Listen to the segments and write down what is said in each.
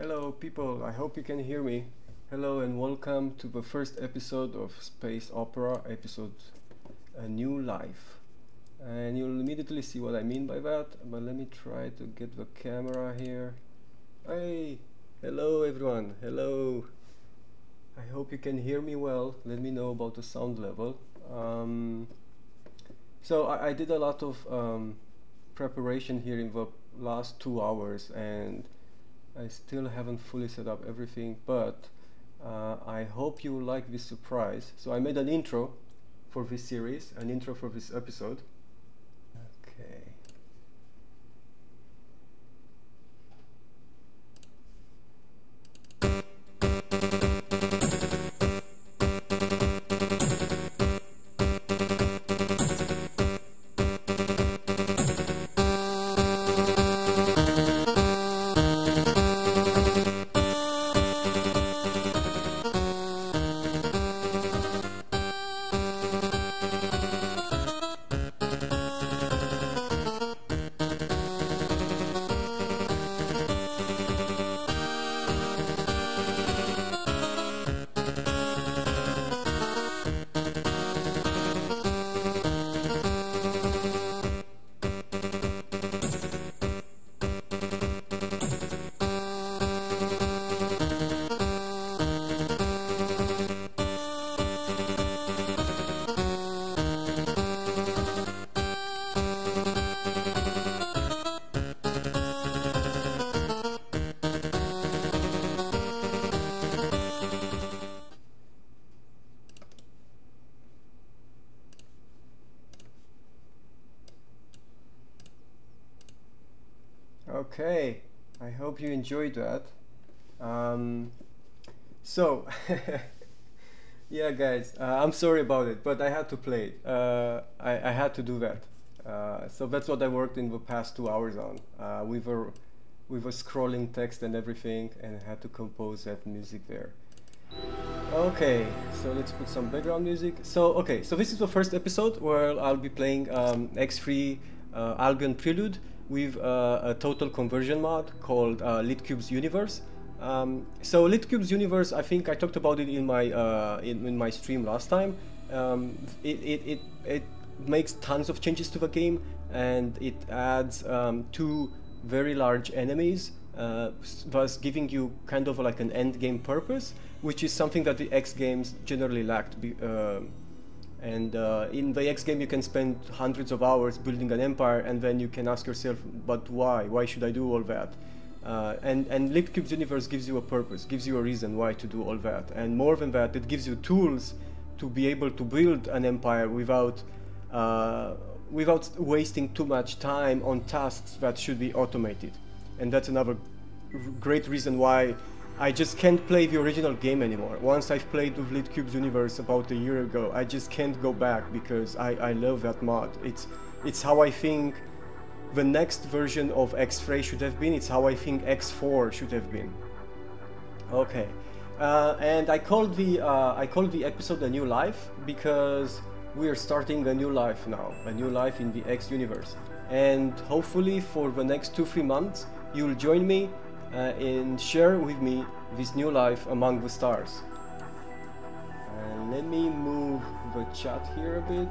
Hello people, I hope you can hear me. Hello and welcome to the first episode of Space Opera, episode A New Life. And you'll immediately see what I mean by that, but let me try to get the camera here. Hey, hello everyone, hello. I hope you can hear me well. Let me know about the sound level. So I did a lot of preparation here in the last 2 hours, and I still haven't fully set up everything, but I hope you like this surprise. So I made an intro for this series, an intro for this episode. Okay. Okay, I hope you enjoyed that. So, yeah guys, I'm sorry about it, but I had to play it. I had to do that. So that's what I worked in the past 2 hours on, with a scrolling text and everything, and I had to compose that music there. Okay, so let's put some background music. So this is the first episode where I'll be playing X3 Albion Prelude with a total conversion mod called Litcube's Universe. So Litcube's Universe, I think I talked about it in my stream last time. It makes tons of changes to the game, and it adds 2 very large enemies, thus giving you kind of like an end game purpose, which is something that the X games generally lacked. In the X game you can spend hundreds of hours building an empire, and then you can ask yourself, but why? Why should I do all that? And Litcube's Universe gives you a purpose, gives you a reason why to do all that. And more than that, it gives you tools to be able to build an empire without wasting too much time on tasks that should be automated. And that's another great reason why I just can't play the original game anymore. Once I've played with Litcube's Universe about a year ago, I just can't go back because I love that mod. It's how I think the next version of X3 should have been. It's how I think X4 should have been. Okay, and I called the episode A New Life because we are starting a new life now, a new life in the X universe. And hopefully for the next 2-3 months, you'll join me and share with me this new life among the stars. And let me move the chat here a bit.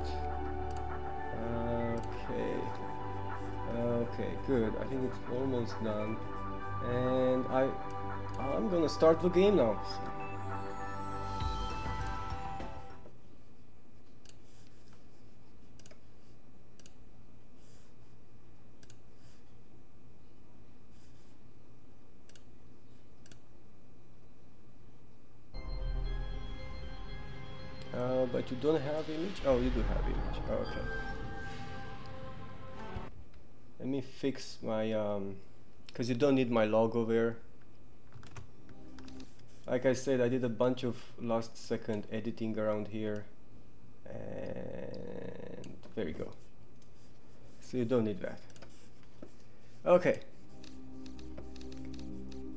Okay, good. I think it's almost done. And I'm gonna start the game now. But you don't have image? Oh, you do have image. Okay. Let me fix my, because you don't need my logo there. Like I said, I did a bunch of last second editing around here. And there you go. So you don't need that. Okay.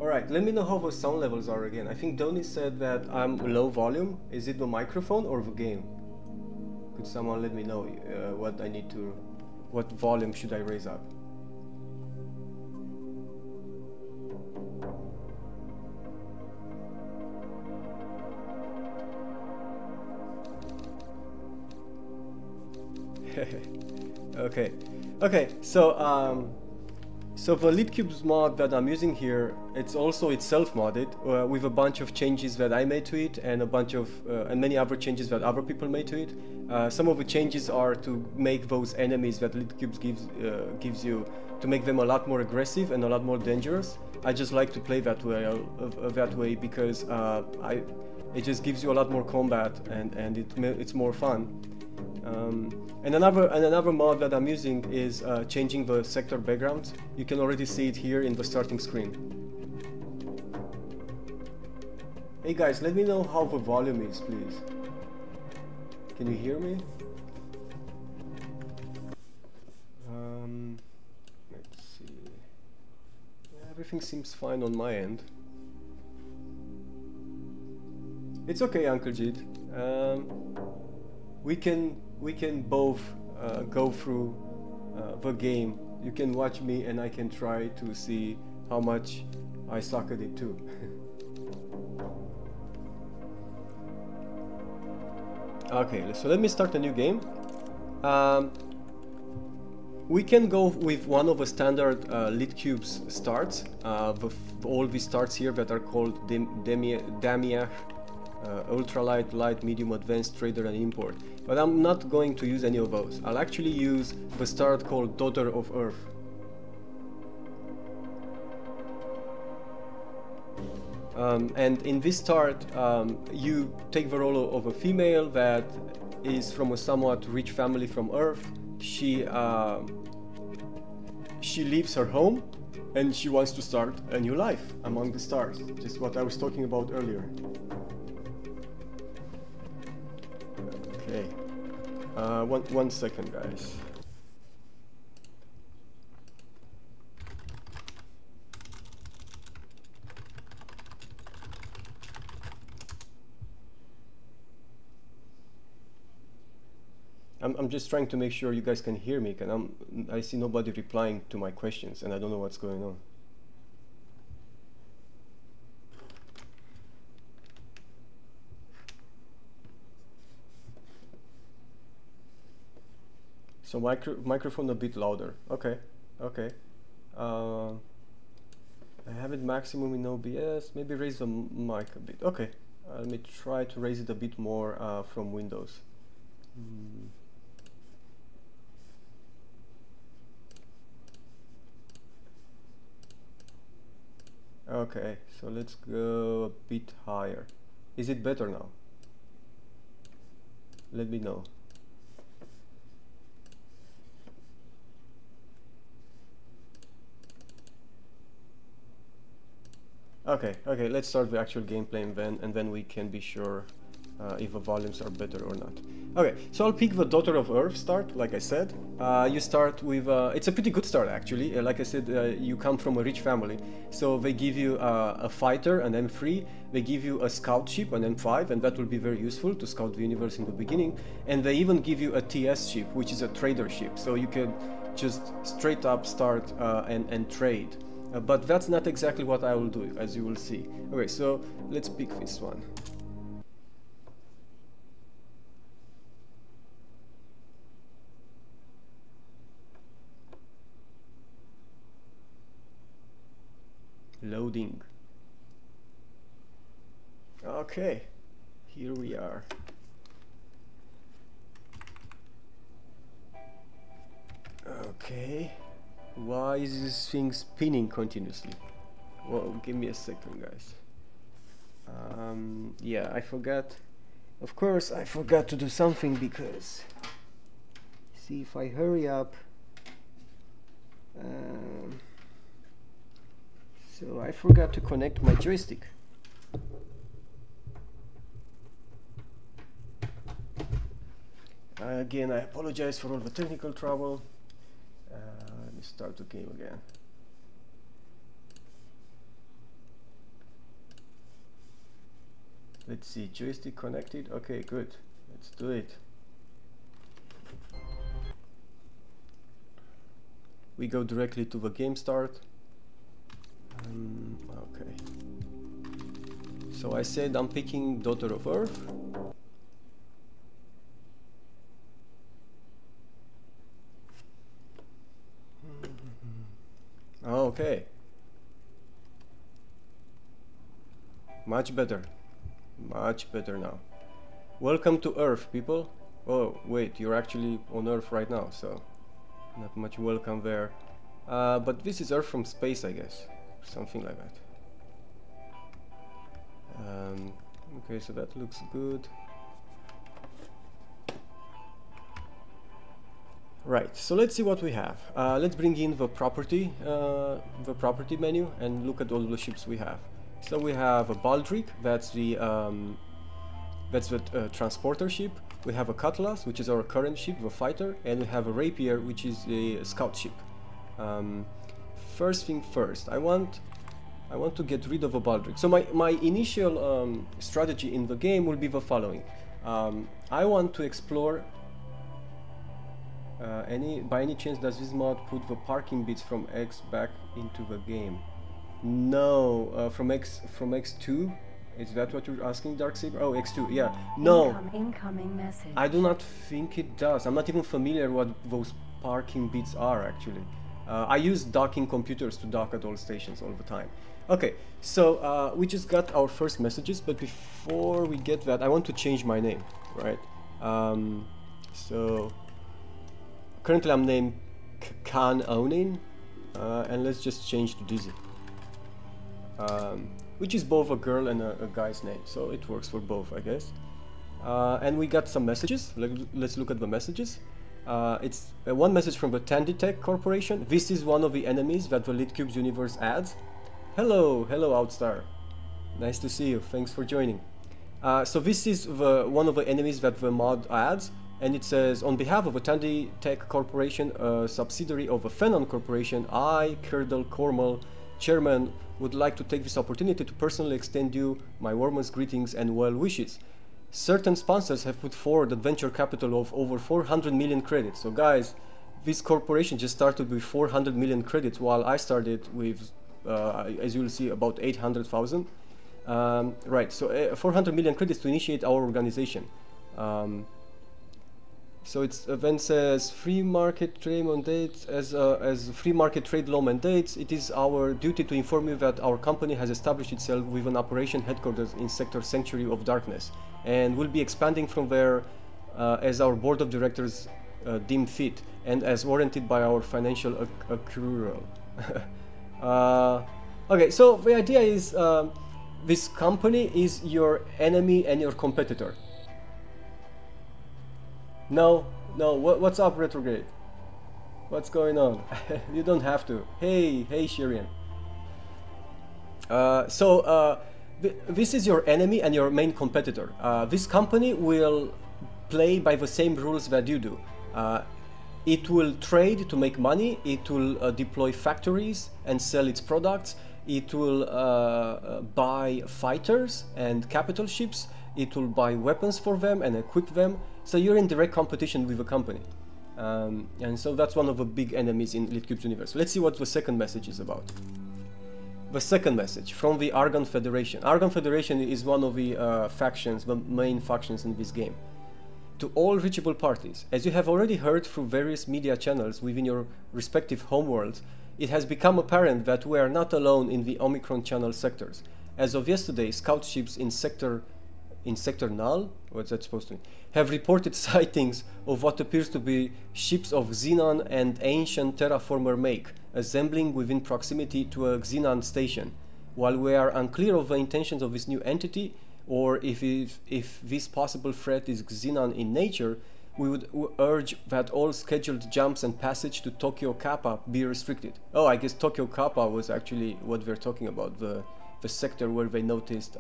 Alright, let me know how the sound levels are again. I think Donny said that I'm low volume. Is it the microphone or the game? Could someone let me know what volume should I raise up? Okay, okay. So the Litcube's mod that I'm using here, it's also self-modded with a bunch of changes that I made to it, and a bunch of and many other changes that other people made to it. Some of the changes are to make those enemies that Litcube gives you, to make them a lot more aggressive and a lot more dangerous. I just like to play that way because it just gives you a lot more combat, and it's more fun. And another mod that I'm using is changing the sector backgrounds. You can already see it here in the starting screen. Hey guys, let me know how the volume is, please. Can you hear me? Let's see. Everything seems fine on my end. It's okay, Uncle Jid. We can both go through the game. You can watch me and I can try to see how much I suck at it too. Okay, so let me start a new game. We can go with one of the standard Litcube's starts. All the starts here that are called Damiah, Ultralight, Light, Medium, Advanced, Trader and Import. But I'm not going to use any of those. I'll actually use the start called Daughter of Earth. And in this start, you take the role of a female that is from a somewhat rich family from Earth. She leaves her home and she wants to start a new life among the stars, just what I was talking about earlier. Okay, one second, guys. I'm just trying to make sure you guys can hear me, because I see nobody replying to my questions and I don't know what's going on. So microphone a bit louder. Okay, okay. I have it maximum in OBS. Maybe raise the mic a bit. Okay, let me try to raise it a bit more from Windows. Okay, so let's go a bit higher. Is it better now? Let me know. Okay, okay, let's start the actual gameplay and then we can be sure if the volumes are better or not. Okay, so I'll pick the Daughter of Earth start, like I said. You start with, it's a pretty good start actually. Like I said, you come from a rich family. So they give you a fighter, an M3, they give you a scout ship, an M5, and that will be very useful to scout the universe in the beginning. And they even give you a TS ship, which is a trader ship. So you can just straight up start and trade. But that's not exactly what I will do, as you will see. Okay, so let's pick this one. Loading. Okay, here we are. Okay, why is this thing spinning continuously? Well, give me a second, guys. Yeah, I forgot. Of course, I forgot to do something because. See if I hurry up. So I forgot to connect my joystick. Again, I apologize for all the technical trouble. Let me start the game again. Let's see, joystick connected. Okay, good. Let's do it. We go directly to the game start. Okay. So I said I'm picking Daughter of Earth. Okay. Much better. Much better now. Welcome to Earth, people. Oh, wait, you're actually on Earth right now, so not much welcome there. But this is Earth from space, I guess. Something like that. Okay, so that looks good. Right, so let's see what we have. Let's bring in the property menu and look at all the ships we have. So we have a Baldric, that's the transporter ship. We have a Cutlass, which is our current ship, the fighter, and we have a Rapier, which is the scout ship. First thing first, I want to get rid of a Baldric. So my initial strategy in the game will be the following. I want to explore. By any chance, does this mod put the parking bits from X back into the game? No, from X2. Is that what you're asking, Darksaber? Oh, X2, yeah. No. Incoming message. I do not think it does. I'm not even familiar what those parking bits are, actually. I use docking computers to dock at all stations all the time. Okay, so we just got our first messages, but before we get that, I want to change my name, right? So currently I'm named Khan Onin, and let's just change to Dizzy. Which is both a girl and a guy's name, so it works for both, I guess. And we got some messages. Let's look at the messages. It's one message from the Tanditech Corporation. This is one of the enemies that the Litcube's universe adds. Hello, Outstar. Nice to see you. Thanks for joining. So this is one of the enemies that the mod adds, and it says, on behalf of the Tanditech Corporation, a subsidiary of the Phenon Corporation, I, Kerdal Kormal, Chairman, would like to take this opportunity to personally extend you my warmest greetings and well wishes. Certain sponsors have put forward a venture capital of over 400 million credits. So guys, this corporation just started with 400 million credits, while I started with, as you will see, about 800,000. Right, so 400 million credits to initiate our organization. So its event says free market trade mandates. As free market trade law mandates, it is our duty to inform you that our company has established itself with an operation headquarters in Sector Sanctuary of Darkness, and will be expanding from there as our board of directors deem fit, and as warranted by our financial accrual. Okay, so the idea is this company is your enemy and your competitor. No, what's up, Retrograde? What's going on? You don't have to. Hey, Shirian. This is your enemy and your main competitor. This company will play by the same rules that you do. It will trade to make money, it will deploy factories and sell its products, it will buy fighters and capital ships, it will buy weapons for them and equip them. So you're in direct competition with the company. And so that's one of the big enemies in Litcube's universe. Let's see what the second message is about. The second message from the Argon Federation. Argon Federation is one of the factions, the main factions in this game. To all reachable parties, as you have already heard through various media channels within your respective homeworlds, it has become apparent that we are not alone in the Omicron channel sectors. As of yesterday, scout ships in Sector Null, what's that supposed to mean, have reported sightings of what appears to be ships of Xenon and ancient terraformer make, assembling within proximity to a Xenon station. While we are unclear of the intentions of this new entity, or if this possible threat is Xenon in nature, we would urge that all scheduled jumps and passage to Tokyo Kappa be restricted. Oh, I guess Tokyo Kappa was actually what we're talking about, the sector where they noticed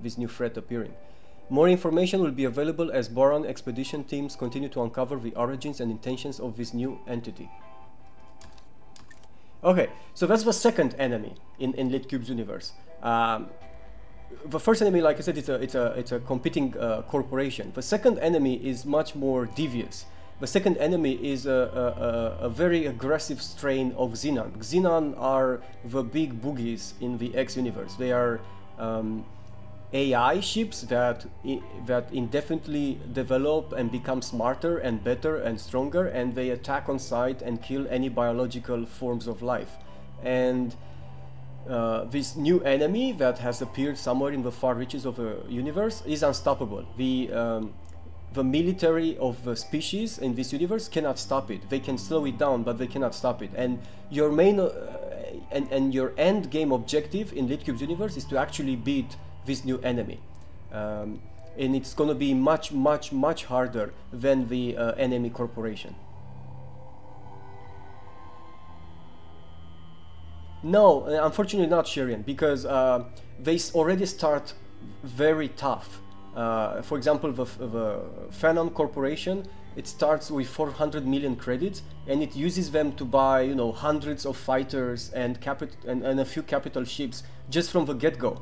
this new threat appearing. More information will be available as Boron expedition teams continue to uncover the origins and intentions of this new entity. Okay, so that's the second enemy in Litcube's universe. The first enemy, like I said, it's a competing corporation. The second enemy is much more devious. The second enemy is a very aggressive strain of Xenon. Xenon are the big boogies in the X universe. They are AI ships that indefinitely develop and become smarter and better and stronger, and they attack on sight and kill any biological forms of life. and this new enemy that has appeared somewhere in the far reaches of the universe is unstoppable. The military of the species in this universe cannot stop it. They can slow it down, but they cannot stop it. And your main and your end game objective in Litcube's universe is to actually beat this new enemy. And it's going to be much harder than the enemy corporation. No, unfortunately not, Sharian, because they already start very tough. For example, the Phenom Corporation, it starts with 400 million credits, and it uses them to buy, you know, hundreds of fighters and a few capital ships just from the get-go.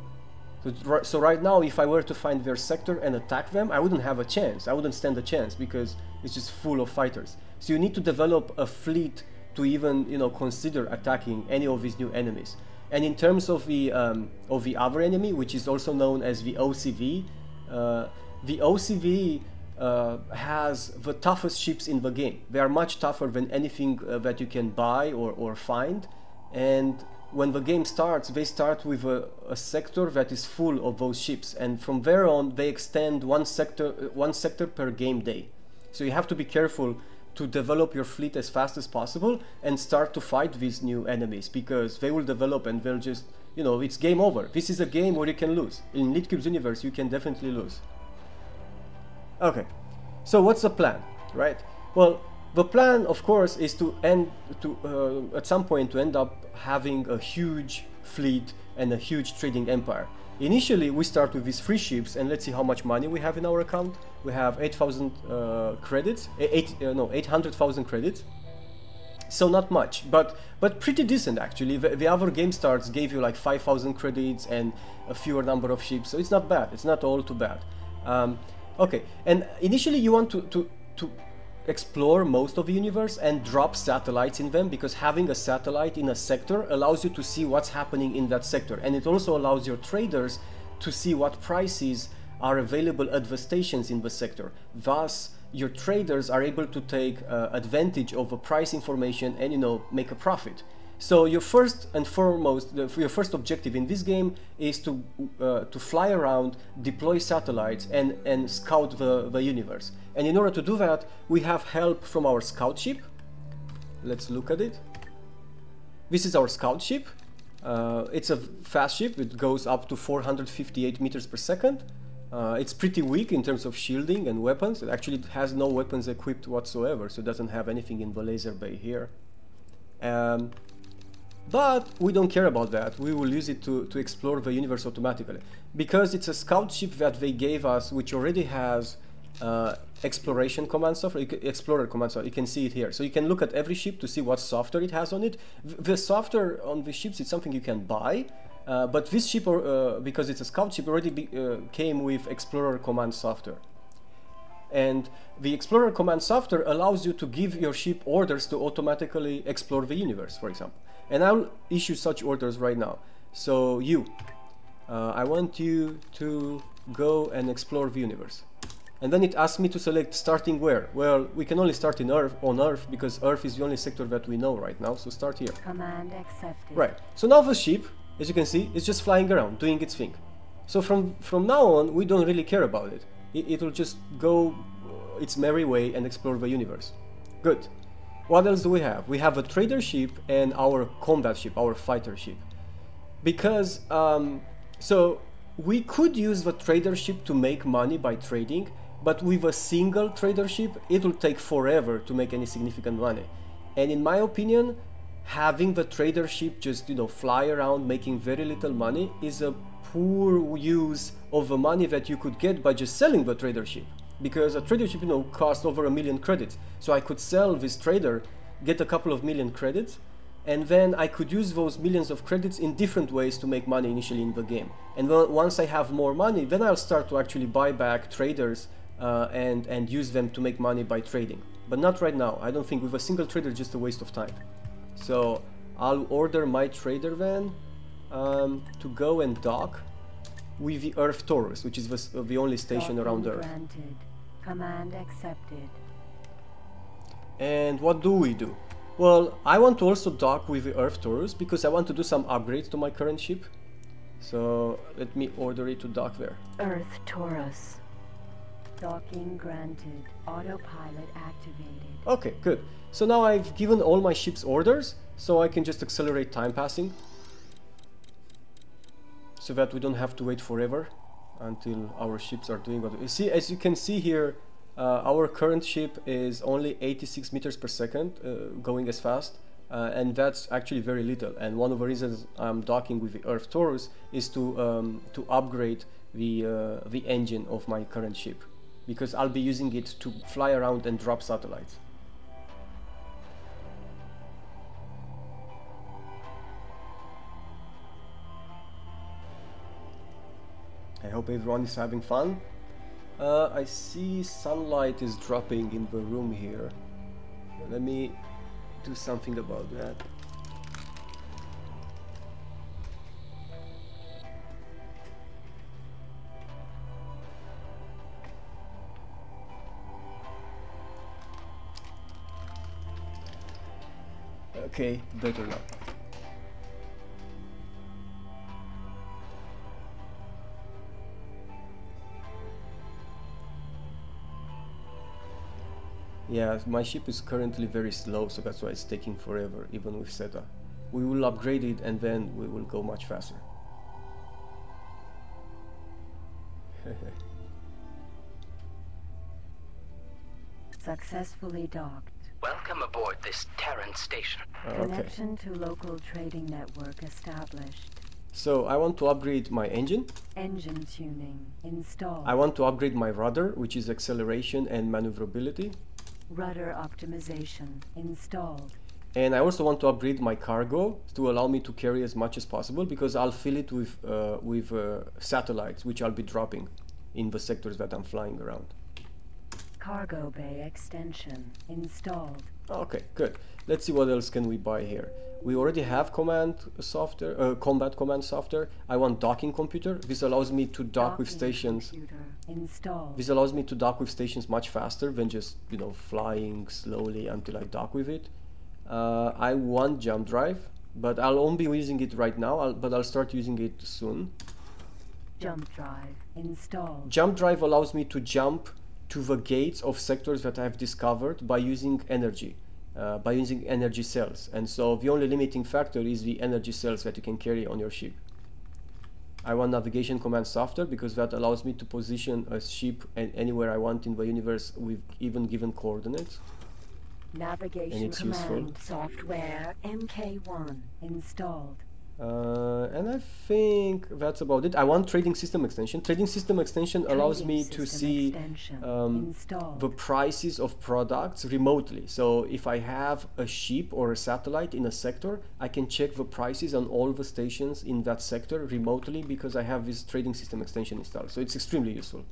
So right now, if I were to find their sector and attack them, I wouldn't have a chance. I wouldn't stand a chance because it's just full of fighters. So you need to develop a fleet to even, you know, consider attacking any of these new enemies. And in terms of the other enemy, which is also known as the OCV, the OCV has the toughest ships in the game. They are much tougher than anything that you can buy or find. And when the game starts, they start with a sector that is full of those ships. And from there on, they extend one sector per game day. So you have to be careful to develop your fleet as fast as possible and start to fight these new enemies, because they will develop and they'll just, you know, it's game over. This is a game where you can lose. In Litcube's universe, you can definitely lose. Okay, so what's the plan, right? Well, the plan, of course, is to at some point to end up having a huge fleet and a huge trading empire. Initially, we start with these 3 ships, and let's see how much money we have in our account. We have 8,000 credits, 800,000 credits. So not much, but pretty decent actually. The other game starts gave you like 5,000 credits and a fewer number of ships, so it's not bad. It's not all too bad. Okay, and initially you want to explore most of the universe and drop satellites in them, because having a satellite in a sector allows you to see what's happening in that sector, and it also allows your traders to see what prices are available at the stations in the sector. Thus, your traders are able to take advantage of the price information and, you know, make a profit. So your first and foremost, your first objective in this game is to fly around, deploy satellites, and scout the universe. And in order to do that, we have help from our scout ship. Let's look at it. This is our scout ship. It's a fast ship. It goes up to 458 meters per second. It's pretty weak in terms of shielding and weapons. It actually has no weapons equipped whatsoever, so it doesn't have anything in the laser bay here. But we don't care about that. We will use it to explore the universe automatically, because it's a scout ship that they gave us, which already has exploration command software, explorer command software. You can see it here. So you can look at every ship to see what software it has on it. The software on the ships is something you can buy, but this ship, because it's a scout ship, already came with explorer command software. And the explorer command software allows you to give your ship orders to automatically explore the universe, for example. And I'll issue such orders right now. So I want you to go and explore the universe. And then it asks me to select starting where. Well, we can only start on Earth, because Earth is the only sector that we know right now, so start here. Command accepted. Right, so now the ship, as you can see, is just flying around, doing its thing. So from now on, we don't really care about it. It will just go its merry way and explore the universe. Good. What else do we have? We have a trader ship and our combat ship, our fighter ship. Because, so we could use the trader ship to make money by trading, but with a single trader ship, it will take forever to make any significant money. And in my opinion, having the trader ship just, you know, fly around making very little money is a poor use of the money that you could get by just selling the trader ship. Because a trader ship, you know, costs over 1 million credits. So I could sell this trader, get a couple of million credits, and then I could use those millions of credits in different ways to make money initially in the game. And once I have more money, then I'll start to actually buy back traders and use them to make money by trading. But not right now. I don't think with a single trader, just a waste of time. So I'll order my trader then to go and dock with the Earth Taurus, which is the only station around Earth. Granted. Command accepted. And what do we do? Well, I want to also dock with the Earth Taurus because I want to do some upgrades to my current ship. So let me order it to dock there. Earth Taurus. Docking granted. Autopilot activated. Okay, good. So now I've given all my ships orders, so I can just accelerate time passing. So that we don't have to wait forever until our ships are doing what we see. As you can see here, our current ship is only 86 meters per second, going as fast, and that's actually very little. And one of the reasons I'm docking with the Earth Taurus is to upgrade the engine of my current ship, because I'll be using it to fly around and drop satellites. I hope everyone is having fun. I see sunlight is dropping in the room here. Let me do something about that. Okay, better now. Yeah, my ship is currently very slow, so that's why it's taking forever, even with SETA. We will upgrade it and then we will go much faster. Successfully docked. Welcome aboard this Terran station. Okay. Connection to local trading network established. So I want to upgrade my engine. Engine tuning installed. I want to upgrade my rudder, which is acceleration and maneuverability. Rudder optimization installed. And I also want to upgrade my cargo to allow me to carry as much as possible, because I'll fill it with satellites, which I'll be dropping in the sectors that I'm flying around. Cargo bay extension installed. Okay, good. Let's see what else can we buy here. We already have command software, combat command software. I want docking computer. This allows me to dock with stations. Installed. This allows me to dock with stations much faster than just, you know, flying slowly until I dock with it. I want jump drive, but I'll only be using it right now, but I'll start using it soon. Jump drive installed. Jump drive allows me to jump to the gates of sectors that I've discovered by using energy cells. And so the only limiting factor is the energy cells that you can carry on your ship. I want navigation command software because that allows me to position a ship anywhere I want in the universe with even given coordinates. Navigation command software MK1 installed. And I think that's about it. I want trading system extension. Trading system extension allows me to see the prices of products remotely. So if I have a ship or a satellite in a sector, I can check the prices on all the stations in that sector remotely because I have this trading system extension installed. So it's extremely useful.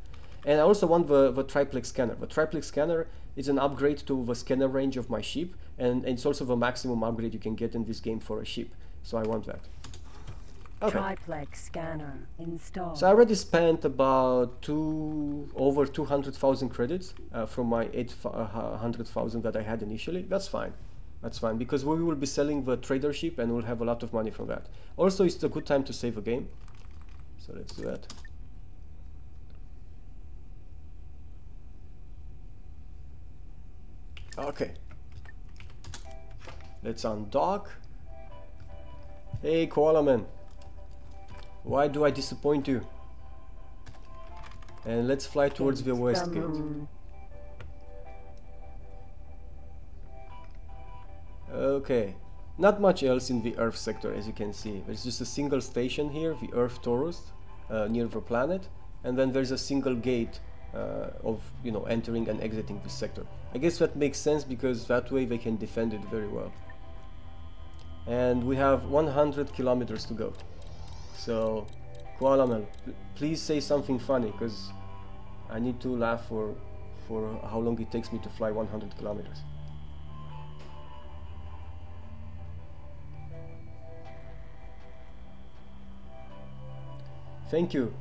And I also want the triplex scanner. The triplex scanner is an upgrade to the scanner range of my ship, and it's also the maximum upgrade you can get in this game for a ship. So I want that. Okay. Triplex scanner installed. So I already spent about over 200,000 credits from my 800,000 that I had initially. That's fine. That's fine because we will be selling the trader ship and we'll have a lot of money from that. Also, it's a good time to save a game. So let's do that. Okay. Let's undock. Hey, Koala Man. Why do I disappoint you? And let's fly towards the west gate. Okay, not much else in the Earth sector as you can see. There's just a single station here, the Earth Taurus, near the planet, and then there's a single gate of, you know, entering and exiting this sector. I guess that makes sense because that way they can defend it very well. And we have 100 kilometers to go. So, Koala Man, please say something funny, because I need to laugh for how long it takes me to fly 100 kilometers. Thank you,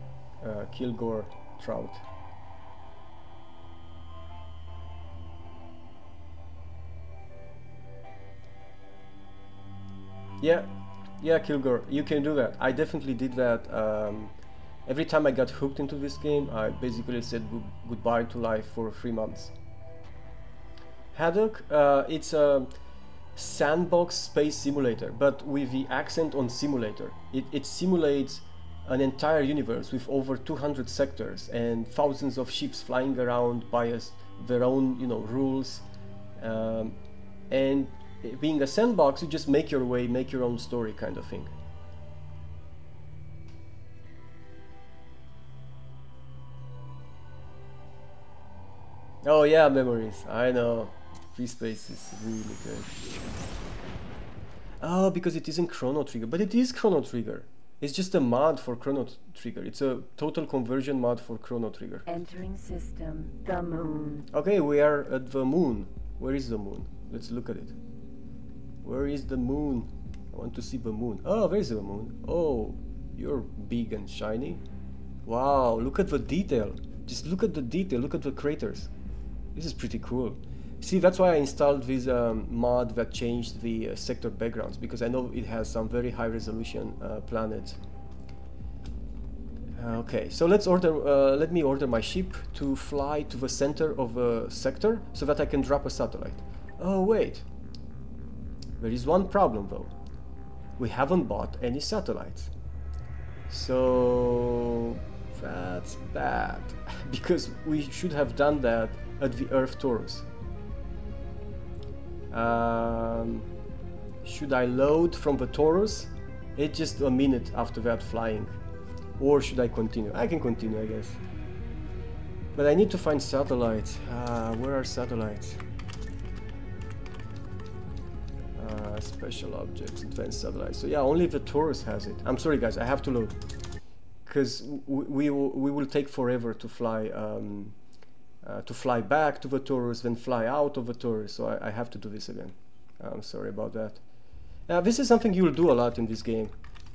Kilgore Trout. Yeah, Kilgore, you can do that. I definitely did that. Every time I got hooked into this game, I basically said goodbye to life for 3 months. Haddock, it's a sandbox space simulator, but with the accent on simulator. It simulates an entire universe with over 200 sectors and thousands of ships flying around by their own, rules. And being a sandbox, you just make your way, make your own story kind of thing. Oh yeah, memories. I know. Free Space is really good. Oh, because it isn't Chrono Trigger, but it is Chrono Trigger. It's just a mod for Chrono Trigger. It's a total conversion mod for Chrono Trigger. Entering system, the moon. Okay, we are at the moon. Where is the moon? Let's look at it. Where is the moon? I want to see the moon. Oh, there's the moon. Oh, you're big and shiny. Wow, look at the detail. Just look at the detail. Look at the craters. This is pretty cool. See, that's why I installed this mod that changed the sector backgrounds, because I know it has some very high resolution planets. Okay, so let me order my ship to fly to the center of a sector so that I can drop a satellite. Oh wait, there is one problem though. We haven't bought any satellites. So that's bad, because we should have done that at the Earth Taurus. Should I load from the Taurus? It's just a minute after that flying. Or should I continue? I can continue, I guess. But I need to find satellites. Where are satellites? Special objects, advanced satellites. So yeah, only the Taurus has it. I'm sorry guys, I have to load. Because we will take forever to fly back to the Taurus, then fly out of the Taurus, so I have to do this again. I'm sorry about that. Now this is something you'll do a lot in this game,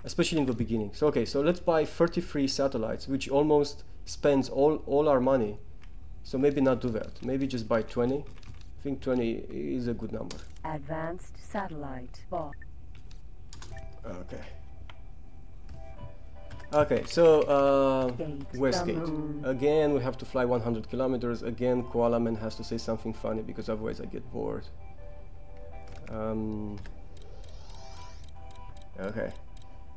especially in the beginning. So okay, so let's buy 33 satellites, which almost spends all our money. So maybe not do that, maybe just buy 20. I think 20 is a good number. Advanced satellite bought. Okay. Okay, so Westgate. Again, we have to fly 100 kilometers. Again, Koala Man has to say something funny because otherwise I get bored. Okay.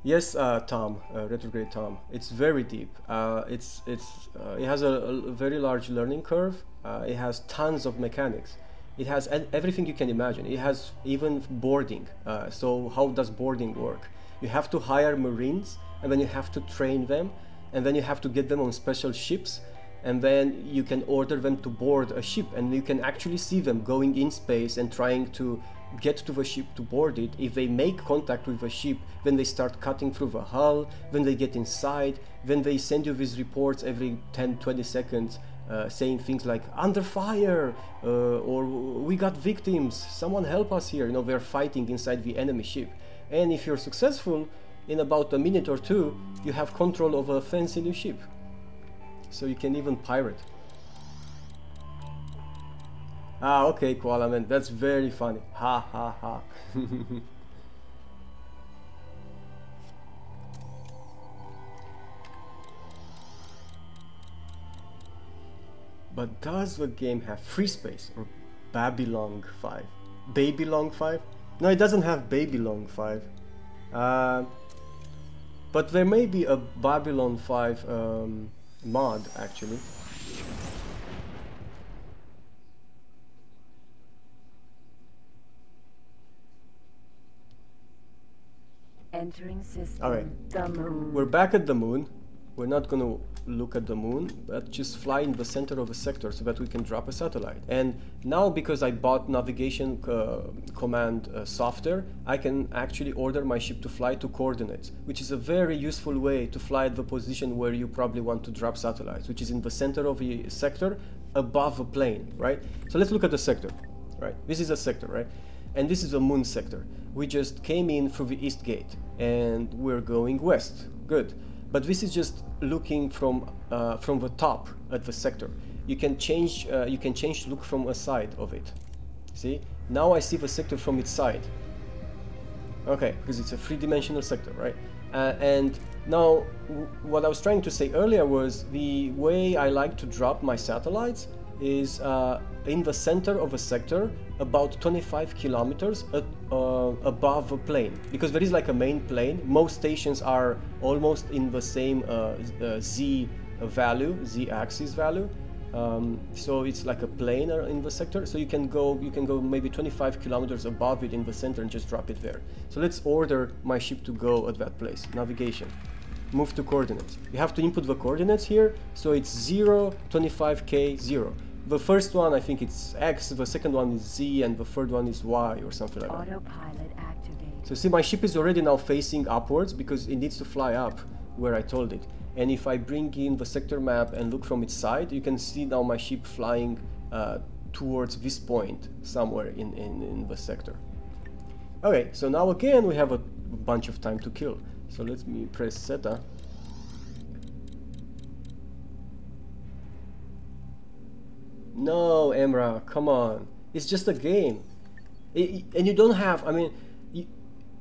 Yes, Tom, retrograde Tom. It's very deep. It has a very large learning curve. It has tons of mechanics. It has everything you can imagine. It has even boarding. So how does boarding work? You have to hire Marines, and then you have to train them, and then you have to get them on special ships, and then you can order them to board a ship, and you can actually see them going in space and trying to get to the ship to board it. If they make contact with the ship, then they start cutting through the hull, then they get inside, then they send you these reports every 10-20 seconds saying things like under fire, or we got victims, someone help us here. They're fighting inside the enemy ship, and if you're successful, in about a minute or two, you have control of a fancy new ship. So you can even pirate. Ah, okay, Koala Man, that's very funny. Ha ha ha. But does the game have Free Space or Babylon 5? Babylon 5? No, it doesn't have Babylon 5. But there may be a Babylon 5 mod, actually. Entering system. Alright. The moon. We're back at the moon. We're not gonna look at the moon, but just fly in the center of a sector so that we can drop a satellite. And now, because I bought navigation command software, I can actually order my ship to fly to coordinates, which is a very useful way to fly at the position where you probably want to drop satellites, which is in the center of the sector above a plane, right? So let's look at the sector, right? This is a sector, right? And this is a moon sector. We just came in through the east gate and we're going west. Good. But this is just looking from the top at the sector. You can change look from a side of it. See? Now I see the sector from its side. Okay, because it's a three-dimensional sector, right? And now, what I was trying to say earlier was the way I like to drop my satellites is in the center of a sector about 25 kilometers above a plane, because there is like a main plane. Most stations are almost in the same z axis value, so it's like a plane in the sector. So you can go maybe 25 kilometers above it in the center and just drop it there. So let's order my ship to go at that place. Navigation, move to coordinates. You have to input the coordinates here, so it's 0, 25k, 0. The first one, I think it's X, the second one is Z, and the third one is Y or something like that. Autopilot activate. So see, my ship is already now facing upwards because it needs to fly up where I told it. And if I bring in the sector map and look from its side, you can see now my ship flying towards this point somewhere in the sector. Okay, so now again we have a bunch of time to kill. So let me press Zeta. No, Emra, come on. It's just a game. And you don't have, I mean, you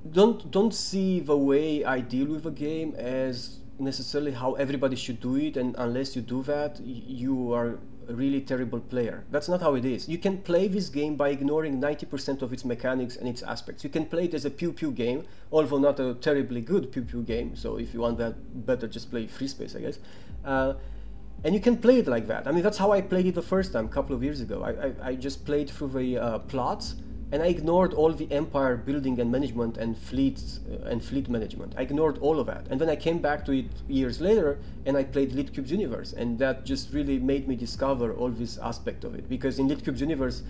don't see the way I deal with a game as necessarily how everybody should do it, and unless you do that, you are a really terrible player. That's not how it is. You can play this game by ignoring 90% of its mechanics and its aspects. You can play it as a pew-pew game, although not a terribly good pew-pew game, so if you want that better, just play Free Space, I guess. And you can play it like that. I mean, that's how I played it the first time, a couple of years ago. I just played through the plots, and I ignored all the empire building and management and fleet management. I ignored all of that. And then I came back to it years later, and I played Litcube's universe. And that just really made me discover all this aspect of it. Because in Litcube's universe,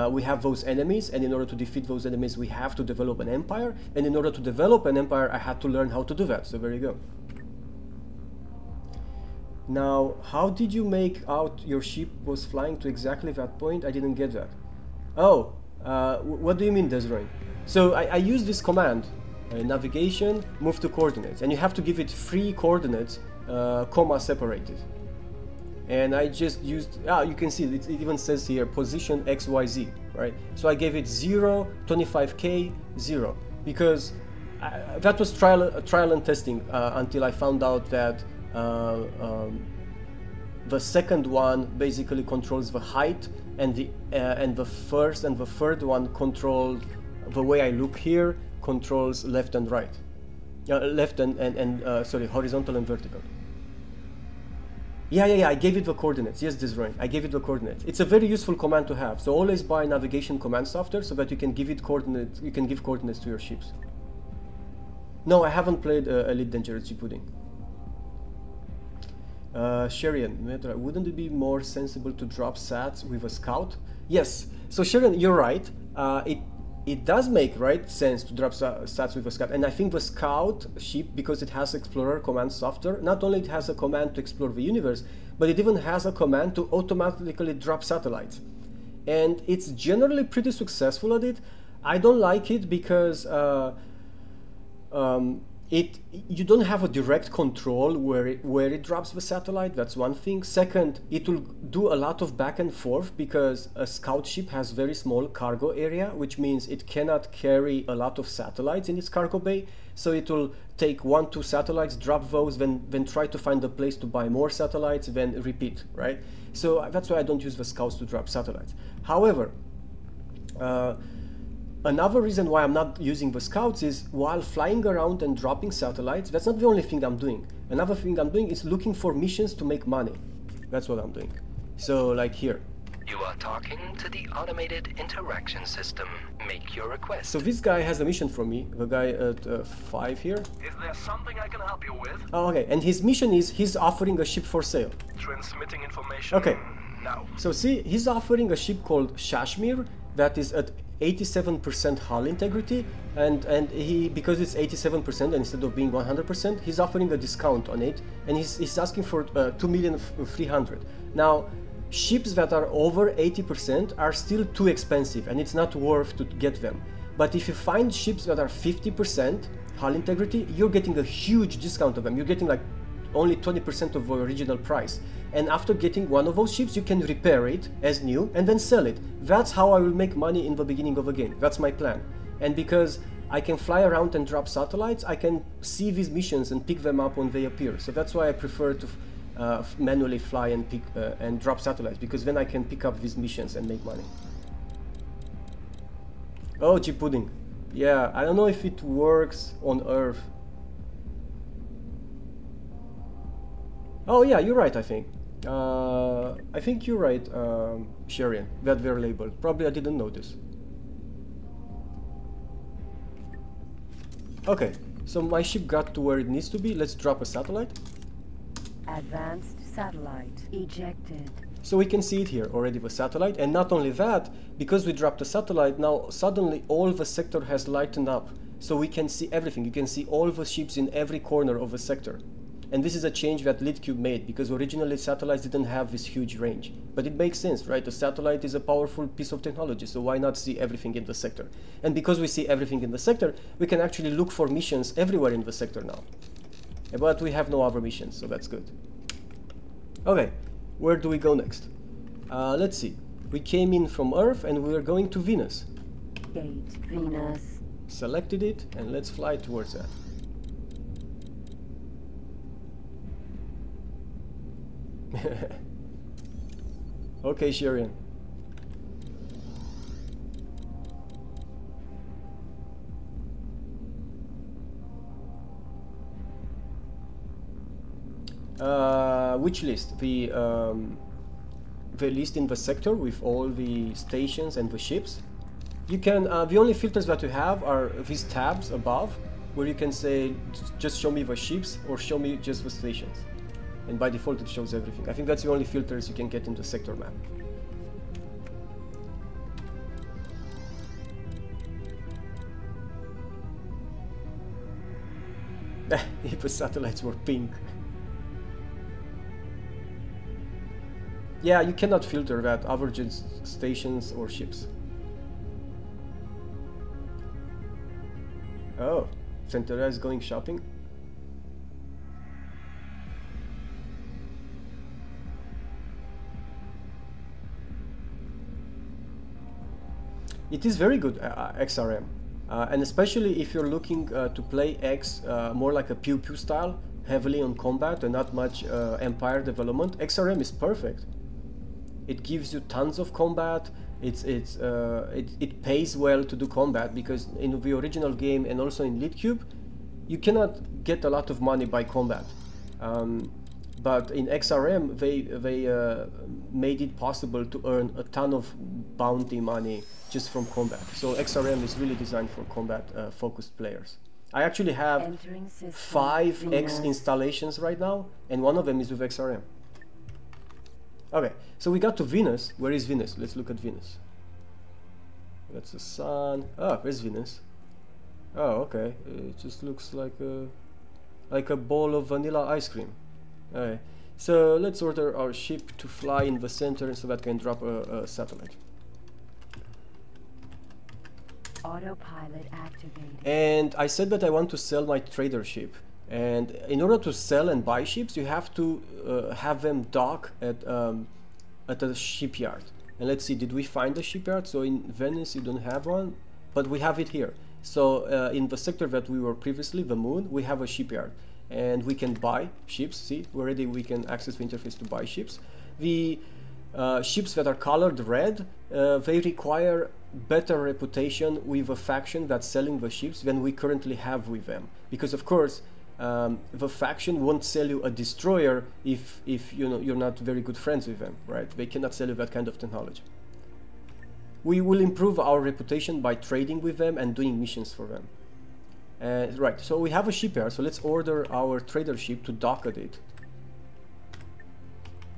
we have those enemies, and in order to defeat those enemies, we have to develop an empire. And in order to develop an empire, I had to learn how to do that. So there you go. Now, how did you make out your ship was flying to exactly that point? I didn't get that. Oh, what do you mean, Desiree? So I use this command, navigation, move to coordinates, and you have to give it 3 coordinates, comma separated. And I just used, you can see it even says here position XYZ, right? So I gave it 0, 25k, 0, because that was trial and testing until I found out that the second one basically controls the height, and the first and the third one control the way I look here, controls left and right, left and sorry, horizontal and vertical. Yeah, I gave it the coordinates. Yes, this is right. I gave it the coordinates. It's a very useful command to have. So always buy navigation command software so that you can give it coordinates. You can give coordinates to your ships. No, I haven't played Elite Dangerous Pudding. Sherian, wouldn't it be more sensible to drop sats with a scout? Yes. So Sherian, you're right. It does make sense to drop sats with a scout, and I think the scout ship, because it has explorer command software, not only it has a command to explore the universe, but it even has a command to automatically drop satellites, and it's generally pretty successful at it. I don't like it because you don't have a direct control where it drops the satellite. That's one thing. Second, it will do a lot of back and forth because a scout ship has very small cargo area, which means it cannot carry a lot of satellites in its cargo bay. So it will take 1-2 satellites, drop those, then try to find a place to buy more satellites, then repeat, right? So that's why I don't use the scouts to drop satellites. However, another reason why I'm not using the scouts is while flying around and dropping satellites, that's not the only thing I'm doing. Another thing I'm doing is looking for missions to make money. That's what I'm doing. So like here. You are talking to the automated interaction system. Make your request. So this guy has a mission for me, the guy at 5 here. Is there something I can help you with? Oh, okay, and his mission is he's offering a ship for sale. Transmitting information. Okay. Now. So see, he's offering a ship called Shashmir that is at 87% hull integrity, and he, because it's 87% instead of being 100%, he's offering a discount on it, and he's asking for 2,300,000. Now, ships that are over 80% are still too expensive, and it's not worth to get them. But if you find ships that are 50% hull integrity, you're getting a huge discount of them. You're getting like only 20% of the original price. And after getting one of those ships, you can repair it as new and then sell it. That's how I will make money in the beginning of a game. That's my plan. And because I can fly around and drop satellites. I can see these missions and pick them up when they appear. So that's why I prefer to manually fly and pick and drop satellites, because then I can pick up these missions and make money. Oh, G pudding. Yeah, I don't know if it works on Earth. Oh yeah, you're right, I think. I think you're right, Sharian, that they're labeled. Probably I didn't notice. Okay, so my ship got to where it needs to be. Let's drop a satellite. Advanced satellite ejected. So we can see it here already, the satellite. And not only that, because we dropped the satellite, now suddenly all the sector has lightened up. So we can see everything. You can see all the ships in every corner of the sector. And this is a change that Litcube made, because originally satellites didn't have this huge range. But it makes sense, right? A satellite is a powerful piece of technology, so why not see everything in the sector? And because we see everything in the sector, we can actually look for missions everywhere in the sector now. But we have no other missions, so that's good. Okay, where do we go next? Let's see. We came in from Earth and we are going to Venus. Gate Venus. Selected it, and let's fly towards that. Okay, Sharian. Which list? The list in the sector with all the stations and the ships. You can, the only filters that you have are these tabs above, where you can say, just show me the ships or show me just the stations. And by default it shows everything. I think that's the only filters you can get in the sector map. If the satellites were pink. Yeah, you cannot filter that, other just stations or ships. Oh, Centaurea is going shopping? It is very good, XRM. And especially if you're looking to play X more like a pew pew style, heavily on combat and not much empire development, XRM is perfect. It gives you tons of combat. It pays well to do combat, because in the original game and also in Litcube, you cannot get a lot of money by combat. But in XRM, they made it possible to earn a ton of bounty money just from combat. So XRM is really designed for combat focused players. I actually have 5 X installations right now, and one of them is with XRM. Okay, so we got to Venus. Where is Venus? Let's look at Venus. That's the sun. Ah, where's Venus? Oh, okay. It just looks like a bowl of vanilla ice cream. Okay, so let's order our ship to fly in the center so that can drop a satellite. Autopilot activated. And I said that I want to sell my trader ship. And in order to sell and buy ships, you have to have them dock at a shipyard. And let's see, did we find a shipyard? So in Venice you don't have one, but we have it here. So in the sector that we were previously, the moon, we have a shipyard. And we can buy ships. See, already we can access the interface to buy ships. The ships that are colored red, they require better reputation with a faction that's selling the ships than we currently have with them. Because of course, the faction won't sell you a destroyer if you know you're not very good friends with them, right? They cannot sell you that kind of technology. We will improve our reputation by trading with them and doing missions for them. Right, so we have a shipyard, so let's order our trader ship to dock at it.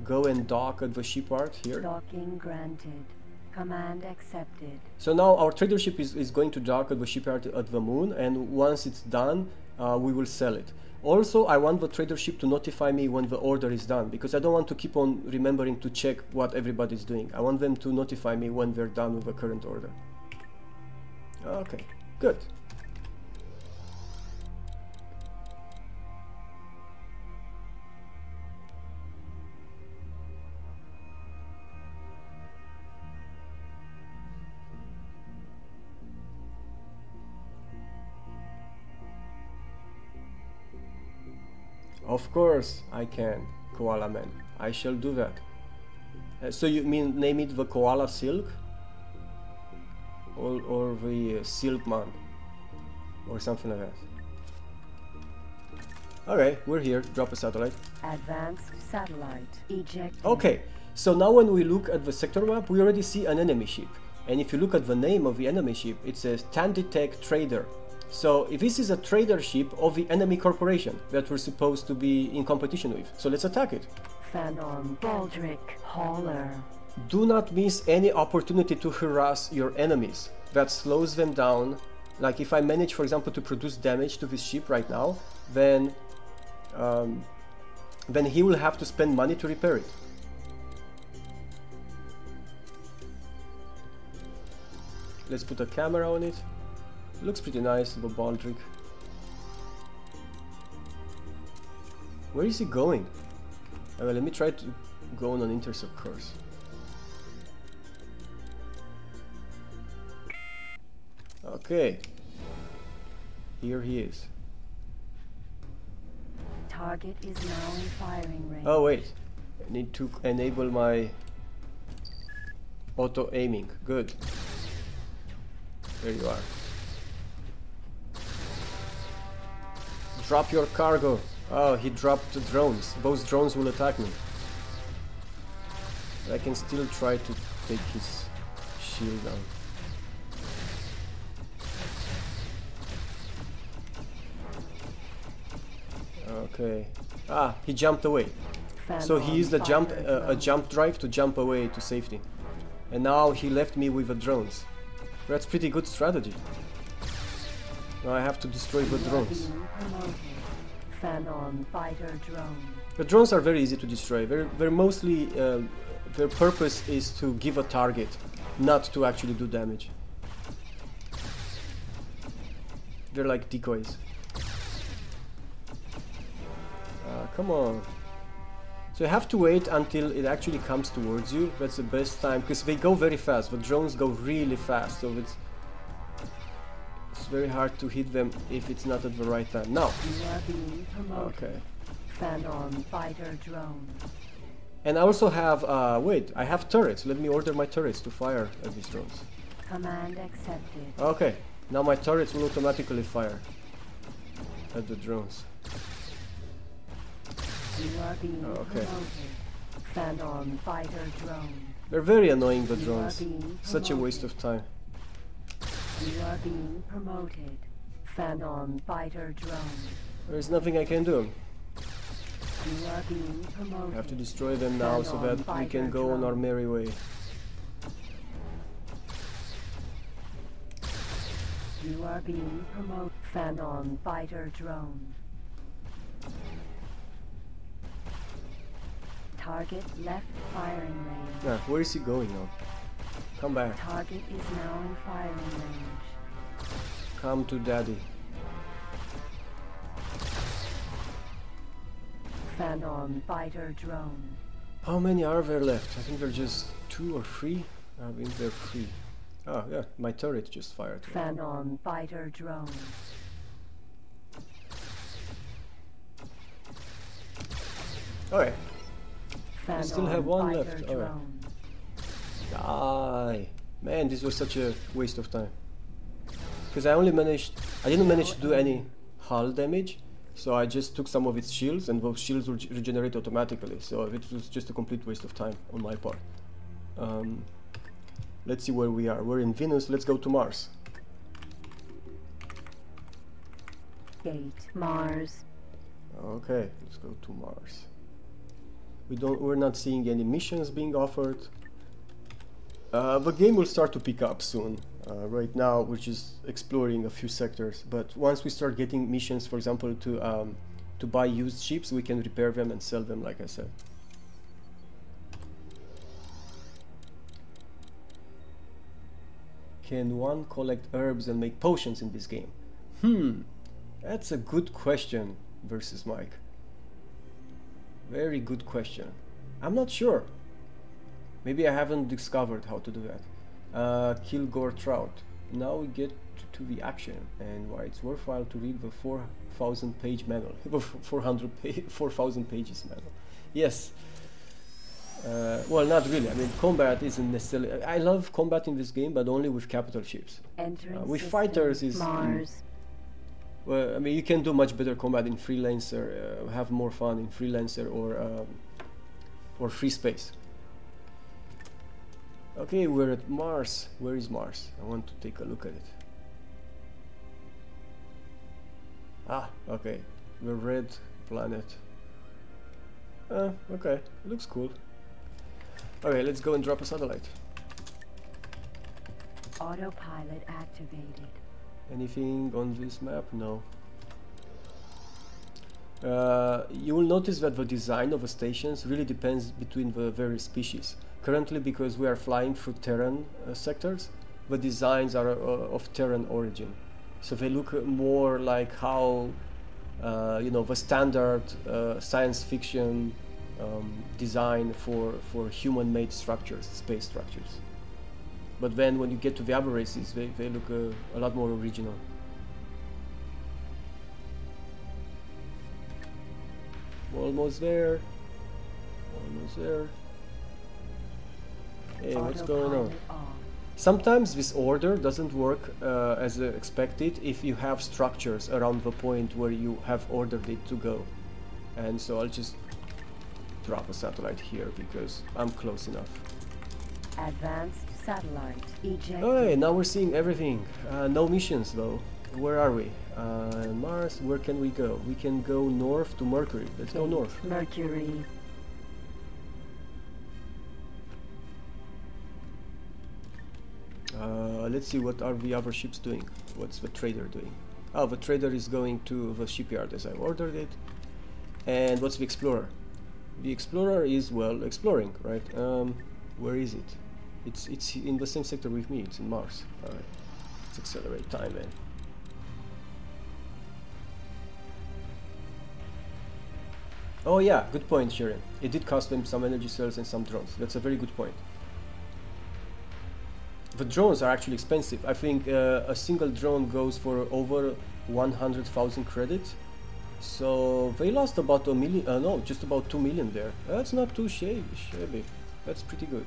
Go and dock at the shipyard here. Docking granted. Command accepted. So now our trader ship is going to dock at the shipyard at the moon, and once it's done, we will sell it. Also, I want the trader ship to notify me when the order is done, because I don't want to keep on remembering to check what everybody's doing. I want them to notify me when they're done with the current order. Okay, good. Of course I can, Koala Man. I shall do that. So you mean name it the Koala Silk? Or the Silk Man? Or something like that. Okay, we're here. Drop a satellite. Advanced satellite ejected. Okay, so now when we look at the sector map, we already see an enemy ship. And if you look at the name of the enemy ship, it says Tanditech Trader. So if this is a trader ship of the enemy corporation that we're supposed to be in competition with. So let's attack it. Fanon Baldric Hauler. Do not miss any opportunity to harass your enemies. That slows them down. Like if I manage, for example, to produce damage to this ship right now, then he will have to spend money to repair it. Let's put a camera on it. Looks pretty nice, the Baldric. Where is he going? Well, let me try to go on an intercept course. Okay. Here he is. Target is now in firing range. Oh wait, I need to enable my auto aiming. Good. There you are. Drop your cargo. Oh, he dropped the drones. Those drones will attack me. But I can still try to take his shield down. Okay. Ah, he jumped away. So he used a jump drive to jump away to safety. And now he left me with the drones. That's pretty good strategy. Now I have to destroy the drones. Fanon fighter drone. The drones are very easy to destroy. They're mostly their purpose is to give a target, not to actually do damage. They're like decoys. Come on. So you have to wait until it actually comes towards you. That's the best time, because they go very fast. The drones go really fast, so it's very hard to hit them if it's not at the right time. Now. You are being promoted. Okay. Fanon fighter drone. And I also have, wait, I have turrets. Let me order my turrets to fire at these drones. Command accepted. Okay, now my turrets will automatically fire at the drones. You are being promoted. Fanon fighter drone. They're very annoying, the You drones. are being Such a waste of time. You are being promoted. Fanon fighter drone. There's nothing I can do. You are being promoted. I have to destroy them now so that we can go on our merry way. You are being promoted. Fanon fighter drone. Target left firing range. Nah, where is he going now? Come back. Target is now in firing range. Come to daddy. Fanon fighter drone. How many are there left? I think there are just 2 or 3. I think there are 3. Oh yeah, my turret just fired. Fanon fighter drone. Okay. Fanon I still have 1 fighter left. Okay. drone. Die. Man, this was such a waste of time. Because I didn't manage to do any hull damage, so I just took some of its shields, and those shields will regenerate automatically, so it was just a complete waste of time on my part. Let's see where we are. We're in Venus, let's go to Mars. Gate Mars. Okay, let's go to Mars. We're not seeing any missions being offered. The game will start to pick up soon. Right now we're just exploring a few sectors, but once we start getting missions, for example, to buy used ships, we can repair them and sell them, like I said. Can one collect herbs and make potions in this game? That's a good question, versus Mike. Very good question. I'm not sure. Maybe I haven't discovered how to do that. Kilgore Trout. Now we get to the action and why it's worthwhile to read the 4,000 page manual. 4,000 pages manual. Yes. Well, not really. I mean, combat isn't necessarily... I love combat in this game, but only with capital ships. With fighters is... Mars. Well, I mean, you can do much better combat in Freelancer, have more fun in Freelancer or Free Space. Okay, we're at Mars. Where is Mars? I want to take a look at it. Ah, okay. The red planet. Okay, looks cool. Okay, let's go and drop a satellite. Autopilot activated. Anything on this map? No. You will notice that the design of the stations really depends between the various species. Currently, because we are flying through Terran sectors, the designs are of Terran origin. So they look more like how, you know, the standard science fiction design for human-made structures, space structures. But then when you get to the other races, they look a lot more original. Almost there. Almost there. Hey, what's going on? Sometimes this order doesn't work as expected if you have structures around the point where you have ordered it to go. And so I'll just drop a satellite here because I'm close enough. Advanced satellite ejected. Okay, now we're seeing everything. No missions though. Where are we? Mars, where can we go? We can go north to Mercury. Let's go north. Mercury. Let's see what are the other ships doing. What's the trader doing? Oh, the trader is going to the shipyard as I ordered it. And what's the explorer? The explorer is, well, exploring, right? Where is it? It's in the same sector with me. It's in Mars. All right. Let's accelerate time then. Oh yeah, good point, Sharon. It did cost them some energy cells and some drones. That's a very good point. The drones are actually expensive. I think a single drone goes for over 100,000 credits. So they lost about a million, no, just about 2 million there. That's not too shabby. That's pretty good.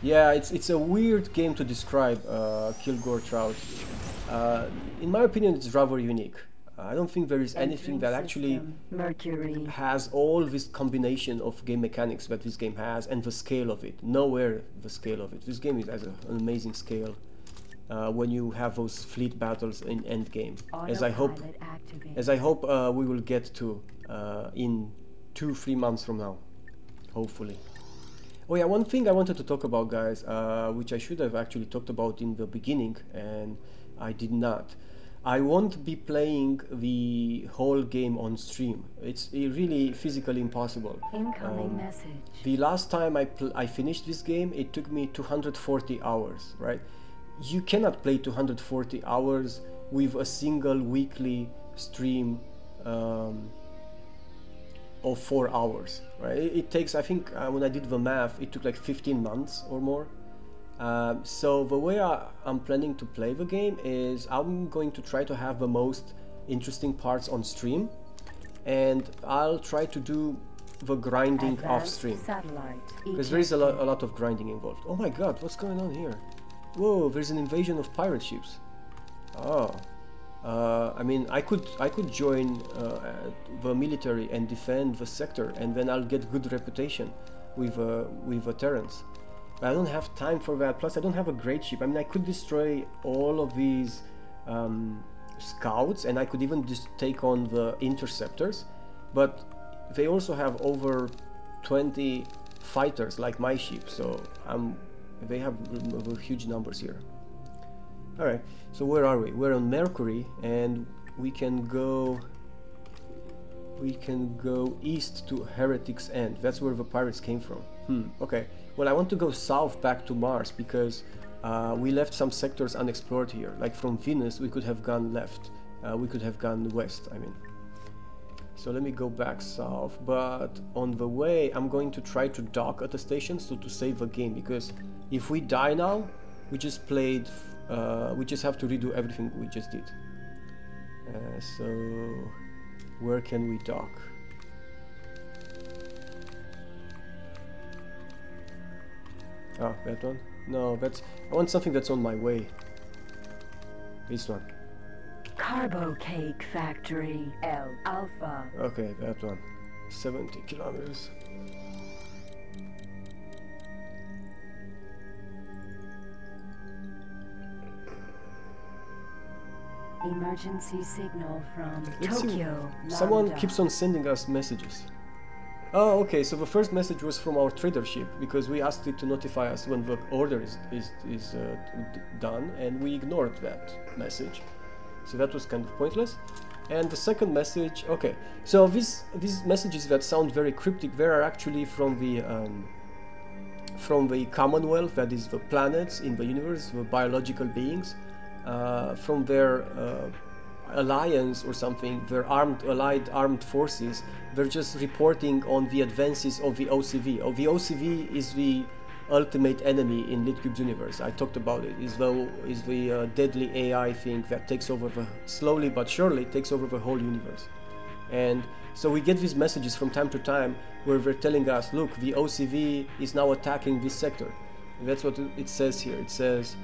Yeah, it's a weird game to describe, Kilgore Trout. In my opinion, it's rather unique. I don't think there is anything that actually has all this combination of game mechanics that this game has and the scale of it. Nowhere the scale of it. This game has an amazing scale when you have those fleet battles in endgame, as I hope we will get to in 2-3 months from now, hopefully. Oh yeah, one thing I wanted to talk about, guys, which I should have actually talked about in the beginning, and I did not. I won't be playing the whole game on stream. It's really physically impossible. Incoming message. The last time I finished this game, it took me 240 hours, right? You cannot play 240 hours with a single weekly stream of 4 hours, right? It takes, I think, when I did the math, it took like 15 months or more. So the way I'm planning to play the game is I'm going to try to have the most interesting parts on stream, and I'll try to do the grinding off stream, because there is a lot of grinding involved. Oh my god, what's going on here? Whoa, there's an invasion of pirate ships. Oh, I mean, I could join the military and defend the sector, and then I'll get good reputation with the Terrans. But I don't have time for that. Plus, I don't have a great ship. I mean, I could destroy all of these scouts, and I could even just take on the interceptors. But they also have over 20 fighters, like my ship. So they have huge numbers here. All right. So where are we? We're on Mercury, and we can go east to Heretic's End. That's where the pirates came from. Okay. Well, I want to go south back to Mars because we left some sectors unexplored here. Like from Venus, we could have gone left. We could have gone west, I mean. So let me go back south, but on the way I'm going to try to dock at the station, so to save the game, because if we die now, we just played, we just have to redo everything we just did. So where can we dock? Oh, that one? No, that's, I want something that's on my way. This one. Carbo Cake Factory, L Alpha. Okay, that one. 70 kilometers. Emergency signal from Let's see. Tokyo. Someone Lambda. keeps on sending us messages. Oh, okay, so the first message was from our trader ship, because we asked it to notify us when the order is done, and we ignored that message. So that was kind of pointless. And the second message, okay, so these messages that sound very cryptic, they are actually from the Commonwealth, that is the planets in the universe, the biological beings, from their alliance or something, their allied armed forces. They're just reporting on the advances of the OCV. The OCV is the ultimate enemy in Litcube's universe. I talked about it. Is the deadly AI thing that takes over slowly but surely takes over the whole universe. And so we get these messages from time to time where they're telling us, look, the OCV is now attacking this sector. And that's what it says here. It says,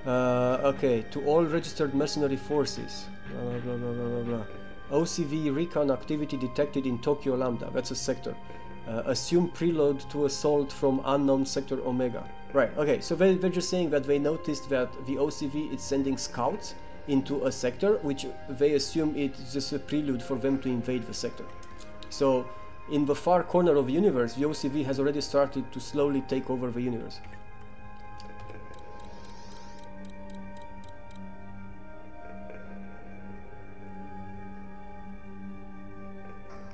okay, to all registered mercenary forces, blah blah blah blah blah blah. OCV recon activity detected in Tokyo Lambda. That's a sector. Assume preload to assault from unknown sector Omega. Right, okay, so they're just saying that they noticed that the OCV is sending scouts into a sector, which they assume it's just a prelude for them to invade the sector. So in the far corner of the universe, the OCV has already started to slowly take over the universe.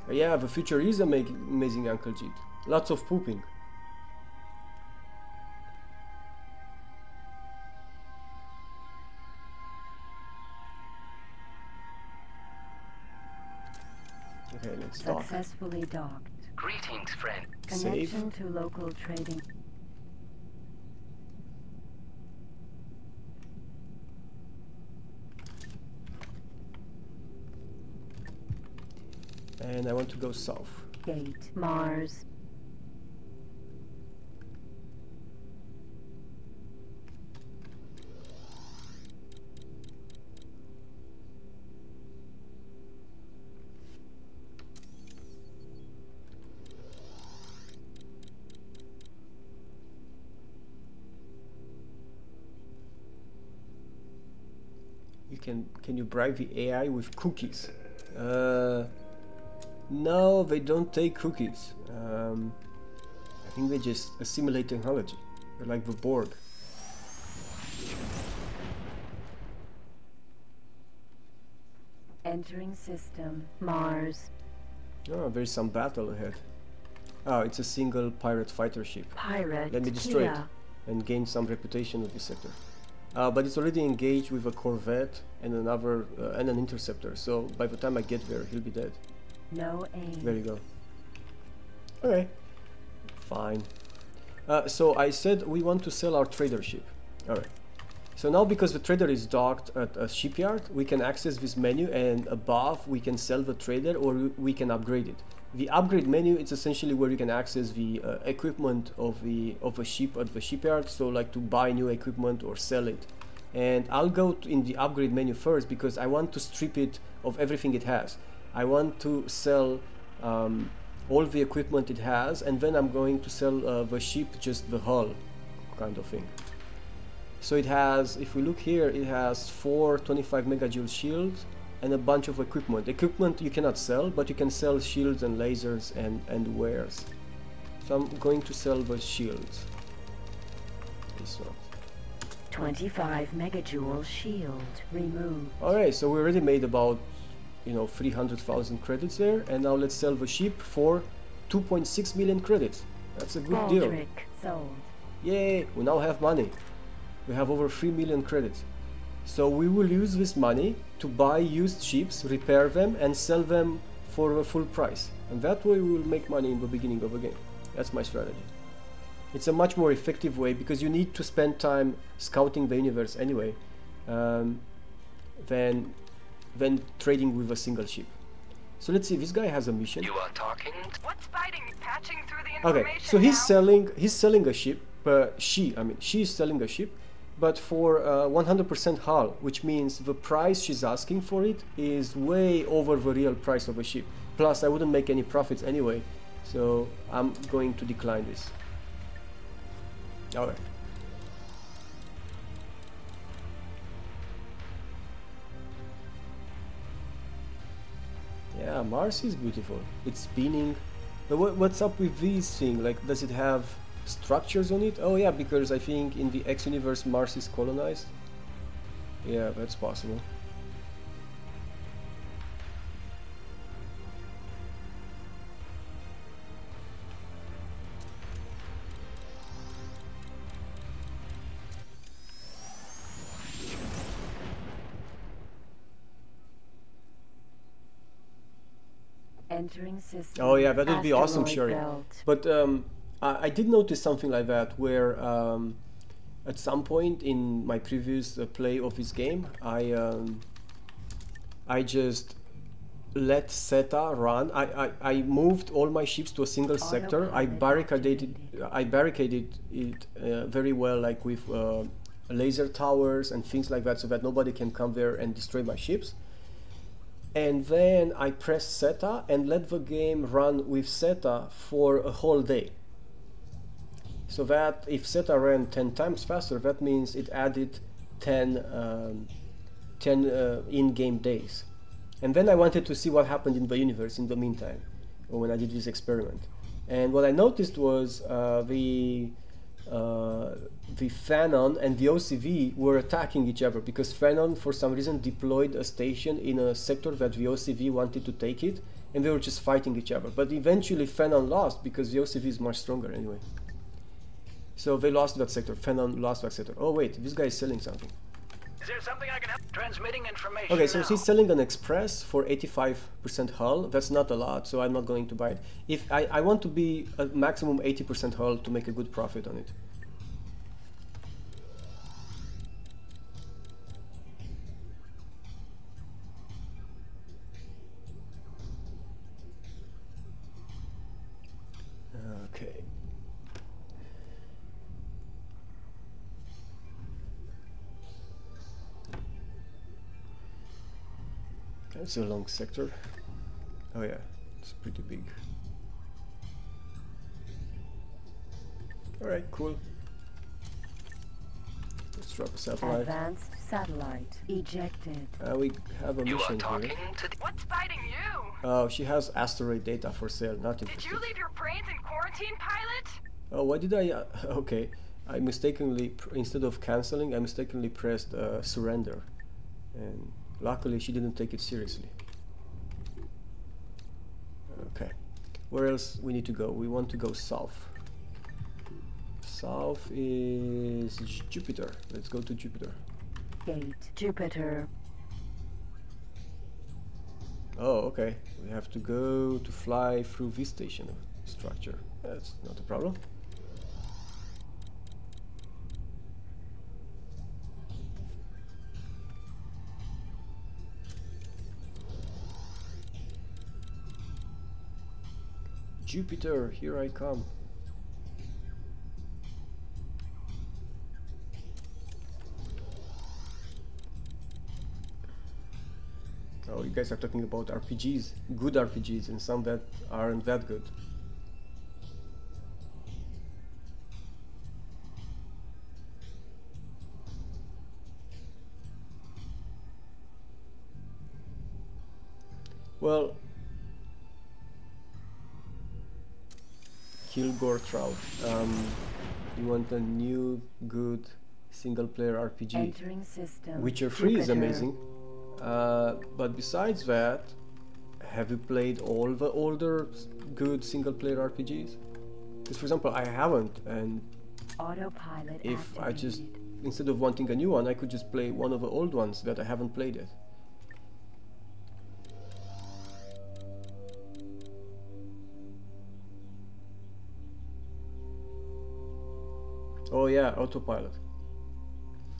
Yeah, the future is amazing, Uncle Jit. Lots of pooping. Okay, let's dock. Successfully docked. Greetings, friend. Connection to local trading. And I want to go south. Gate Mars. Can you bribe the AI with cookies? No, they don't take cookies. I think they just assimilate technology. They're like the Borg. Entering system. Mars. Oh, there's some battle ahead. Oh, it's a single pirate fighter ship. Pirate. Let me destroy it Kia. and gain some reputation of this sector. But it's already engaged with a corvette and another and an interceptor. So by the time I get there, he'll be dead. No aim. There you go. Okay, fine. So I said we want to sell our trader ship. Alright. So now because the trader is docked at a shipyard, we can access this menu, and above we can sell the trader or we can upgrade it. The upgrade menu is essentially where you can access the equipment of a ship at the shipyard, so like to buy new equipment or sell it. And I'll go in the upgrade menu first because I want to strip it of everything it has. I want to sell all the equipment it has, and then I'm going to sell the ship, just the hull kind of thing. So it has, if we look here, it has 4 25 megajoule shields and a bunch of equipment. Equipment you cannot sell, but you can sell shields and lasers and wares. So I'm going to sell the shields. This one. 25 megajoule shield removed. Alright, so we already made about 300,000 credits there, and now let's sell the ship for 2.6 million credits. That's a good deal. Baldric sold. Yay, we now have money. We have over 3 million credits. So we will use this money to buy used ships, repair them, and sell them for the full price, and that way we will make money in the beginning of the game. That's my strategy. It's a much more effective way because you need to spend time scouting the universe anyway, than trading with a single ship. So let's see, this guy has a mission. You are talking? What's fighting? Patching through the information. Okay, so he's selling a ship, she's selling a ship, but for 100% hull, which means the price she's asking for it is way over the real price of a ship. Plus, I wouldn't make any profits anyway, so I'm going to decline this. Okay. Yeah, Mars is beautiful. It's spinning. But what's up with this thing? Like, does it have structures on it? Oh yeah, because I think in the X universe Mars is colonized. Yeah, that's possible. Entering system. Oh yeah, that would be awesome, Asteroid Sherry. belt. But I did notice something like that, where at some point in my previous play of this game, I just let SETA run. I moved all my ships to a single sector. I barricaded it very well, like with laser towers and things like that, so that nobody can come there and destroy my ships. And then I pressed SETA and let the game run with SETA for a whole day. So that if SETA ran 10 times faster, that means it added 10 in-game days. And then I wanted to see what happened in the universe in the meantime, when I did this experiment. And what I noticed was the Phanon and the OCV were attacking each other, because Phanon for some reason deployed a station in a sector that the OCV wanted to take it, and they were just fighting each other. But eventually Phanon lost because the OCV is much stronger anyway. So they lost that sector. Phanon lost that sector. Oh wait, this guy is selling something. Is there something I can help? Transmitting information. Okay, so now. he's selling an Express for 85% hull. That's not a lot, so I'm not going to buy it. If I want to be a maximum 80% hull to make a good profit on it. Okay. That's a long sector. Oh yeah, it's pretty big. Alright, cool. Let's drop a satellite. Advanced satellite ejected. We have a You are mission talking here. to the... What's fighting you? Oh, she has asteroid data for sale, not Did interested. you leave your brains in quarantine, pilot? Oh, why did I... okay, I mistakenly, instead of cancelling, I mistakenly pressed surrender. And luckily she didn't take it seriously. Okay, where else we need to go? We want to go south. South is Jupiter. Let's go to Jupiter. Gate Jupiter. Oh, okay. We have to go to fly through this station structure. That's not a problem. Jupiter, here I come. Oh, you guys are talking about RPGs, good RPGs, and some that aren't that good. Well, Kilgore Trout, you want a new, good, single-player RPG. Entering system. Witcher 3 is Jupiter. amazing. But besides that, have you played all the older good single-player RPGs? Because, for example, I haven't, and Autopilot if I just, activated. instead of wanting a new one, I could just play one of the old ones that I haven't played yet. Oh yeah, autopilot.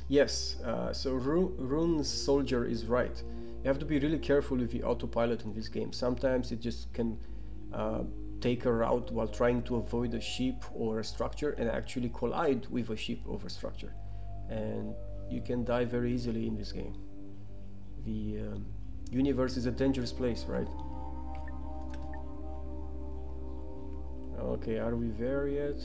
Yes, so Rune's Soldier is right. You have to be really careful with the autopilot in this game. Sometimes it just can take a route while trying to avoid a ship or a structure and actually collide with a ship or a structure. And you can die very easily in this game. The universe is a dangerous place, right? Okay, are we there yet?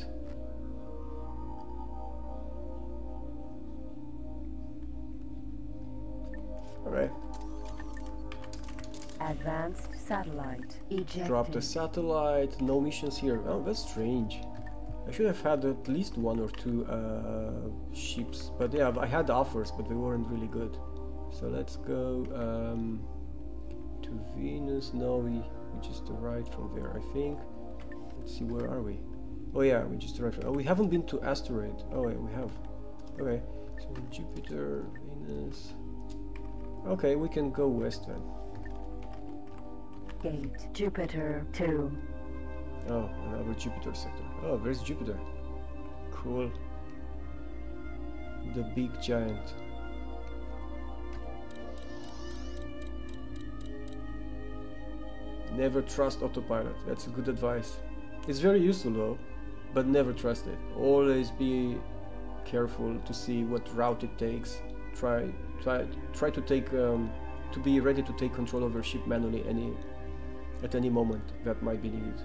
Alright. Advanced satellite ejected. Drop the satellite, no missions here. Oh, that's strange. I should have had at least one or two ships, but yeah, I had offers, but they weren't really good. So let's go to Venus. No, we just arrived from there, I think. Let's see, where are we? Oh yeah, we just arrived. Oh, we haven't been to asteroid. Oh wait, we have. Okay, so Jupiter, Venus. Okay, we can go west then. Gate Jupiter 2. Oh, another Jupiter sector. Oh, where's Jupiter? Cool. The big giant. Never trust autopilot. That's good advice. It's very useful though, but never trust it. Always be careful to see what route it takes. Try to take to be ready to take control of your ship manually at any moment that might be needed.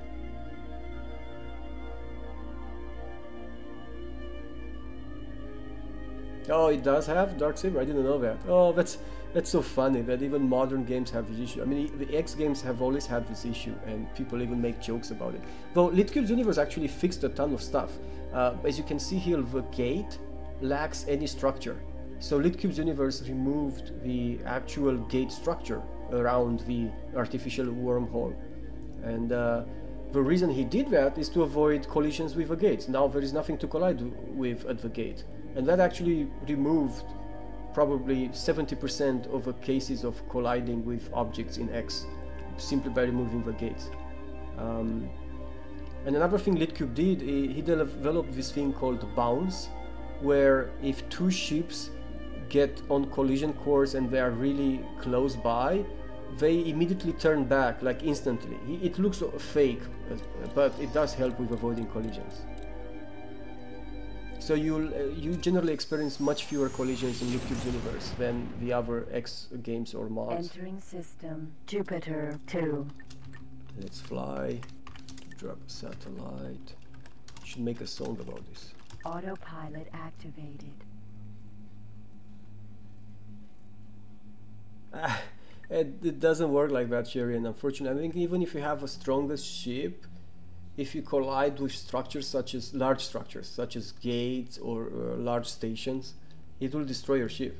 Oh, it does have Dark Saber? I didn't know that. Oh, that's so funny that even modern games have this issue. I mean, the X games have always had this issue, and people even make jokes about it. Though Litcube's universe actually fixed a ton of stuff. As you can see here, the gate lacks any structure. So Litcube's universe removed the actual gate structure around the artificial wormhole. And the reason he did that is to avoid collisions with the gates. Now there is nothing to collide with at the gate. And that actually removed probably 70% of the cases of colliding with objects in X, simply by removing the gates. And another thing Litcube did, he developed this thing called bounce, where if two ships get on collision course and they are really close by, they immediately turn back, like instantly. It looks fake, but it does help with avoiding collisions. So you generally experience much fewer collisions in Litcube's universe than the other X games or mods. Entering system Jupiter 2. Let's fly. Drop a satellite. Should make a song about this. Autopilot activated. It doesn't work like that, Sherry, and unfortunately, I think even if you have a strongest ship, if you collide with structures such as large structures, such as gates or large stations, it will destroy your ship.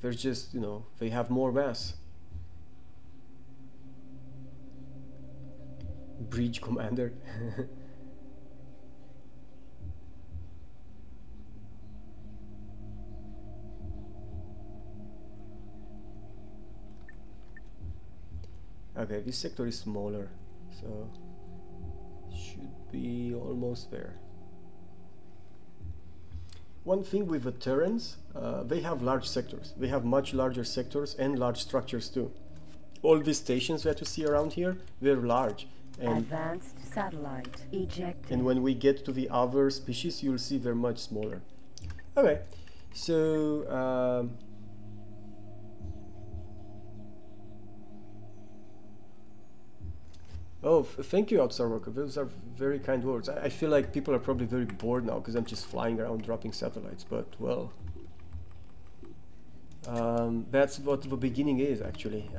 They're just, they have more mass. Breach commander. Okay, this sector is smaller, so should be almost there. One thing with the Terrans, they have large sectors. They have much larger sectors and large structures too. All these stations that you see around here, they're large. And advanced satellite ejected. And when we get to the other species, you'll see they're much smaller. Okay, so oh, thank you, Outstar Worker. Those are very kind words. I feel like people are probably very bored now because I'm just flying around dropping satellites, but well, that's what the beginning is actually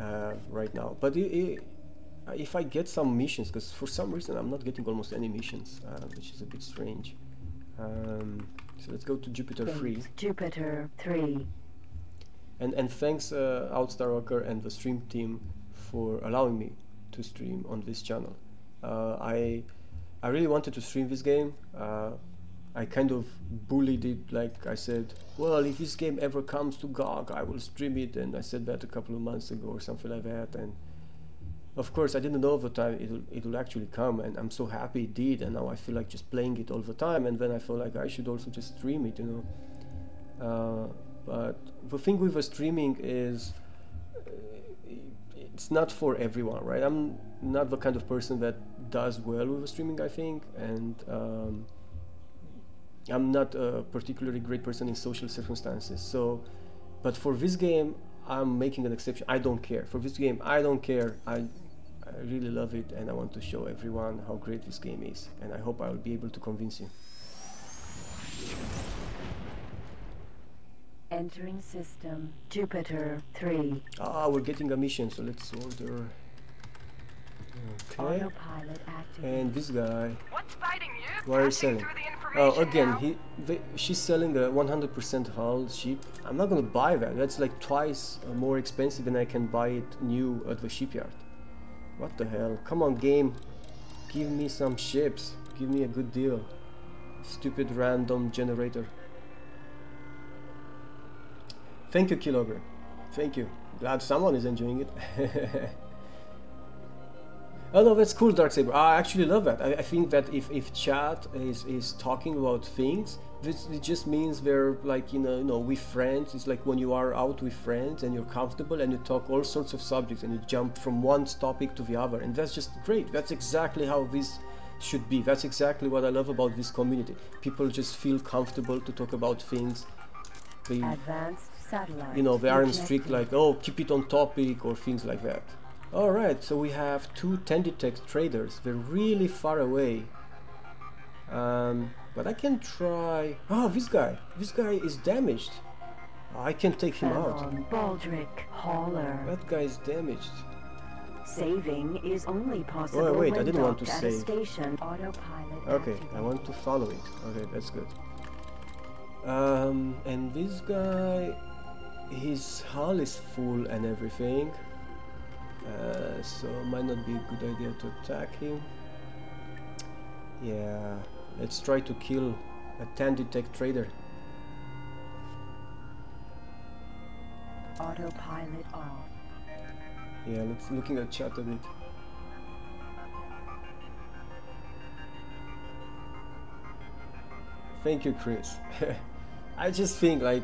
right now. But if I get some missions, because for some reason I'm not getting almost any missions, which is a bit strange. So let's go to Jupiter 3. Jupiter 3. And thanks Outstar Worker and the stream team for allowing me to stream on this channel. I really wanted to stream this game. I kind of bullied it, like I said, well, if this game ever comes to GOG, I will stream it, and I said that a couple of months ago or something like that, and of course, I didn't know over time it'll actually come, and I'm so happy it did, and now I feel like just playing it all the time, and then I feel like I should also just stream it, you know. But the thing with the streaming is it's not for everyone, right? I'm not the kind of person that does well with the streaming, I think, and I'm not a particularly great person in social circumstances. So, but for this game, I'm making an exception. I don't care. For this game, I don't care. I really love it, and I want to show everyone how great this game is, and I hope I'll be able to convince you. Entering system Jupiter 3. Ah, we're getting a mission, so let's order. Okay. Autopilot activated. And this guy. What's fighting you? What are you Patching selling? through the information Oh, again, now. she's selling a 100% hull ship. I'm not gonna buy that. That's like twice more expensive than I can buy it new at the shipyard. What the hell? Come on, game. Give me some ships. Give me a good deal. Stupid random generator. Thank you, Kilogram. Thank you. Glad someone is enjoying it. Oh no, that's cool, Darksaber. I actually love that. I think that if chat is talking about things, it just means they're like, you know, with friends. It's like when you are out with friends and you're comfortable and you talk all sorts of subjects and you jump from one topic to the other, and that's just great. That's exactly how this should be. That's exactly what I love about this community. People just feel comfortable to talk about things. They, Advanced satellite. you know, they aren't ejected. strict like, oh, keep it on topic or things like that. Alright, so we have two Tenditech traders. They're really far away. But I can try... Oh, this guy is damaged. I can take him out. Fanon Baldric Hauler. That guy is damaged. Saving is only possible Oh, wait, I when didn't want to docked at a save. station. Autopilot Okay, activated. I want to follow it. Okay, that's good. And this guy... His hull is full and everything. So it might not be a good idea to attack him. Yeah, let's try to kill a Tenditech trader. Autopilot off. Yeah, let's looking at chat a bit. Thank you, Chris. I just think I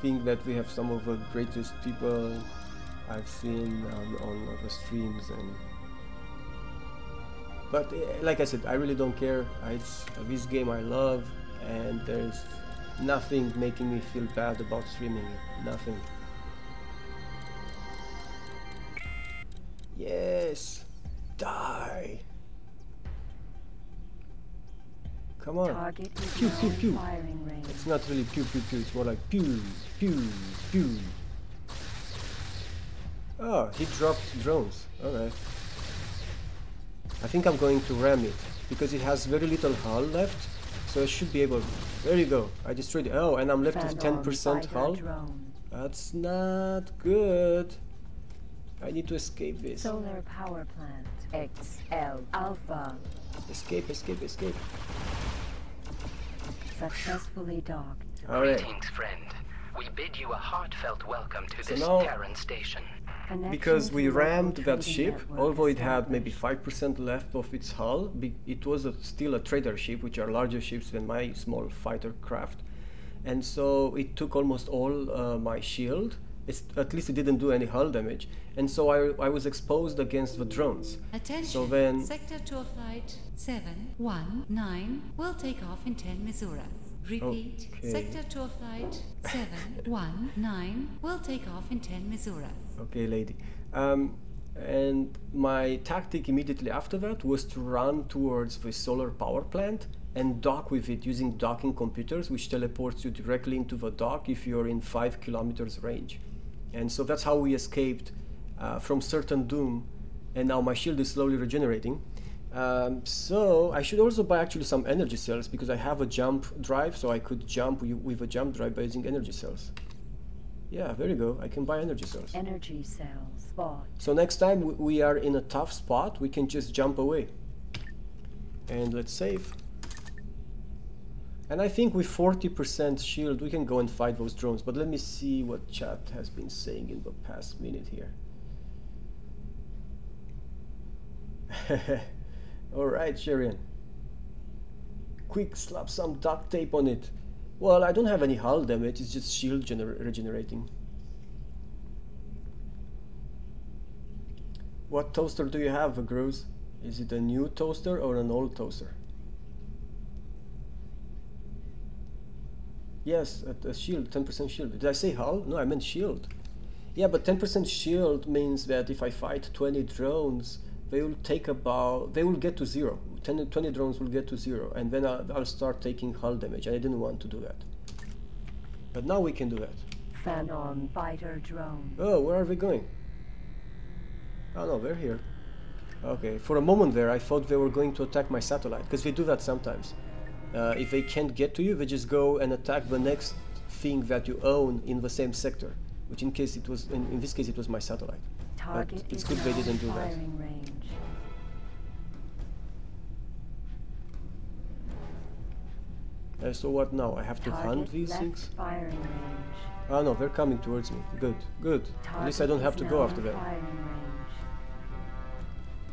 think that we have some of the greatest people I've seen on the streams, but like I said, I really don't care. It's this game I love, and there's nothing making me feel bad about streaming it. Nothing. Yes, die. Come on. Target is Pew, now pew, in pew. firing range. It's not really pew pew pew. It's more like pew pew pew. Oh, he dropped drones. Alright. I think I'm going to ram it because it has very little hull left, so I should be able. There you go. I destroyed it. Oh, and I'm left with Fanon 10% fighter hull. drone. That's not good. I need to escape this. Solar power plant. XL Alpha. Escape, escape, escape. Successfully docked. Alright. Greetings, friend. We bid you a heartfelt welcome to So this now- Terran station. Connection Because to we local rammed that trading ship, network although it had maybe established. 5% left of its hull, it was still a trader ship, which are larger ships than my small fighter craft. And so it took almost all my shield. At least it didn't do any hull damage. And so I was exposed against the drones. Attention, So then- Sector Tour Flight 719 will take off in 10 Misuras. Repeat, Okay. Sector Tour Flight 719 will take off in 10 Misuras. Okay, lady. And my tactic immediately after that was to run towards the solar power plant and dock with it using docking computers, which teleports you directly into the dock if you're in 5 kilometers range. And so that's how we escaped from certain doom, and now my shield is slowly regenerating. So I should also buy actually some energy cells, because I have a jump drive, so I could jump with a jump drive by using energy cells. Yeah, there you go. I can buy energy cells. Energy cells bought. So next time we are in a tough spot, we can just jump away. And let's save. And I think with 40% shield we can go and fight those drones. But let me see what chat has been saying in the past minute here. Alright, Sherian. Quick, slap some duct tape on it. Well, I don't have any hull damage, it's just shield regenerating. What toaster do you have, Gruz? Is it a new toaster or an old toaster? Yes, a shield, 10% shield. Did I say hull? No, I meant shield. Yeah, but 10% shield means that if I fight 20 drones, they will get to 0. 20 drones will get to 0, and then I'll start taking hull damage. I didn't want to do that. But now we can do that. Phanon fighter drone. Oh, where are we going? Oh no, they're here. Okay, for a moment there I thought they were going to attack my satellite, because they do that sometimes. If they can't get to you, they just go and attack the next thing that you own in the same sector. Which in this case it was my satellite. Target but it's is good they now didn't do that. firing range. So what now? I have to Target hunt these left things? firing range. Oh no, they're coming towards me. Good, good. At least I don't have to go after them. Firing range.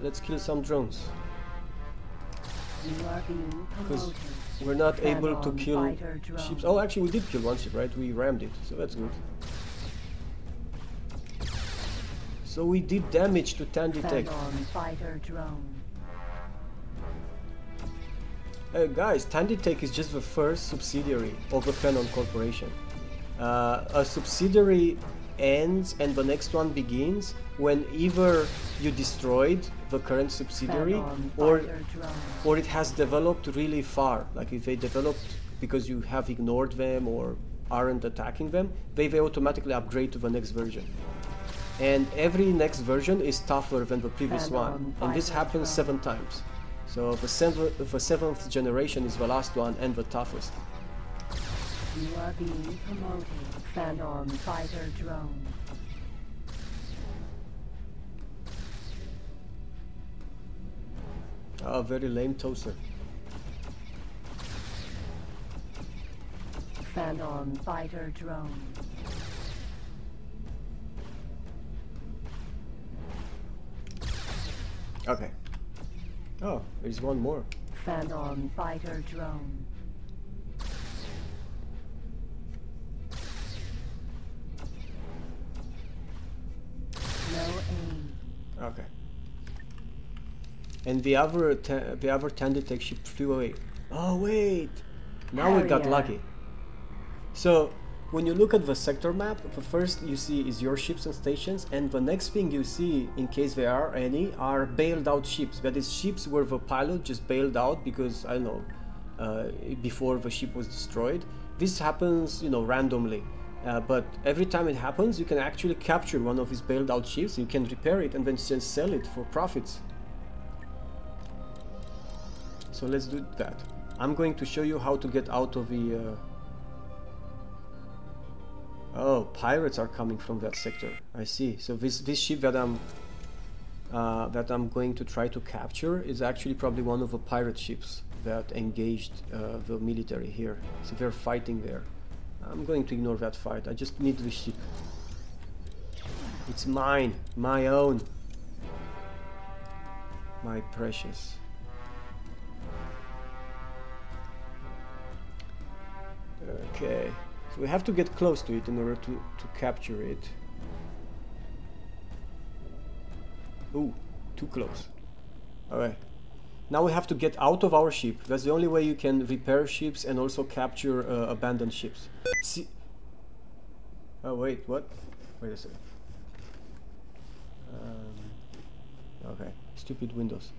Let's kill some drones. You are being Because promoted. we're not able to Phanon kill fighter drone. ships. Oh, actually we did kill one ship, right? We rammed it, so that's good. So we did damage to Tanditech. Phanon fighter drone. Guys, Tanditech is just the first subsidiary of the Phanon Corporation. A subsidiary ends and the next one begins when either you destroyed the current subsidiary Phanon or fighter drone. it has developed really far. Like if they developed because you have ignored them or aren't attacking them, they automatically upgrade to the next version. And every next version is tougher than the previous one, and this happens 7 times. So the 7th generation is the last one and the toughest. You are being promoted. Phanon fighter drone. Oh, very lame toaster. Phanon fighter drone. Okay. Oh, there's one more. Phanon fighter drone. No aim. Okay. And the other Tanditech ship flew away. Oh wait! Now we got Harrier. lucky. So when you look at the sector map, the first you see is your ships and stations, and the next thing you see, in case there are any, are bailed out ships. That is ships where the pilot just bailed out because, I don't know, before the ship was destroyed. This happens, you know, randomly. But every time it happens, you can actually capture one of these bailed out ships, you can repair it and then just sell it for profits. So let's do that. I'm going to show you how to get out of the... Oh, pirates are coming from that sector. I see. So this ship that I'm going to try to capture is actually probably one of the pirate ships that engaged the military here. So they're fighting there. I'm going to ignore that fight. I just need the ship. It's mine, my own, my precious. Okay. So we have to get close to it in order to capture it. Ooh, too close. Alright. Now we have to get out of our ship. That's the only way you can repair ships and also capture abandoned ships. See. Oh wait, what? Wait a second. Okay, stupid Windows.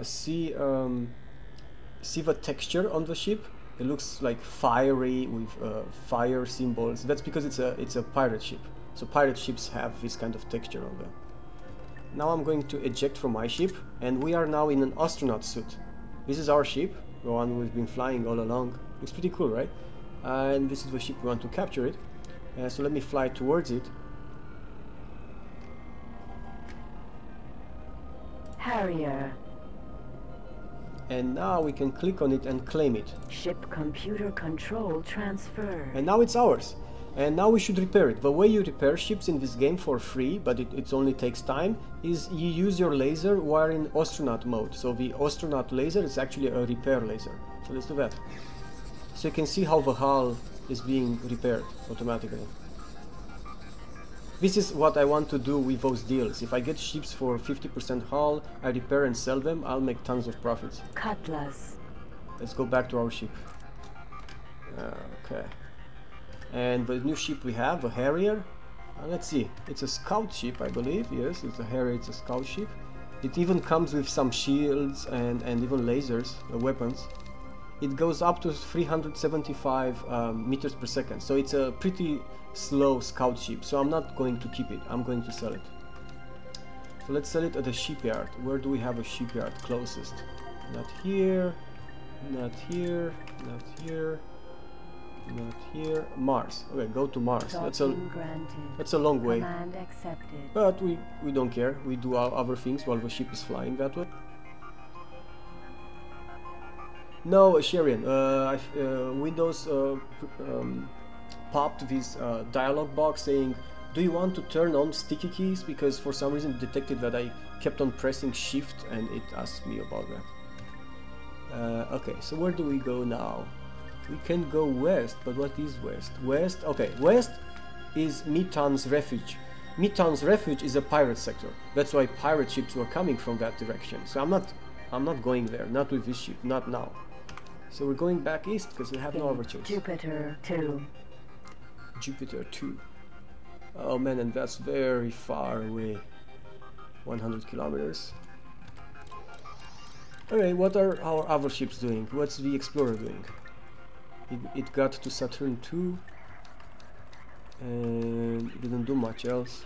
See the texture on the ship? It looks like fiery with fire symbols. That's because it's a pirate ship. So pirate ships have this kind of texture on them. Now I'm going to eject from my ship, and we are now in an astronaut suit. This is our ship, the one we've been flying all along. Looks pretty cool, right? And this is the ship we want to capture it. So let me fly towards it. Harrier. And now we can click on it and claim it. Ship computer control transferred. And now it's ours. And now we should repair it. The way you repair ships in this game for free, but it only takes time, is you use your laser while in astronaut mode. So the astronaut laser is actually a repair laser. So let's do that. So you can see how the hull is being repaired automatically. This is what I want to do with those deals. If I get ships for 50% hull, I repair and sell them, I'll make tons of profits. Cutlass. Let's go back to our ship. Okay. And the new ship we have, the Harrier. Let's see. It's a scout ship, I believe. Yes, it's a Harrier, it's a scout ship. It even comes with some shields and even lasers, weapons. It goes up to 375 meters per second. So it's a pretty slow scout ship. So I'm not going to keep it. I'm going to sell it. So let's sell it at the shipyard. Where do we have a shipyard closest? Not here. Not here. Not here. Not here. Mars. Okay, go to Mars. That's a long way. Command accepted. But we don't care. We do our other things while the ship is flying that way. No, Sharian. Windows popped this dialog box saying, "Do you want to turn on sticky keys?" Because for some reason it detected that I kept on pressing Shift, and it asked me about that. Okay, so where do we go now? We can go west, but what is west? West, okay, west is Meton's Refuge. Meton's Refuge is a pirate sector. That's why pirate ships were coming from that direction. So I'm not going there, not with this ship, not now. So we're going back east because we have no other choice. Jupiter 2. Jupiter 2. Oh man, and that's very far away. 100 kilometers. Okay, what are our other ships doing? What's the Explorer doing? It got to Saturn 2 and it didn't do much else.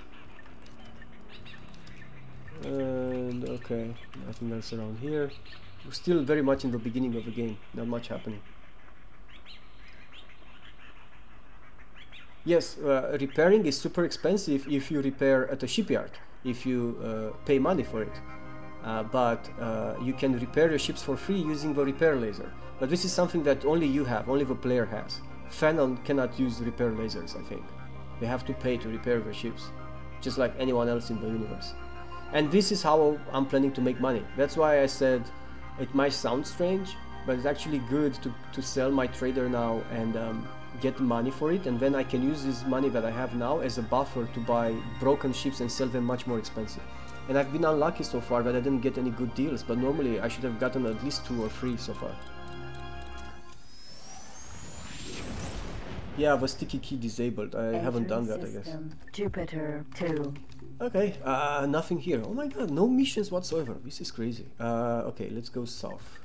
And okay, nothing else around here. We're still very much in the beginning of the game, not much happening. Yes, repairing is super expensive if you repair at a shipyard, if you pay money for it. But you can repair your ships for free using the repair laser. But this is something that only you have, only the player has. Fanon cannot use repair lasers, I think. They have to pay to repair their ships, just like anyone else in the universe. And this is how I'm planning to make money. That's why I said it might sound strange, but it's actually good to sell my trader now and get money for it, and then I can use this money that I have now as a buffer to buy broken ships and sell them much more expensive. And I've been unlucky so far that I didn't get any good deals, but normally I should have gotten at least 2 or 3 so far. Yeah, the sticky key disabled. I haven't done that, I guess. Jupiter 2. Okay, nothing here. Oh my god, no missions whatsoever. This is crazy. Okay, let's go south.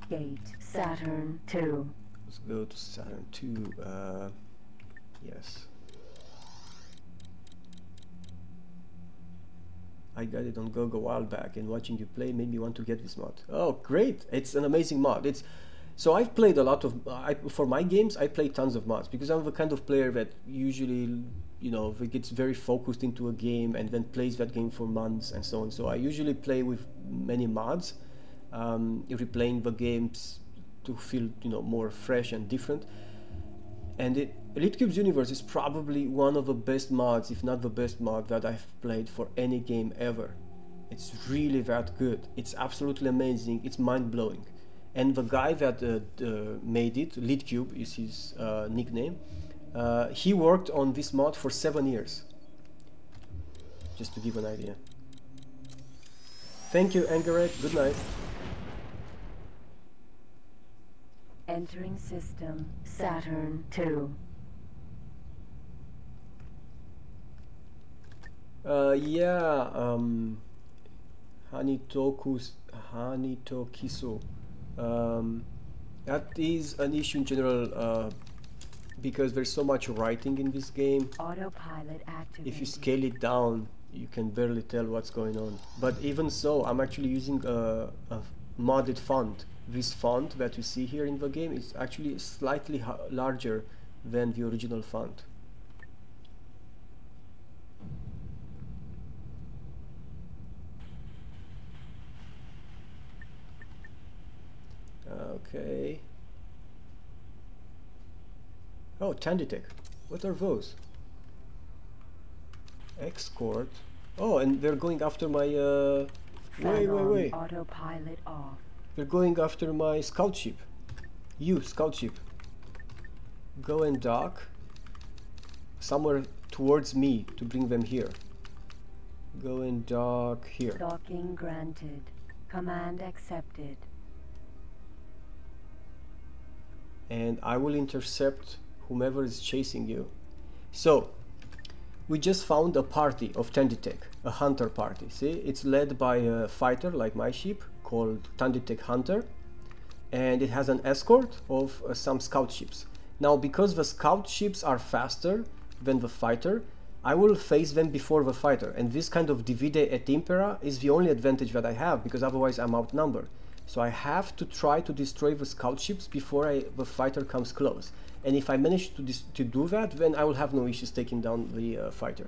Gate Saturn 2. Let's go to Saturn 2. Yes. I got it on GOG a while back, and watching you play made me want to get this mod. Oh, great! It's an amazing mod. So I've played a lot of... for my games, I play tons of mods, because I'm the kind of player that usually, you know, gets very focused into a game and then plays that game for months and so on. So I usually play with many mods, replaying the games to feel, you know, more fresh and different. And Litcube's universe is probably one of the best mods, if not the best mod that I've played for any game ever. It's really that good. It's absolutely amazing. It's mind-blowing. And the guy that made it, Litcube is his nickname, he worked on this mod for 7 years. Just to give an idea. Thank you, Angaret. Good night. Entering system Saturn 2. Hanitokiso. That is an issue in general because there's so much writing in this game. Autopilot activated. If you scale it down, you can barely tell what's going on. But even so, I'm actually using a modded font. This font that you see here in the game is actually slightly larger than the original font. Okay. Oh, Tanditech. What are those? Escort. Oh, and they're going after my wait. Autopilot off. They're going after my scout ship. You, scout ship. Go and dock somewhere towards me to bring them here. Go and dock here. Docking granted. Command accepted. And I will intercept whomever is chasing you. So, we just found a party of Tanditech, a hunter party. See, it's led by a fighter like my ship called Tanditech Hunter, and it has an escort of some scout ships. Now, because the scout ships are faster than the fighter, I will face them before the fighter, and this kind of divide et impera is the only advantage that I have, because otherwise I'm outnumbered. So I have to try to destroy the scout ships before the fighter comes close. And if I manage to do that, then I will have no issues taking down the fighter.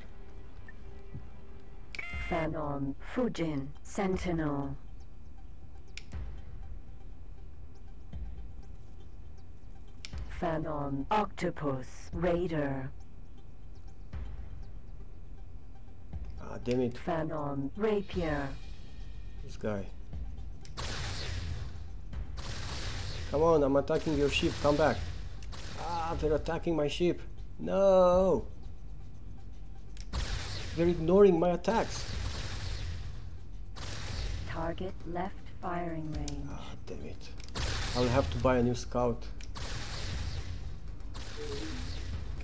Fanon, Fujin, Sentinel. Fanon, Octopus, Raider. Ah, damn it. Fanon, Rapier. This guy. Come on, I'm attacking your ship, come back. Ah, they're attacking my ship. No! They're ignoring my attacks. Target left firing range. Ah, damn it. I'll have to buy a new scout.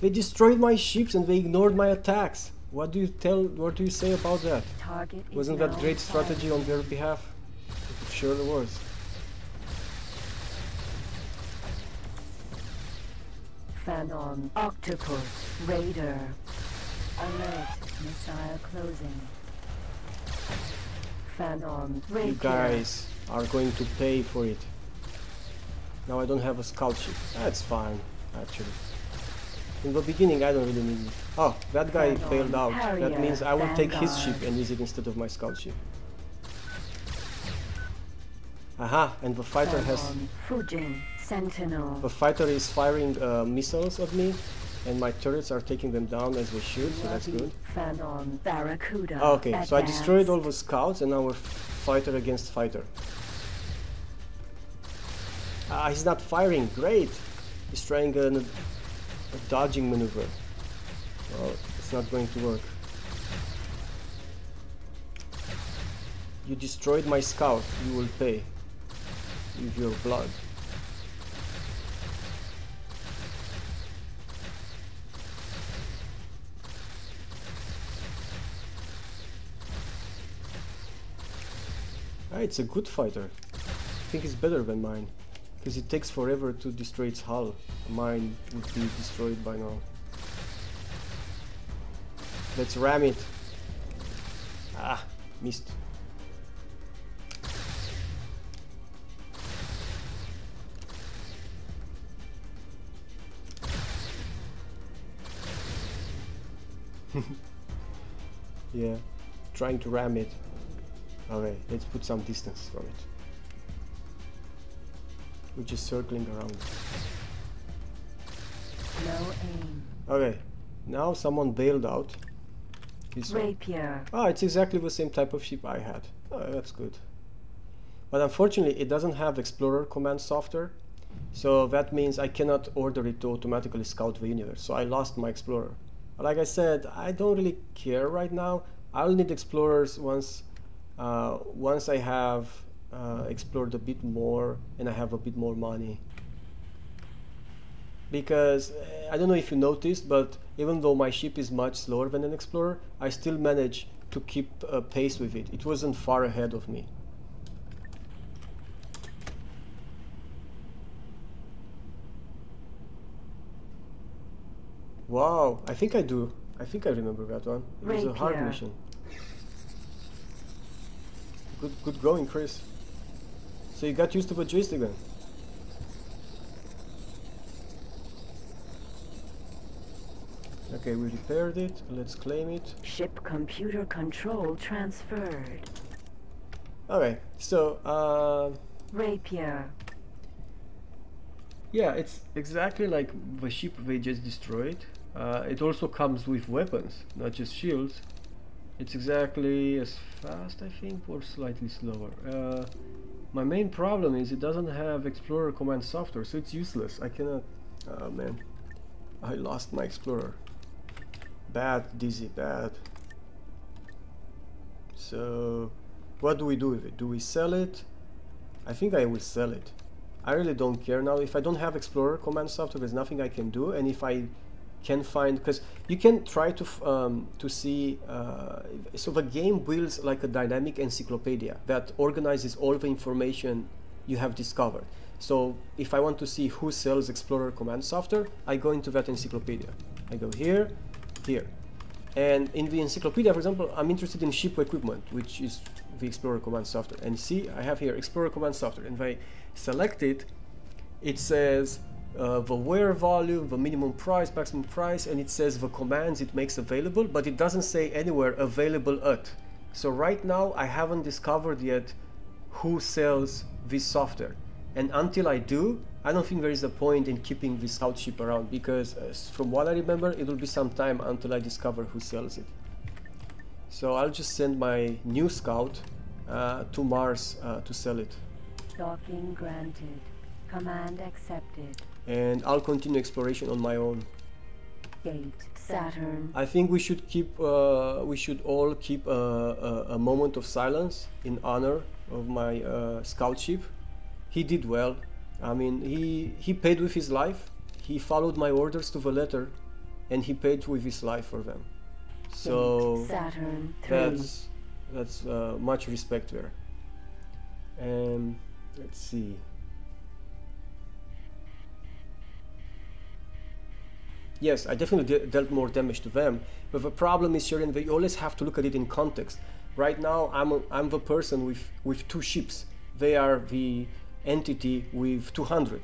They destroyed my ships and they ignored my attacks. What do you say about that? Target Wasn't that great strategy on their behalf? It surely was. Fanon, Octopus, Raider. Alert, missile closing. Fanon, Rapier. You guys are going to pay for it. Now I don't have a scout ship. That's fine, actually. In the beginning I don't really need it. Oh, that guy bailed out. That means I will take his ship and use it instead of my scout ship. Aha, and the fighter has... Fujin, Sentinel. The fighter is firing missiles at me, and my turrets are taking them down as they should, so that's good. Fanon, Barracuda. Okay, so I destroyed all the scouts, and now we're fighter against fighter. Ah, he's not firing, great! He's trying a dodging maneuver. Well, it's not going to work. You destroyed my scout, you will pay with your blood. Ah, it's a good fighter. I think it's better than mine, because it takes forever to destroy its hull. Mine would be destroyed by now. Let's ram it. Ah, missed. Yeah, trying to ram it. Okay, let's put some distance from it. We're just circling around. No aim. Okay, now someone bailed out. Rapier. Ah, it's exactly the same type of ship I had. Oh, that's good. But unfortunately, it doesn't have Explorer command software, so that means I cannot order it to automatically scout the universe. So I lost my Explorer. But like I said, I don't really care right now. I'll need Explorers once I have explored a bit more and I have a bit more money. Because I don't know if you noticed, but even though my ship is much slower than an Explorer, I still manage to keep pace with it. It wasn't far ahead of me. Wow, I think I do. I think I remember that one. It was a hard mission. Good going, Chris. So you got used to the joystick then? Okay, we repaired it. Let's claim it. Ship computer control transferred. Okay, so Rapier. Yeah, it's exactly like the ship they just destroyed. It also comes with weapons, not just shields. It's exactly as fast, I think, or slightly slower. My main problem is it doesn't have Explorer command software, so it's useless. I cannot... Oh man, I lost my Explorer. Bad, Dizzy, bad. So, what do we do with it? Do we sell it? I think I will sell it. I really don't care now. If I don't have Explorer command software, there's nothing I can do. And if I can find, because you can try to see, so the game builds like a dynamic encyclopedia that organizes all the information you have discovered. So if I want to see who sells Explorer command software, I go into that encyclopedia. I go here, here. And in the encyclopedia, for example, I'm interested in ship equipment, which is the Explorer command software. And see, I have here Explorer command software. And if I select it, it says the wear volume, the minimum price, maximum price, and it says the commands it makes available, but it doesn't say anywhere available at. So right now, I haven't discovered yet who sells this software. And until I do, I don't think there is a point in keeping this scout ship around, because from what I remember, it will be some time until I discover who sells it. So I'll just send my new scout to Mars to sell it. Docking granted. Command accepted. And I'll continue exploration on my own. Gate Saturn. I think we should keep, we should all keep a moment of silence in honor of my scout ship. He did well. I mean, he paid with his life. He followed my orders to the letter, and he paid with his life for them. So Saturn 3. that's much respect there. And let's see. Yes, I definitely dealt more damage to them, but the problem is, Sharon, that you always have to look at it in context. Right now, I'm the person with 2 ships. They are the entity with 200.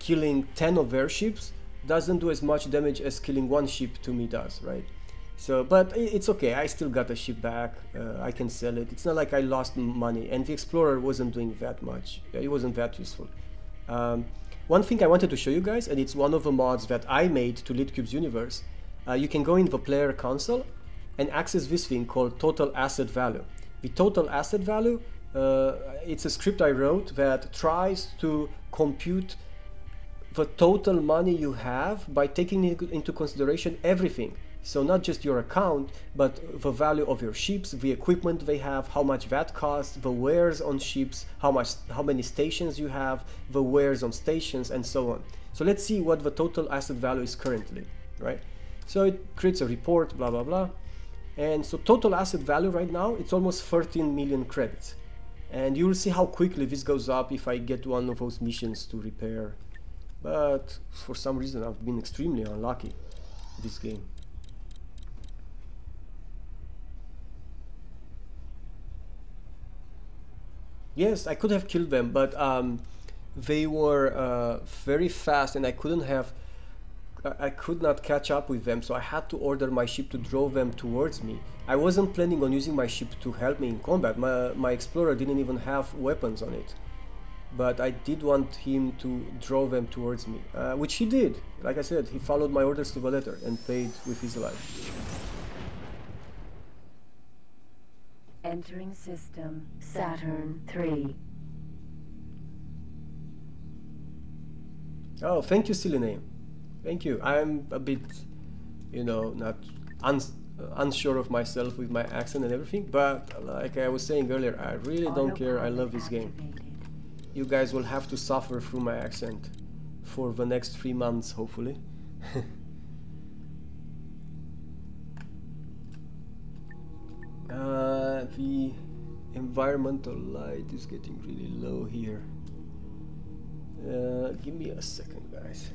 Killing 10 of their ships doesn't do as much damage as killing 1 ship to me does, right? So, but it's okay. I still got the ship back. I can sell it. It's not like I lost money, and the Explorer wasn't doing that much. It wasn't that useful. One thing I wanted to show you guys, and it's one of the mods that I made to Litcube's universe. You can go in the player console and access this thing called total asset value. The total asset value, it's a script I wrote that tries to compute the total money you have by taking into consideration everything. So not just your account, but the value of your ships, the equipment they have, how much that costs, the wares on ships, how many stations you have, the wares on stations, and so on. So let's see what the total asset value is currently, right? So it creates a report, blah, blah, blah. And so total asset value right now, it's almost 13 million credits. And you will see how quickly this goes up if I get one of those missions to repair. But for some reason, I've been extremely unlucky this game. Yes, I could have killed them, but they were very fast, and I could not catch up with them, so I had to order my ship to draw them towards me. I wasn't planning on using my ship to help me in combat. My Explorer didn't even have weapons on it, but I did want him to draw them towards me, which he did. Like I said, he followed my orders to the letter and paid with his life. Entering system Saturn 3. Oh, thank you, silly name. Thank you. I'm a bit, you know, not unsure of myself with my accent and everything, but like I was saying earlier, I really don't care. I love this game. You guys will have to suffer through my accent for the next 3 months, hopefully. The environmental light is getting really low here. Give me a second, guys.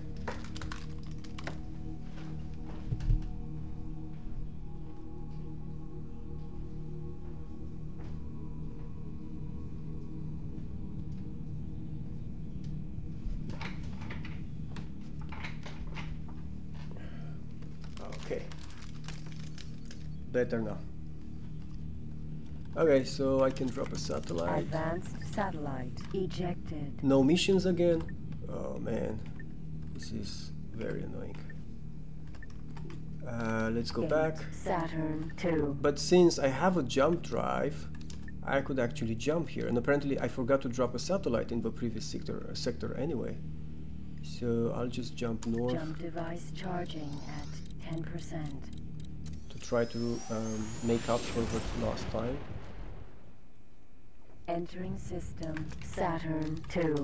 Okay. Better now. Okay, so I can drop a satellite. Advanced satellite ejected. No missions again. Oh man, this is very annoying. Let's go back. Saturn 2. But since I have a jump drive, I could actually jump here. And apparently I forgot to drop a satellite in the previous sector anyway. So I'll just jump north. Jump device charging at 10%. To try to make up for the last time. Entering system Saturn 2.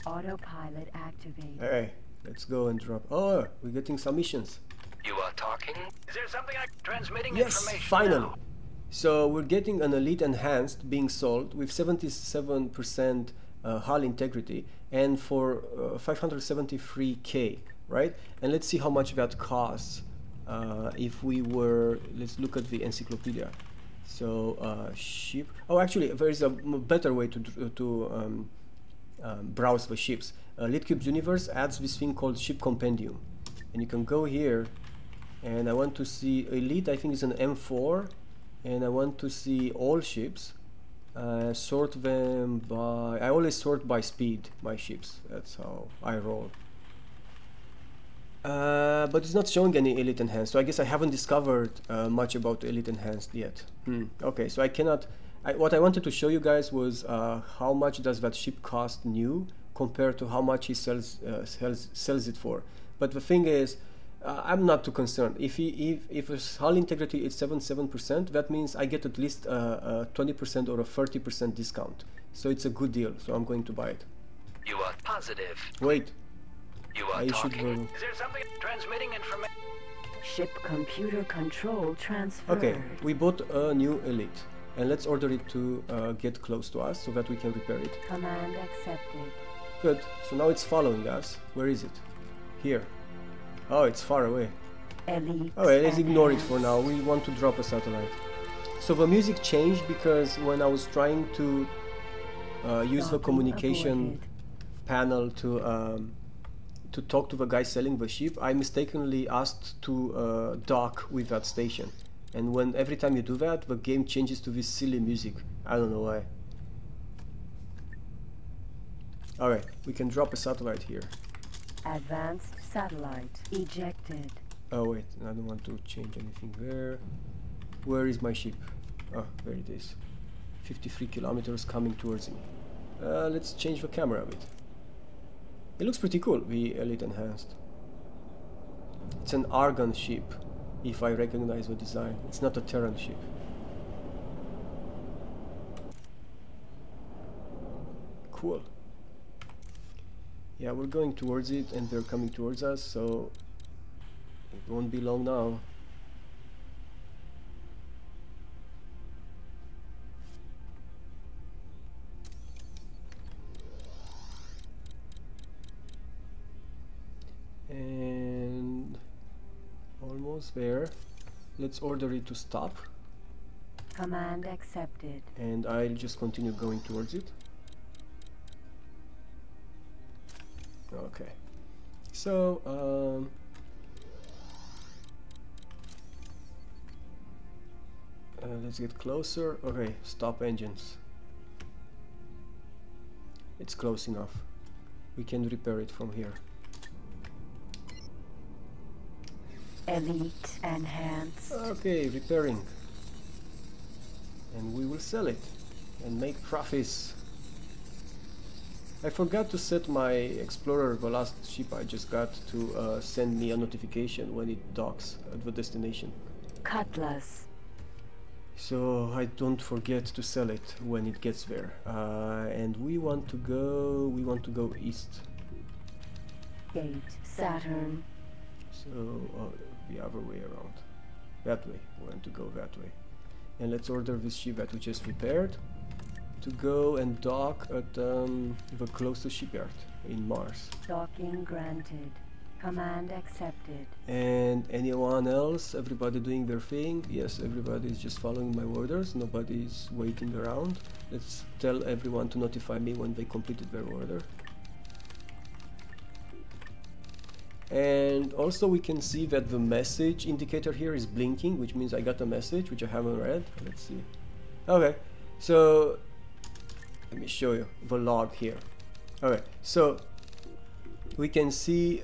Autopilot activated. Hey, let's go and drop. Oh, we're getting some missions. You are talking? Is there something transmitting Yes, information finally. now? So we're getting an Elite Enhanced being sold with 77% hull integrity and for 573k, right? And let's see how much that costs if we were, let's look at the encyclopedia. So ship, oh actually there is a better way to browse the ships. Litcube's universe adds this thing called ship compendium, and you can go here, and I want to see Elite, I think is an M4, and I want to see all ships. Sort them by, I always sort by speed my ships, that's how I roll. But it's not showing any Elite Enhanced, so I guess I haven't discovered much about Elite Enhanced yet. Okay, so I cannot, what I wanted to show you guys was how much does that ship cost new compared to how much he sells it for. But the thing is, I'm not too concerned. If his hull integrity is 77%, that means I get at least a 20% or a 30% discount. So it's a good deal, so I'm going to buy it. You are positive. Wait. You are I should talking? Is there something transmitting information? Ship computer control transferred. Okay, we bought a new Elite, and let's order it to get close to us so that we can repair it. Command accepted. Good, so now it's following us. Where is it? Here. Oh, it's far away. Elite. Okay, let's ignore it enhanced. for now. We want to drop a satellite. So the music changed because when I was trying to use the Docking communication avoided. panel to talk to the guy selling the ship, I mistakenly asked to dock with that station. And when every time you do that, the game changes to this silly music. I don't know why. Alright, we can drop a satellite here. Advanced satellite ejected. Oh wait, I don't want to change anything there. Where is my ship? Oh, there it is. 53 kilometers coming towards me. Let's change the camera a bit. It looks pretty cool, the Elite Enhanced. It's an Argon ship, if I recognize the design. It's not a Terran ship. Cool. Yeah, we're going towards it and they're coming towards us, so it won't be long now. And almost there. Let's order it to stop, Command accepted. and I'll just continue going towards it. Okay, so let's get closer. Okay, stop engines. It's close enough. We can repair it from here. Elite enhanced. Okay, repairing. And we will sell it and make profits. I forgot to set my Explorer, the last ship I just got, to send me a notification when it docks at the destination. Cutlass. So I don't forget to sell it when it gets there. And we want to go east. Gate Saturn. So the other way around. That way. We want to go that way. And let's order this ship that we just repaired to go and dock at the closest shipyard in Mars. Docking granted. Command accepted. And anyone else? Everybody doing their thing? Yes, everybody is just following my orders. Nobody is waiting around. Let's tell everyone to notify me when they completed their order. And also we can see that the message indicator here is blinking, which means I got a message which I haven't read. Let's see. Okay, so Let me show you the log here. Okay, so we can see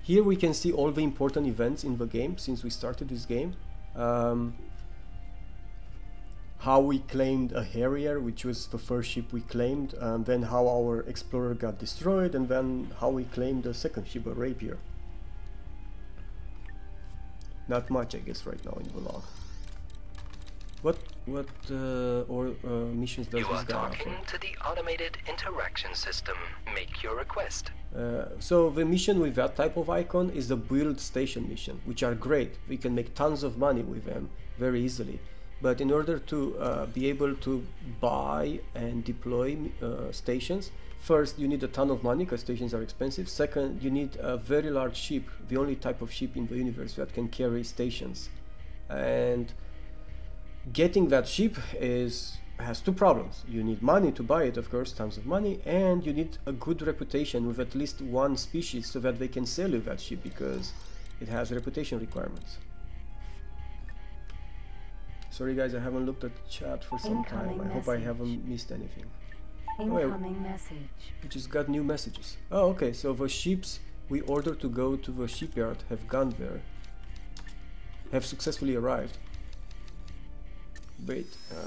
here we can see all the important events in the game since we started this game. How we claimed a Harrier, which was the first ship we claimed, and then how our Explorer got destroyed, and then how we claimed the second ship, a Rapier. Not much, I guess, right now in the log. What missions does You this are guy offer? talking to the automated interaction system. Make your request. So the mission with that type of icon is the build station mission, which are great. We can make tons of money with them very easily. But in order to be able to buy and deploy stations, first you need a ton of money because stations are expensive. Second, you need a very large ship, the only type of ship in the universe that can carry stations. And getting that ship has two problems. You need money to buy it, of course, tons of money, and you need a good reputation with at least one species so that they can sell you that ship because it has reputation requirements. Sorry guys, I haven't looked at chat for some time. I hope I haven't missed anything. Incoming message. We just got new messages. Oh, okay, so the ships we ordered to go to the shipyard have gone there. Have successfully arrived. Wait, we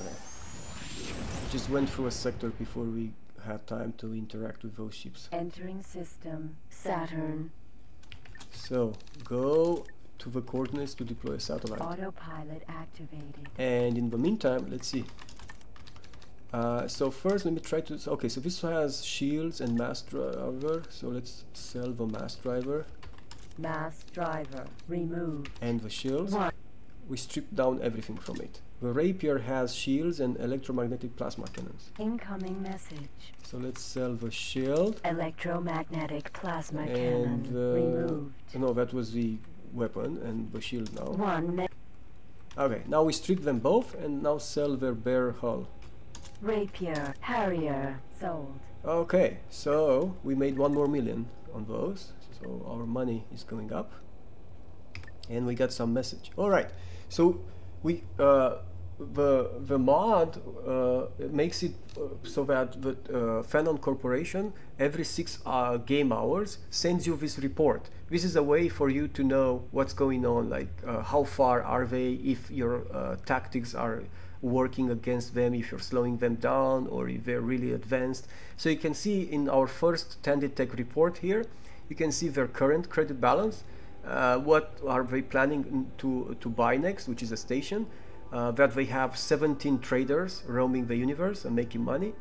just went through a sector before we had time to interact with those ships. Entering system. Saturn. So, go to the coordinates to deploy a satellite. Autopilot activated. And in the meantime, let's see. So first let me try to... Okay, so this has shields and mass driver. So let's sell the mass driver. Mass driver. Remove. And the shields. What? We stripped down everything from it. The Rapier has shields and electromagnetic plasma cannons. Incoming message. So let's sell the shield. Electromagnetic plasma And cannon. Removed. no, that was the weapon and the shield now. One. Okay, now we strip them both and now sell their bare hull. Rapier. Harrier. Sold. Okay, so we made 1 more million on those. So our money is going up. And we got some message. All right, so we the mod makes it so that the Phenon Corporation every 6 game hours sends you this report. This is a way for you to know what's going on, like how far are they, if your tactics are working against them, if you're slowing them down, or if they're really advanced. So you can see in our first Tended Tech report here, you can see their current credit balance. What are they planning to buy next, which is a station, that they have 17 traders roaming the universe and making money,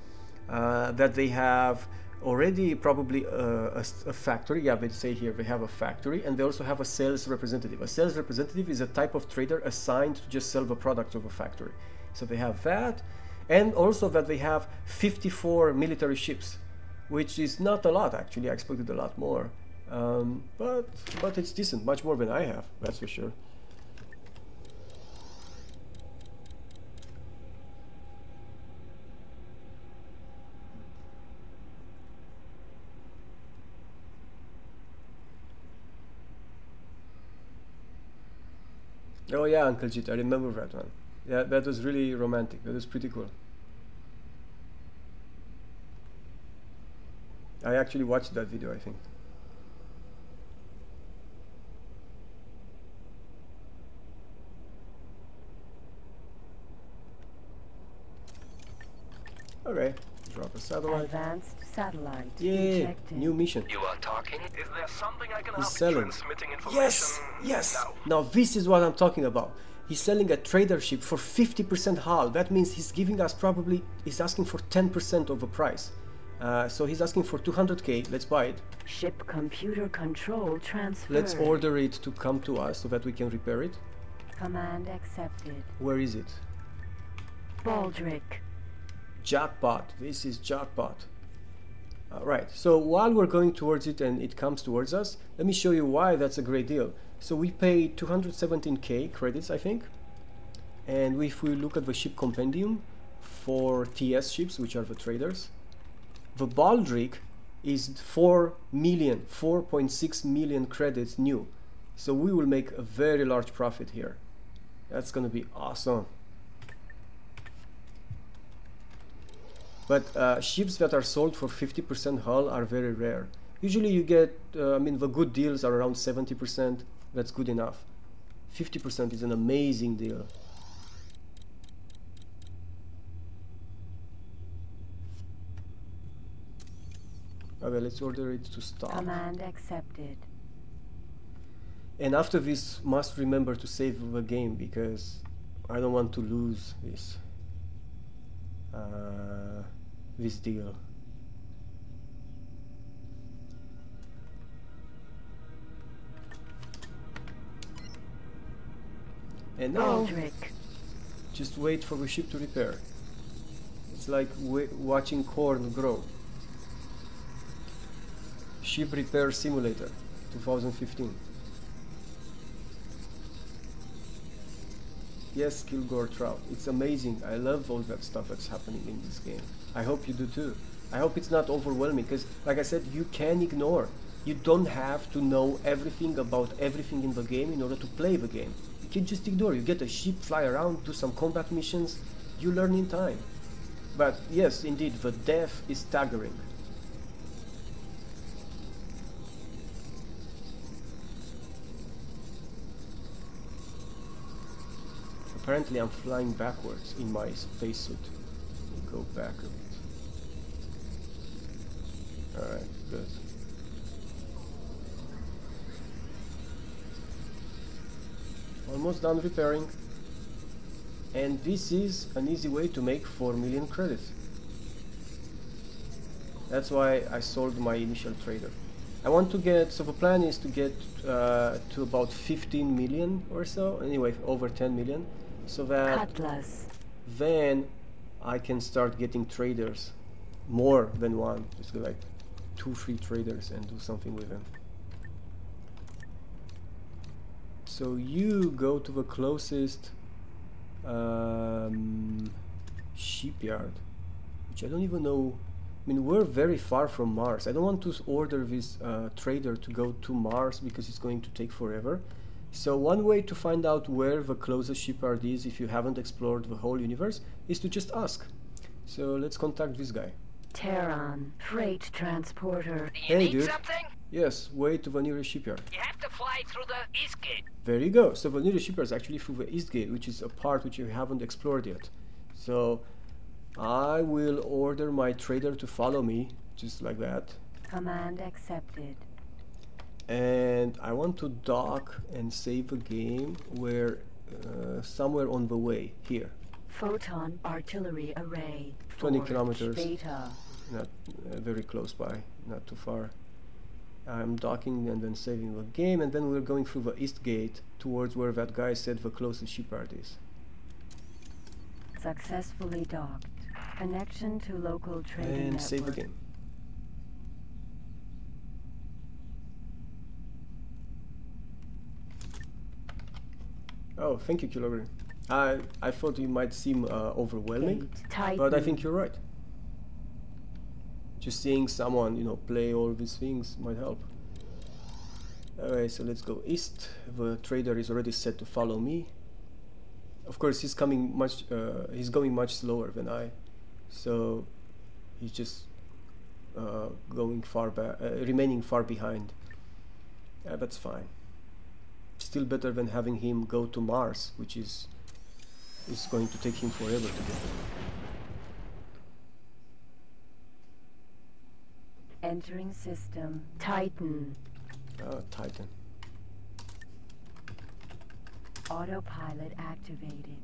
that they have already probably a factory. Yeah, they say here they have a factory, and they also have a sales representative. A sales representative is a type of trader assigned to just sell the products of a factory. So they have that, and also that they have 54 military ships, which is not a lot actually. I expected a lot more. But it's decent, much more than I have, that's for sure. Oh yeah, Uncle Jit, I remember that one. Yeah, that was really romantic. That was pretty cool. I actually watched that video, I think. Okay, drop a satellite. Advanced satellite. Yeah, Ejected. new mission. You are talking? Is there something I can He's help selling. transmitting information? Yes, yes. No. Now this is what I'm talking about. He's selling a trader ship for 50% hull. That means he's giving us probably, he's asking for 10% of the price. So he's asking for 200k. Let's buy it. Ship computer control transferred. Let's order it to come to us so that we can repair it. Command accepted. Where is it? Baldric. Jackpot. This is jackpot. Right, so while we're going towards it and it comes towards us, let me show you why that's a great deal. So we pay 217k credits, I think. And if we look at the ship compendium for TS ships, which are the traders, the Baldric is 4.6 million credits new. So we will make a very large profit here. That's gonna be awesome. But ships that are sold for 50% hull are very rare. Usually you get, I mean, the good deals are around 70%. That's good enough. 50% is an amazing deal. Okay, let's order it to stop. Command accepted. And after this, must remember to save the game, because I don't want to lose this this deal. And now, Aldrich. just wait for the ship to repair. It's like watching corn grow. Ship Repair Simulator 2015. Yes, Kilgore Trout. It's amazing. I love all that stuff that's happening in this game. I hope you do too. I hope it's not overwhelming, because like I said, you can ignore. You don't have to know everything about everything in the game in order to play the game. You can just ignore. You get a ship, fly around, do some combat missions. You learn in time. But yes, indeed, the depth is staggering. Apparently I'm flying backwards in my spacesuit. Let me go back a bit. Alright, good. Almost done repairing. And this is an easy way to make 4 million credits. That's why I sold my initial trader. I want to get, so the plan is to get to about 15 million or so, anyway, over 10 million. So that Cutlass. then I can start getting traders, more than one, just like 2-3 traders, and do something with them. So you go to the closest shipyard, which I don't even know. I mean, we're very far from Mars. I don't want to order this trader to go to Mars, because it's going to take forever. So one way to find out where the closest shipyard is, if you haven't explored the whole universe, is to just ask. So let's contact this guy. Terran. Freight transporter. Do you Hey, need dude. something? Yes, way to the nearest shipyard. You have to fly through the east gate. There you go. So the nearest shipyard is actually through the east gate, which is a part which you haven't explored yet. So I will order my trader to follow me, just like that. Command accepted. And I want to dock and save a game where somewhere on the way, here. Photon artillery array. 20 Forge kilometers. Beta. Not very close by, not too far. I'm docking and then saving the game, and then we're going through the east gate towards where that guy said the closest shipyard is. Successfully docked. Connection to local trading And network. save the game. Oh, thank you, Kilogram. I thought you might seem overwhelming, Gate but I tightened. think you're right. Just seeing someone, you know, play all these things might help. Alright, so let's go east. The trader is already set to follow me. Of course, he's coming much. He's going much slower than I, so he's just going far back, remaining far behind. That's fine. Still better than having him go to Mars, which is going to take him forever to get there. Entering system. Titan. Titan. Autopilot activated.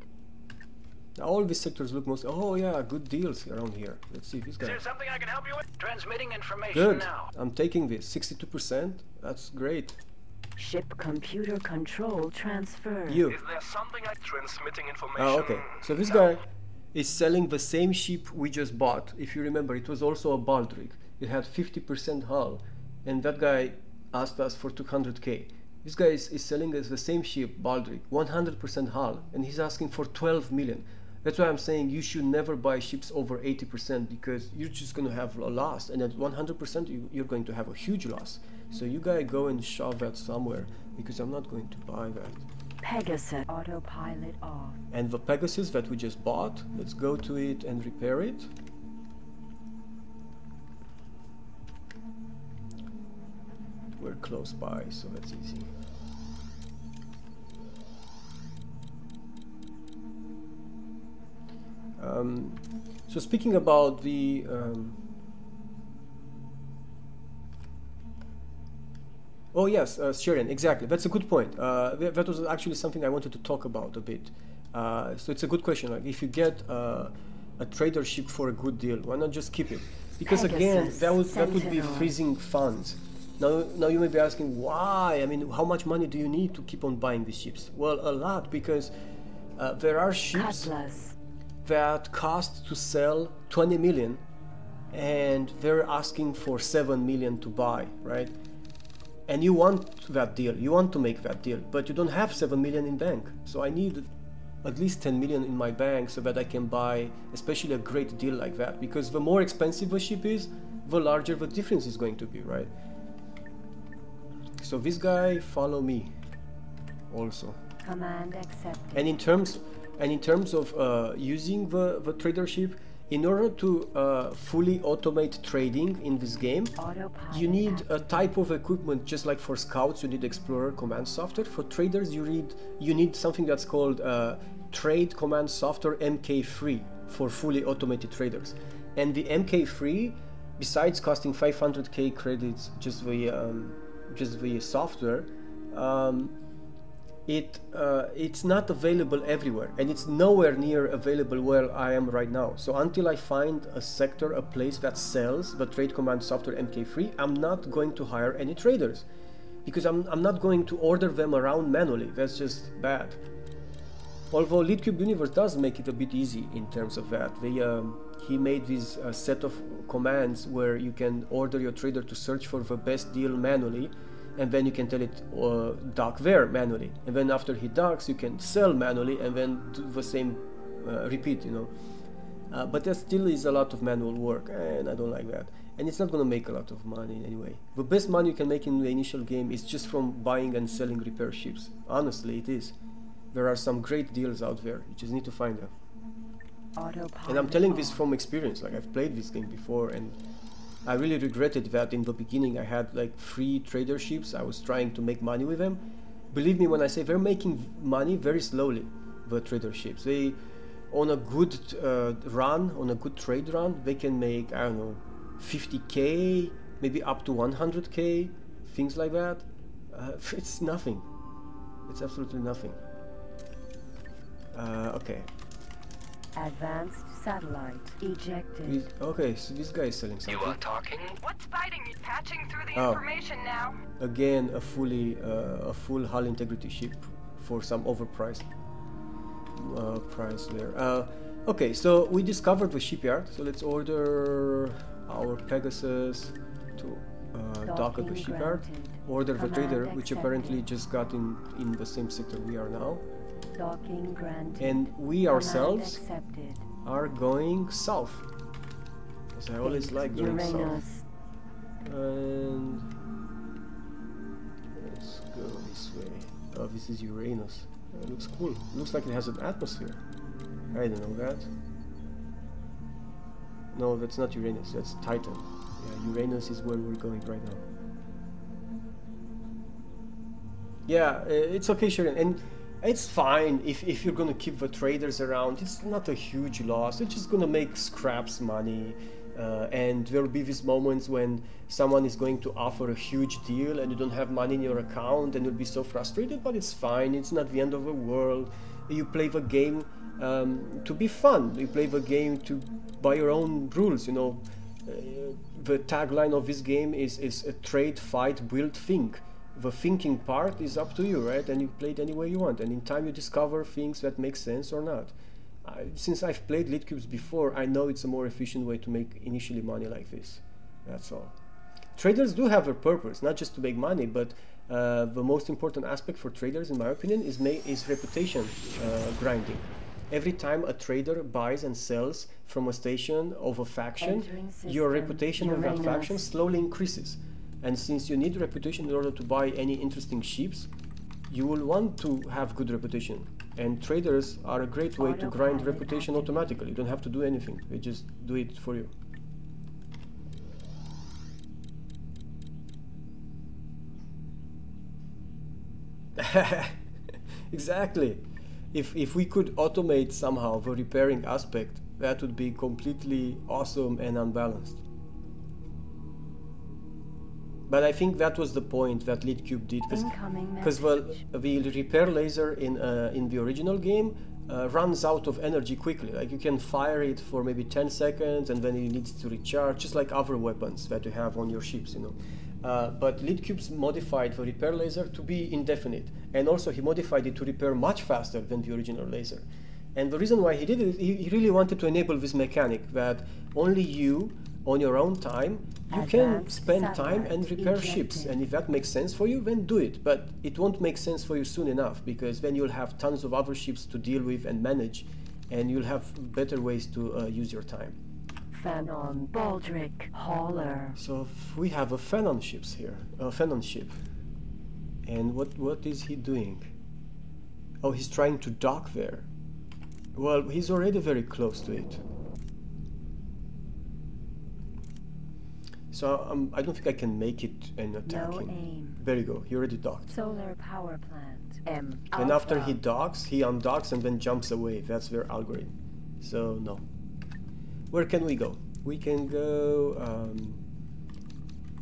Now all these sectors look most. Oh yeah, good deals around here. Let's see this Is guy. there something I can help you with? Transmitting information Good. now. I'm taking this. 62%. That's great. Ship computer control transferred. You. Is there something like transmitting information? Oh, okay. So this guy is selling the same ship we just bought. If you remember, it was also a Baldric. It had 50% hull, and that guy asked us for 200k. This guy is selling us the same ship, Baldric, 100% hull, and he's asking for 12 million. That's why I'm saying you should never buy ships over 80%, because you're just going to have a loss, and at 100% you're going to have a huge loss. So you guys go and shove that somewhere, because I'm not going to buy that. Pegasus. Autopilot off. And the Pegasus that we just bought, let's go to it and repair it. We're close by, so that's easy. So speaking about the oh yes, Sharon, exactly. That's a good point. That was actually something I wanted to talk about a bit. So it's a good question. Like, if you get a trader ship for a good deal, why not just keep it? Because again, that would be freezing funds. Now you may be asking why. I mean, how much money do you need to keep on buying these ships? Well, a lot, because there are ships that cost to sell 20 million, and they're asking for 7 million to buy, right? And you want that deal, you want to make that deal, but you don't have 7 million in bank. So I need at least 10 million in my bank so that I can buy especially a great deal like that, because the more expensive a ship is, the larger the difference is going to be, right? So this guy, follow me also. Command accepted. And in terms of using the trader ship, in order to fully automate trading in this game, you need a type of equipment. Just like for scouts you need Explorer command software, for traders you need something that's called Trade Command Software MK3 for fully automated traders. And the MK3, besides costing 500k credits, just the software, it's not available everywhere, and it's nowhere near available where I am right now. So until I find a sector, a place that sells the Trade Command Software MK3, I'm not going to hire any traders, because I'm not going to order them around manually. That's just bad. Although Litcube Universe does make it a bit easy in terms of that. He made this set of commands where you can order your trader to search for the best deal manually, and then you can tell it dock there manually, and then after he docks you can sell manually, and then do the same repeat, you know. But that still is a lot of manual work, and I don't like that, and it's not going to make a lot of money anyway. The best money you can make in the initial game is just from buying and selling repair ships. Honestly, it is. There are some great deals out there, you just need to find them. And I'm telling this from experience. Like, I've played this game before, and I really regretted that in the beginning I had like 3 trader ships. I was trying to make money with them. Believe me when I say they're making money very slowly, the trader ships. They, on a good run, on a good trade run, they can make, I don't know, 50k, maybe up to 100k, things like that. It's nothing. It's absolutely nothing. Okay. Advanced satellite ejected. Okay, so this guy is selling something. You are talking? What's biting me? Patching through the information now. Again, a full hull integrity ship for some overpriced price there. Okay, so we discovered the shipyard. So let's order our Pegasus to dock at the shipyard. Order the trader, which apparently just got in the same sector we are now. Docking granted. And we ourselves are going south, because I always like going south. And let's go this way. Oh, this is Uranus. It looks cool. Looks like it has an atmosphere. I don't know that. No, that's not Uranus, that's Titan. Yeah, Uranus is where we're going right now. Yeah, it's okay, Sharon. And it's fine if you're gonna keep the traders around. It's not a huge loss. It's just gonna make scraps money, and there will be these moments when someone is going to offer a huge deal and you don't have money in your account, and you'll be so frustrated. But it's fine. It's not the end of the world. You play the game to be fun. You play the game by your own rules. You know, the tagline of this game is a trade, fight, build, think. The thinking part is up to you, right? And you play it any way you want, and in time you discover things that make sense or not. Since I've played Litcubes before, I know it's a more efficient way to make initially money like this. That's all. Traders do have a purpose, not just to make money, but the most important aspect for traders, in my opinion, is reputation grinding. Every time a trader buys and sells from a station of a faction, your reputation of that faction slowly increases. And since you need reputation in order to buy any interesting ships, you will want to have good reputation. And traders are a great way to grind reputation automatically. You don't have to do anything, they just do it for you. Exactly. If we could automate somehow the repairing aspect, that would be completely awesome and unbalanced. But I think that was the point that Litcube did, because well, the repair laser in the original game runs out of energy quickly. Like you can fire it for maybe 10 seconds and then it needs to recharge, just like other weapons that you have on your ships, you know. But Litcube's modified the repair laser to be indefinite, and also he modified it to repair much faster than the original laser. And the reason why he did it, he really wanted to enable this mechanic that only you, on your own time, you can spend time and repair ships, and if that makes sense for you, then do it. But it won't make sense for you soon enough, because then you'll have tons of other ships to deal with and manage, and you'll have better ways to use your time. Fanon, Baldric, Hauler. So we have a Fanon ships here, a Fanon ship. And what is he doing? Oh, he's trying to dock there. Well, he's already very close to it. So I don't think I can make it and attack him. Aim. There you go, he already docked. Solar power plant. M. And after he docks, he undocks and then jumps away. That's their algorithm. So no. Where can we go? We can go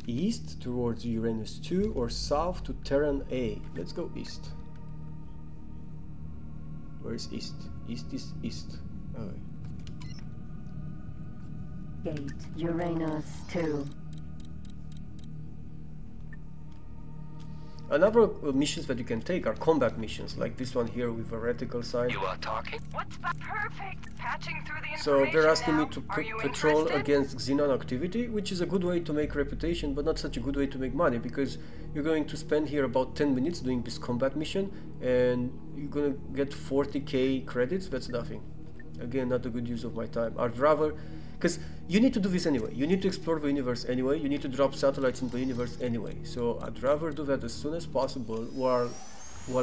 east towards Uranus 2 or south to Terran A. Let's go east. Where is east? East is east. Oh. Gate. Uranus 2. Another missions that you can take are combat missions, like this one here with a reticle sight. You are talking? What's perfect? Patching through the So information they're asking now. me to Are you patrol interested? against Xenon activity, which is a good way to make reputation, but not such a good way to make money, because you're going to spend here about 10 minutes doing this combat mission, and you're going to get 40k credits. That's nothing. Again, not a good use of my time. I'd rather... Because you need to do this anyway. You need to explore the universe anyway. You need to drop satellites in the universe anyway. So I'd rather do that as soon as possible while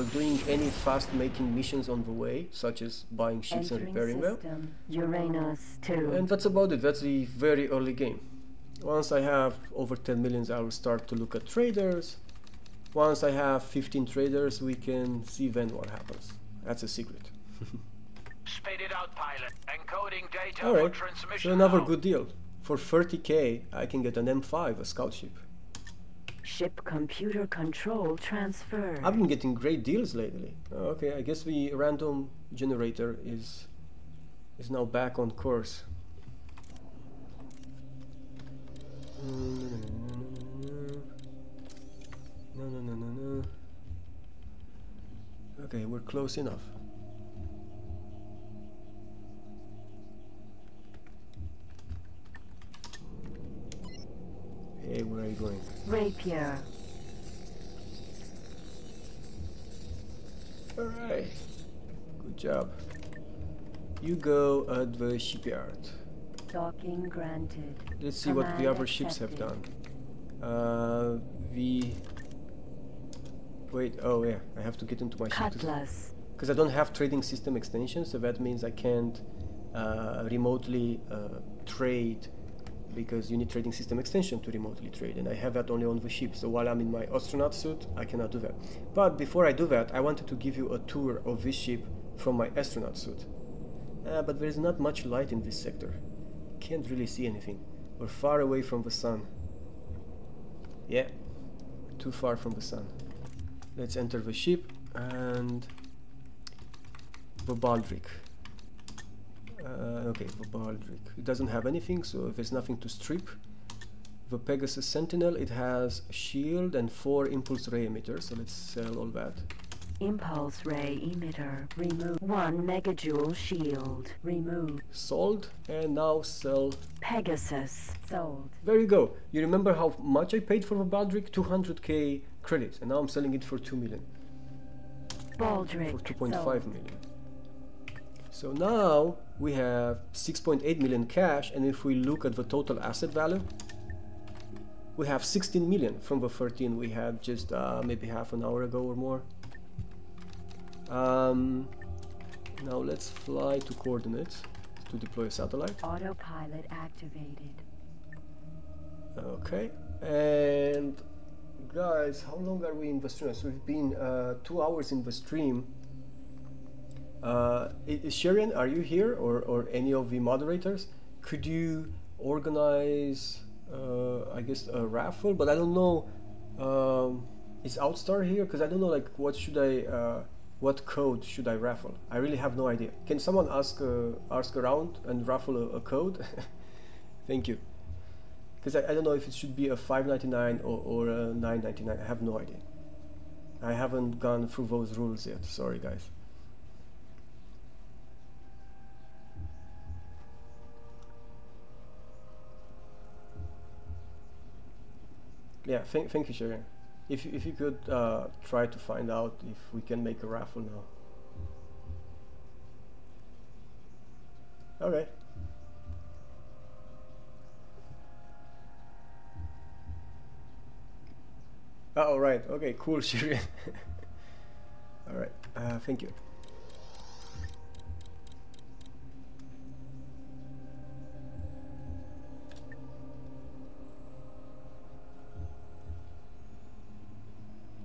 doing any fast-making missions on the way, such as buying ships and repairing them. Uranus 2. And that's about it. That's the very early game. Once I have over 10 millions, I will start to look at traders. Once I have 15 traders, we can see then what happens. That's a secret. Spit it out, pilot. Encoding data for Alright, transmission. so another now. good deal. For 30k, I can get an M5, a scout ship. Ship computer control transferred. I've been getting great deals lately. Okay, I guess the random generator is now back on course. No. Okay, we're close enough. Hey, where are you going? Rapier. Alright, good job. You go at the shipyard. Docking granted. Let's see what the Command other ships have accepted. done. Wait, oh yeah, I have to get into my ship. Cutlass. Because I don't have trading system extensions, so that means I can't remotely trade, because you need trading system extension to remotely trade, and I have that only on the ship. So while I'm in my astronaut suit, I cannot do that. But before I do that, I wanted to give you a tour of this ship from my astronaut suit. But there is not much light in this sector. Can't really see anything. We're far away from the sun. Yeah, too far from the sun. Let's enter the ship and the Baldric. Okay, the Baldric. It doesn't have anything, so there's nothing to strip. The Pegasus Sentinel, it has a shield and 4 impulse ray emitters, so let's sell all that. Impulse ray emitter. Remove. 1 megajoule shield. Remove. Sold, and now sell. Pegasus. Sold. There you go. You remember how much I paid for the Baldric? 200k credits, and now I'm selling it for 2 million. Baldric. For 2.5 sold. million. So now we have 6.8 million cash, and if we look at the total asset value, we have 16 million from the 13 we had just maybe half an hour ago or more. Now let's fly to coordinates to deploy a satellite. Autopilot activated. Okay, and guys, how long are we in the stream? So we've been 2 hours in the stream. Sharon, are you here, or any of the moderators? Could you organize, I guess, a raffle? But I don't know. Is Outstar here? Because I don't know, like, what code should I raffle? I really have no idea. Can someone ask around and raffle a code? Thank you. Because I don't know if it should be a $5.99 or a $9.99. I have no idea. I haven't gone through those rules yet. Sorry, guys. Yeah, thank you, Sharon. If you could try to find out if we can make a raffle now. Okay. Oh, right. Okay, cool, Sharon. All right. Thank you.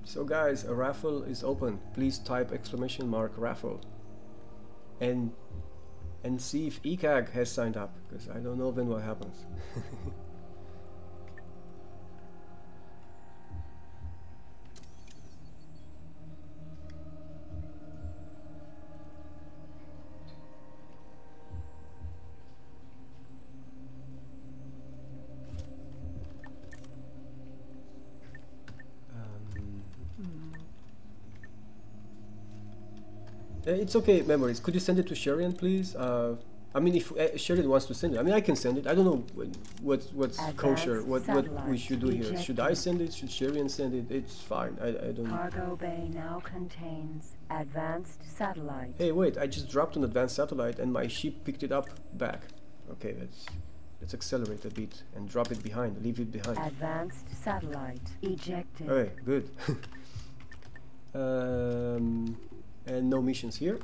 So guys, a raffle is open. Please type !raffle and see if ECAG has signed up, because I don't know then what happens. It's okay, Memories. Could you send it to Sharon, please? I mean, if Sharon wants to send it, I mean, I can send it. I don't know what's kosher, what we should do here. Should I send it? Should Sharon send it? It's fine. I don't know. Cargo bay now contains advanced satellite. Hey, wait! I just dropped an advanced satellite, and my ship picked it up back. Okay, let's accelerate a bit and drop it behind. Leave it behind. Advanced satellite ejected. Okay, good. And no missions here,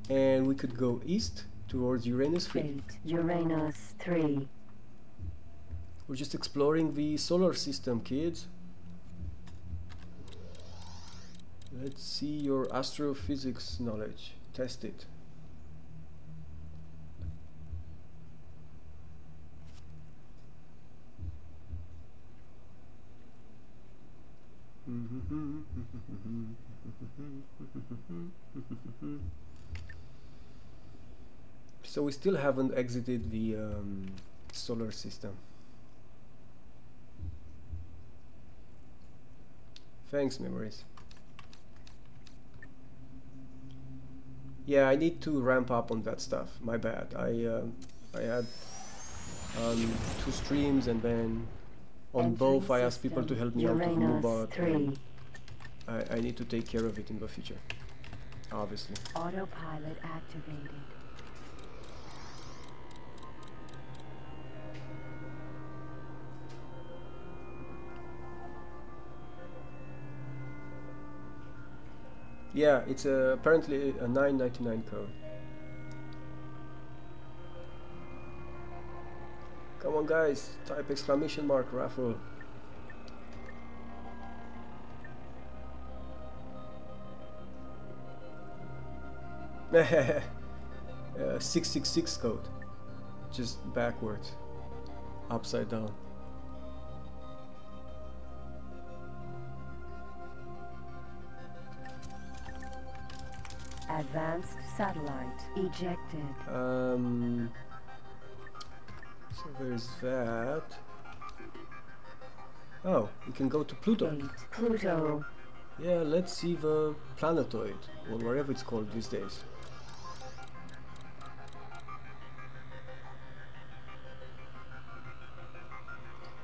and we could go east towards Uranus 3. Uranus 3. We're just exploring the solar system, kids. Let's see your astrophysics knowledge. Test it. So we still haven't exited the solar system. Thanks, Memories. Yeah, I need to ramp up on that stuff. My bad. I had 2 streams, and then on both I asked people to help me out to move out. I need to take care of it in the future, obviously. Autopilot activated. Yeah, it's apparently a $9.99 code. Come on, guys, type !raffle. uh, 666 code, just backwards, upside down. Advanced satellite ejected. So there's that. Oh, we can go to Pluto. Pluto. Yeah, let's see the planetoid, or whatever it's called these days.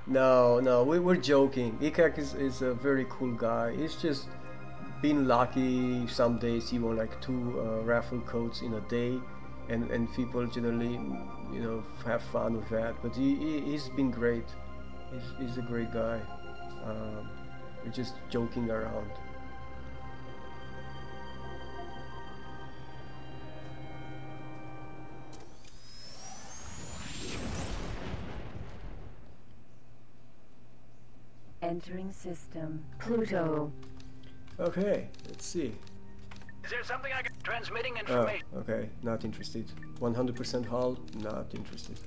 No, we're joking. Ikak is a very cool guy. He's just been lucky. Some days he won like 2 raffle codes in a day, and people generally, you know, have fun with that. But he's been great. He's a great guy. We're just joking around. Entering system. Pluto. Okay, let's see. Is there something I can... Transmitting Oh, information. okay, not interested. 100% hull, not interested.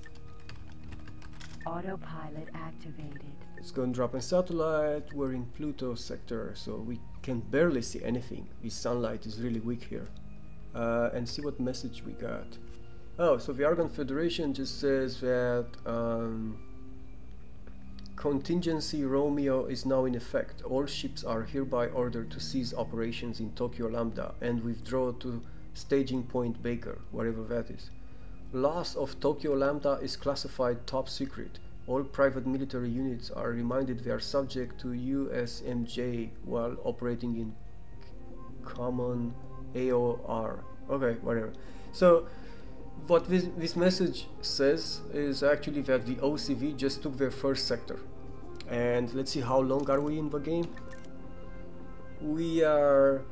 Autopilot activated. Let's go and drop a satellite. We're in Pluto sector, so we can barely see anything. The sunlight is really weak here. And see what message we got. Oh, so the Argon Federation just says that contingency Romeo is now in effect. All ships are hereby ordered to cease operations in Tokyo Lambda and withdraw to staging point Baker, wherever that is. Loss of Tokyo Lambda is classified top secret. All private military units are reminded they are subject to USMJ while operating in common AOR. Okay, whatever. So what this message says is actually that the OCV just took their first sector. And let's see, how long are we in the game? We are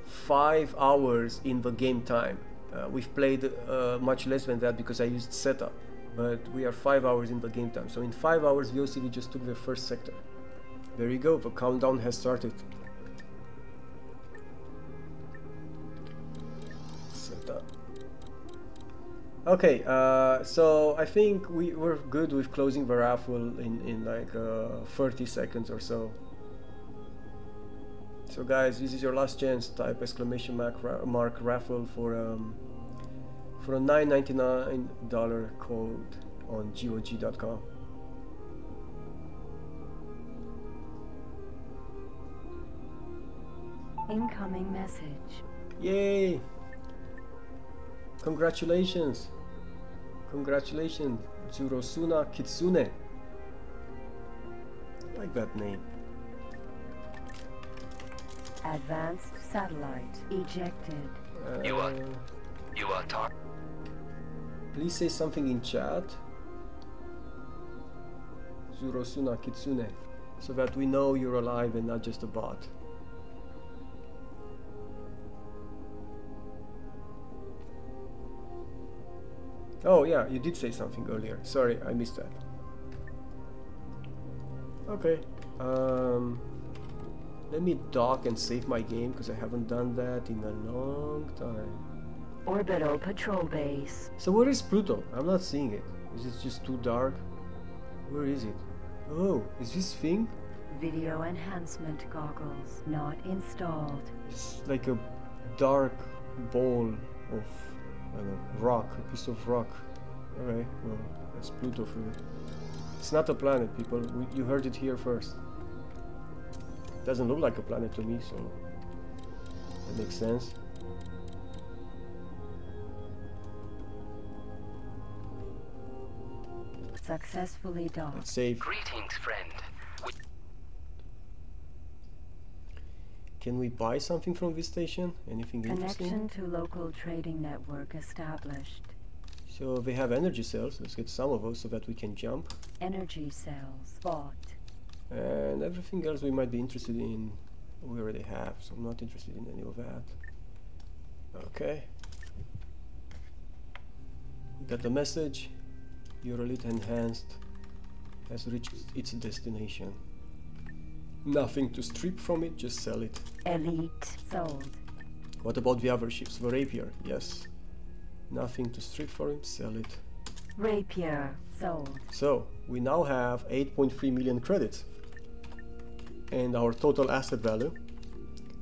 5 hours in the game time. We've played much less than that because I used setup, but we are 5 hours in the game time. So in 5 hours the OCV just took their first sector. There you go, the countdown has started. Setup. Okay, so I think we're good with closing the raffle in like 30 seconds or so. So guys, this is your last chance. Type exclamation mark raffle for a $9.99 code on GOG.com. Incoming message. Yay! Congratulations! Congratulations, Tsurosuna Kitsune. I like that name. Advanced satellite ejected. You want talk? Please say something in chat. Tsurosuna Kitsune, so that we know you're alive and not just a bot. Oh yeah, you did say something earlier. Sorry, I missed that. Okay. Let me dock and save my game because I haven't done that in a long time. Orbital patrol base. So where is Pluto? I'm not seeing it. Is it just too dark? Where is it? Oh, is this thing? Video enhancement goggles not installed. It's like a dark ball of, I don't know, rock, a piece of rock. Okay, well, that's Pluto for you. It's not a planet, people. You heard it here first. Doesn't look like a planet to me, so that makes sense. Successfully docked. Let's save. Greetings, friend. Can we buy something from this station? Anything interesting? Connection to local trading network established. So they have energy cells. Let's get some of those so that we can jump. Energy cells bought. And everything else we might be interested in, we already have. So I'm not interested in any of that. Okay. We got the message. Your elite enhanced has reached its destination. Nothing to strip from it, just sell it. Elite sold. What about the other ships? The Rapier, yes. Nothing to strip from it, sell it. Rapier sold. So, we now have 8.3 million credits. And our total asset value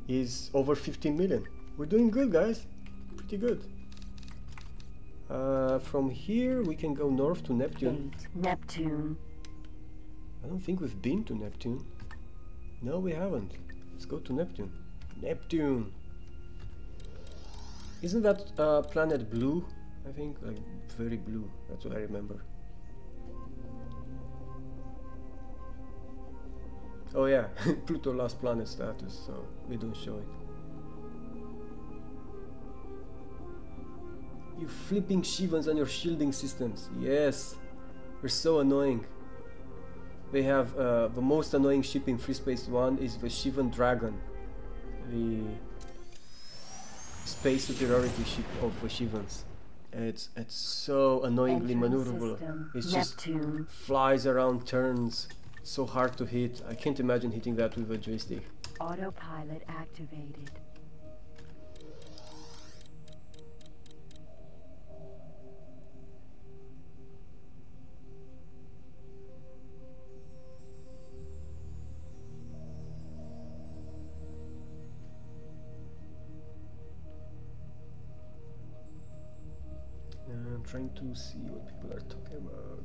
is over 15 million. We're doing good, guys. Pretty good. From here, we can go north to Neptune. Neptune. I don't think we've been to Neptune. No, we haven't. Let's go to Neptune. Neptune! Isn't that planet blue? I think, like, very blue. That's what I remember. Oh yeah, Pluto lost planet status, so we don't show it. You flipping Shivans and your shielding systems. Yes, they're so annoying. They have the most annoying ship in Free Space 1 is the Shivan Dragon, the space superiority ship of the Shivans. It's so annoyingly maneuverable. It just flies around turns so hard to hit. I can't imagine hitting that with a joystick. Autopilot activated. I'm trying to see what people are talking about.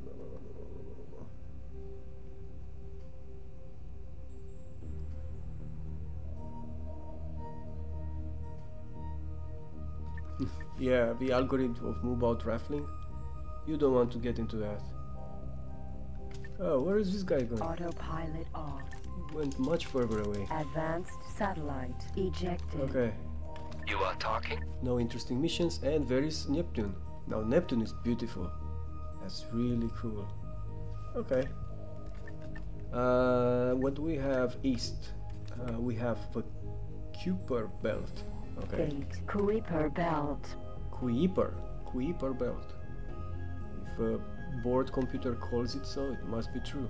Yeah, the algorithm of move-out raffling. You don't want to get into that. Oh, where is this guy going? Autopilot off. He went much further away. Advanced satellite ejected. Okay. You are talking? No interesting missions, and there is Neptune. Now Neptune is beautiful. That's really cool. Okay. What do we have east? We have the Kuiper belt. Okay. Kuiper belt. Kuiper belt. If a board computer calls it so, it must be true.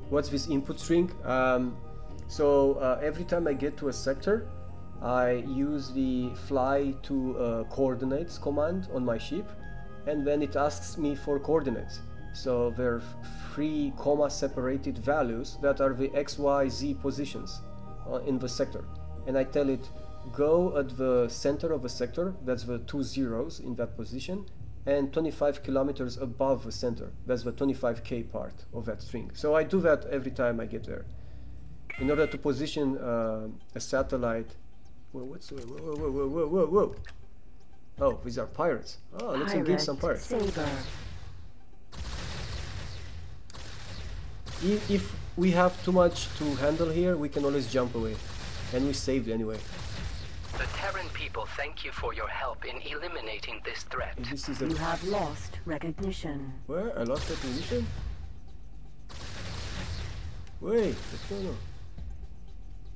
What's this input string? Every time I get to a sector, I use the fly to coordinates command on my ship, and then it asks me for coordinates. So there are 3 comma separated values that are the X, Y, Z positions in the sector. And I tell it, go at the center of the sector, that's the 2 zeros in that position, and 25 kilometers above the center, that's the 25K part of that string. So I do that every time I get there. In order to position a satellite. Whoa, whoa. Oh, these are pirates. Oh, let's engage some pirates. Saber. If we have too much to handle here, we can always jump away. And we saved anyway. The Terran people thank you for your help in eliminating this threat. And this is You have lost recognition. Where? I lost recognition? Wait, what's going on?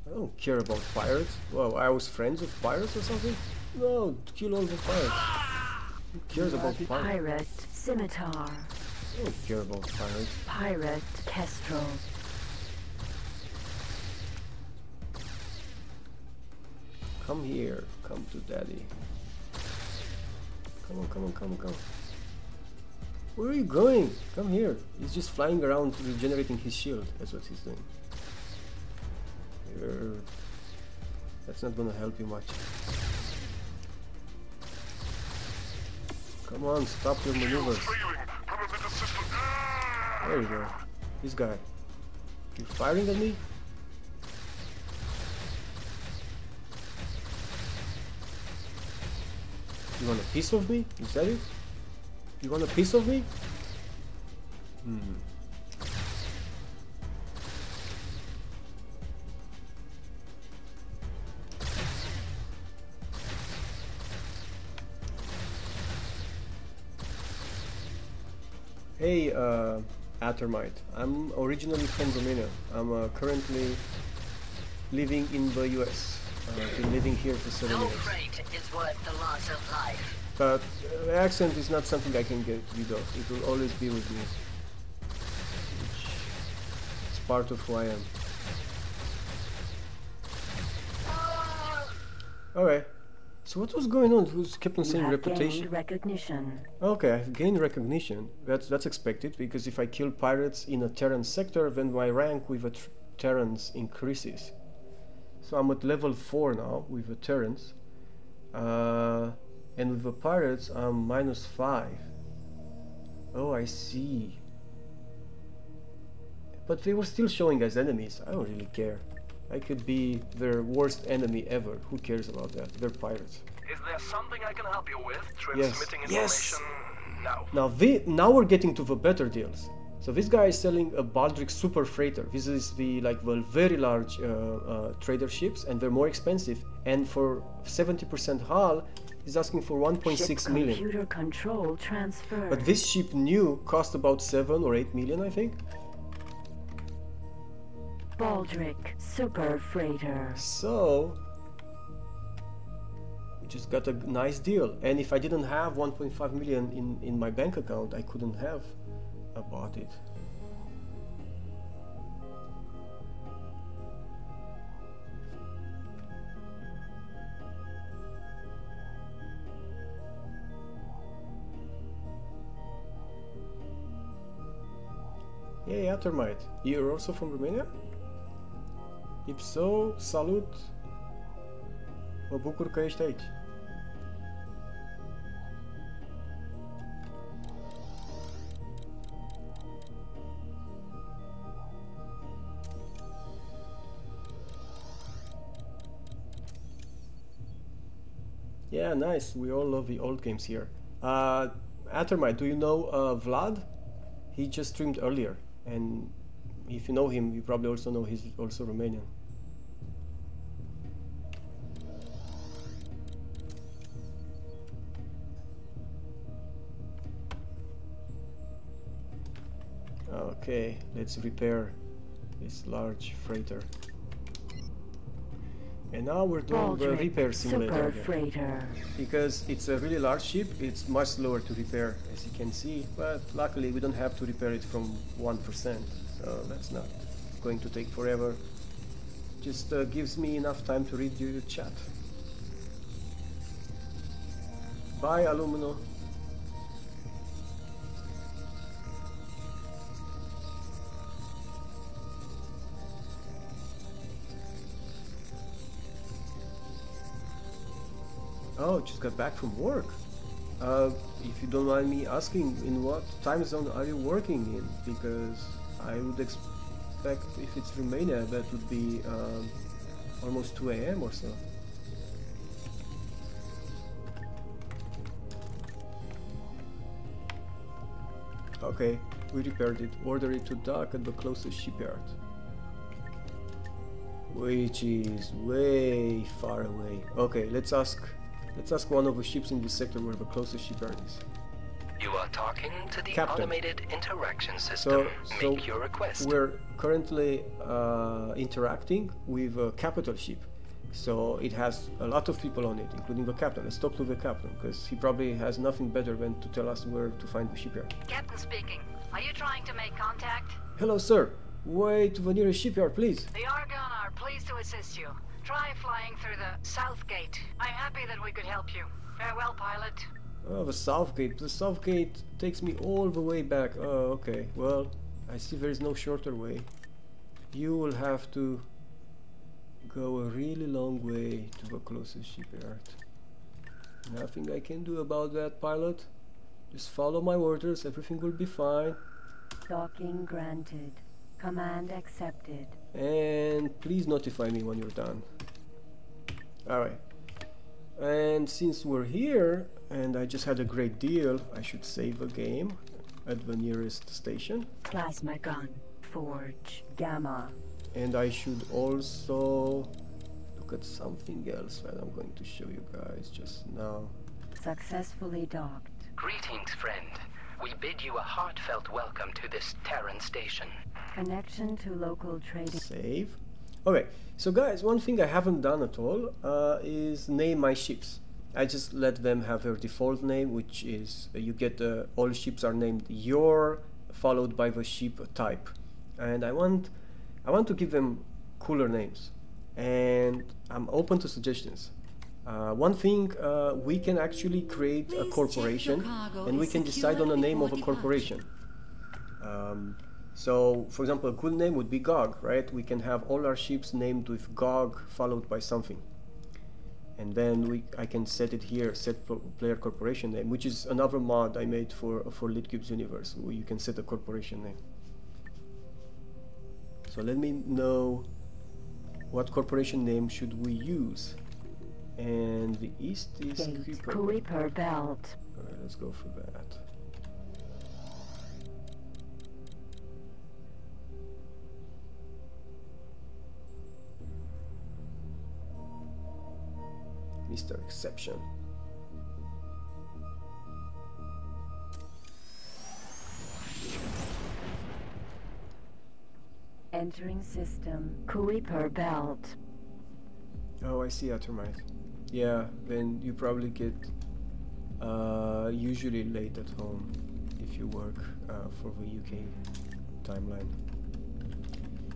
I don't care about pirates. Well, I was friends with pirates or something? No, kill all the pirates. Who cares about pirates? Pirate scimitar. I don't care about pirates. Pirate kestrel. Come here, come to daddy. Come on. Where are you going? Come here. He's just flying around regenerating his shield. That's what he's doing. Here. That's not gonna help you much. Come on, stop your maneuvers. There you go. This guy. You firing at me? You want a piece of me? Is that it? You want a piece of me? Hey, Atermite. I'm originally from Romania. I'm currently living in the US. Been living here for 7 years. freight is worth the loss of life. But accent is not something I can get rid of. It will always be with me. It's part of who I am. Okay. So what was going on? Who kept on saying reputation? Recognition. Okay, I've gained recognition. That's expected, because if I kill pirates in a Terran sector, then my rank with the Terrans increases. So I'm at level 4 now with the Terrans. And with the pirates, I'm -5. Oh, I see. But they were still showing as enemies. I don't really care. I could be their worst enemy ever. Who cares about that? They're pirates. Is there something I can help you with? Transmitting information now. Now we're getting to the better deals. So this guy is selling a Baldric super freighter. This is the very large trader ships, and they're more expensive. And for 70% hull, he's asking for 1.6 million. Computer control transfer. But this ship new cost about 7 or 8 million, I think. Baldric super freighter. So we just got a nice deal. And if I didn't have 1.5 million in my bank account, I couldn't have bought it. Hey Atermite, you're also from Romania? If so, salut! Mă bucur că ești aici. Yeah, nice. We all love the old games here. Atermite, do you know Vlad? He just streamed earlier. And if you know him, you probably also know he's also Romanian. Okay, let's repair this large freighter. And now we're doing the repair simulator again. Because it's a really large ship, it's much slower to repair, as you can see, but luckily we don't have to repair it from 1%, so that's not going to take forever. Just gives me enough time to read your chat. Bye, Alumino. Oh, just got back from work. If you don't mind me asking, in what time zone are you working in? Because I would expect, if it's Romania, that would be almost 2 AM or so. Okay, we repaired it. Order it to dock at the closest shipyard, which is way far away. Okay, let's ask one of the ships in this sector where the closest shipyard is. You are talking to the Captain. automated interaction system. So Make your request. we're currently interacting with a capital ship. So it has a lot of people on it, including the captain. Let's talk to the captain, because he probably has nothing better than to tell us where to find the shipyard. Captain speaking. Are you trying to make contact? Hello, sir. Way to the nearest shipyard, please. The Argon are pleased to assist you. Try flying through the south gate. I'm happy that we could help you. Farewell, pilot. Oh, the south gate. The south gate takes me all the way back. Oh, okay. Well, I see there is no shorter way. You will have to go a really long way to the closest shipyard. Nothing I can do about that, pilot. Just follow my orders. Everything will be fine. Docking granted. Command accepted. And please notify me when you're done. Alright. And since we're here, and I just had a great deal, I should save the game at the nearest station. Plasma gun. Forge. Gamma. And I should also look at something else that I'm going to show you guys just now. Successfully docked. Greetings, friend. We bid you a heartfelt welcome to this Terran station. Connection to local trading. Save. Okay, so guys, one thing I haven't done at all is name my ships. I just let them have their default name, which is you get all ships are named your followed by the ship type, and I want to give them cooler names, and I'm open to suggestions. One thing, we can actually create a corporation, and we can decide on the name of a corporation. So, for example, a good name would be GOG, right? We can have all our ships named with GOG followed by something. And then I can set it here, set player corporation name, which is another mod I made for Litcube's universe, where you can set a corporation name. So let me know what corporation name should we use. And the east is Kuiper Belt. Alright, let's go for that. Mr. Exception. Entering system. Kuiper Belt. Oh, I see, Atermite. Yeah, then you probably get usually late at home if you work for the UK timeline.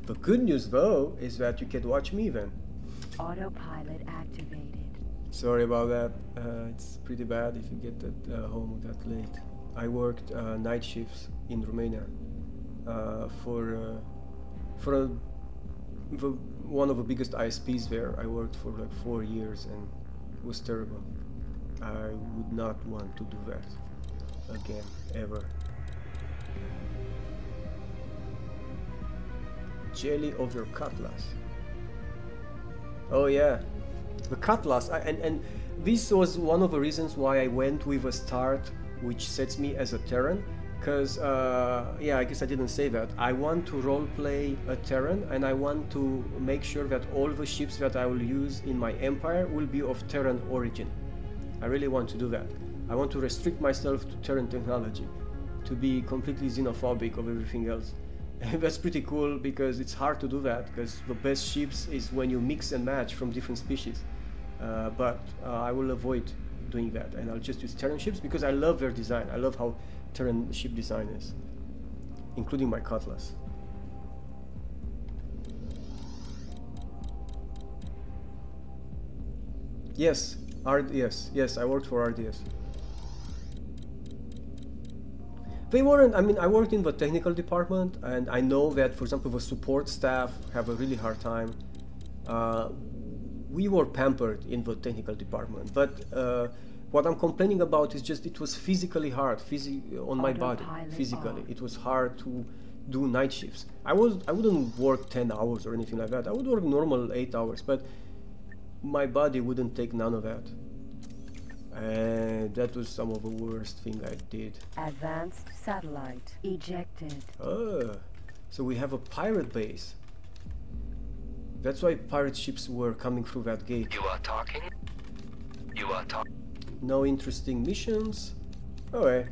The good news though is that you can watch me then. Autopilot activated. Sorry about that. It's pretty bad if you get at home that late. I worked night shifts in Romania for one of the biggest ISPs there. I worked for like 4 years and it was terrible. I would not want to do that again, ever. Jelly of your cutlass. Oh yeah, the cutlass. And this was one of the reasons why I went with a start which sets me as a Terran. Because, yeah, I guess I didn't say that. I want to roleplay a Terran, and I want to make sure that all the ships that I will use in my empire will be of Terran origin. I really want to do that. I want to restrict myself to Terran technology, to be completely xenophobic of everything else. And that's pretty cool because it's hard to do that, because the best ships is when you mix and match from different species. But I will avoid doing that, and I'll just use Terran ships because I love their design. I love how Terran ship design is, including my cutlass. Yes, yes, I worked for RDS. They weren't, I mean, I worked in the technical department, and I know that, for example, the support staff have a really hard time. We were pampered in the technical department, but what I'm complaining about is just it was physically hard, on my body, physically. It was hard to do night shifts. I wouldn't work 10 hours or anything like that. I would work normal 8 hours, but my body wouldn't take none of that. And that was some of the worst thing I did. Advanced satellite ejected. Oh, so we have a pirate base. That's why pirate ships were coming through that gate. You are talking? You are talking? No interesting missions. Okay.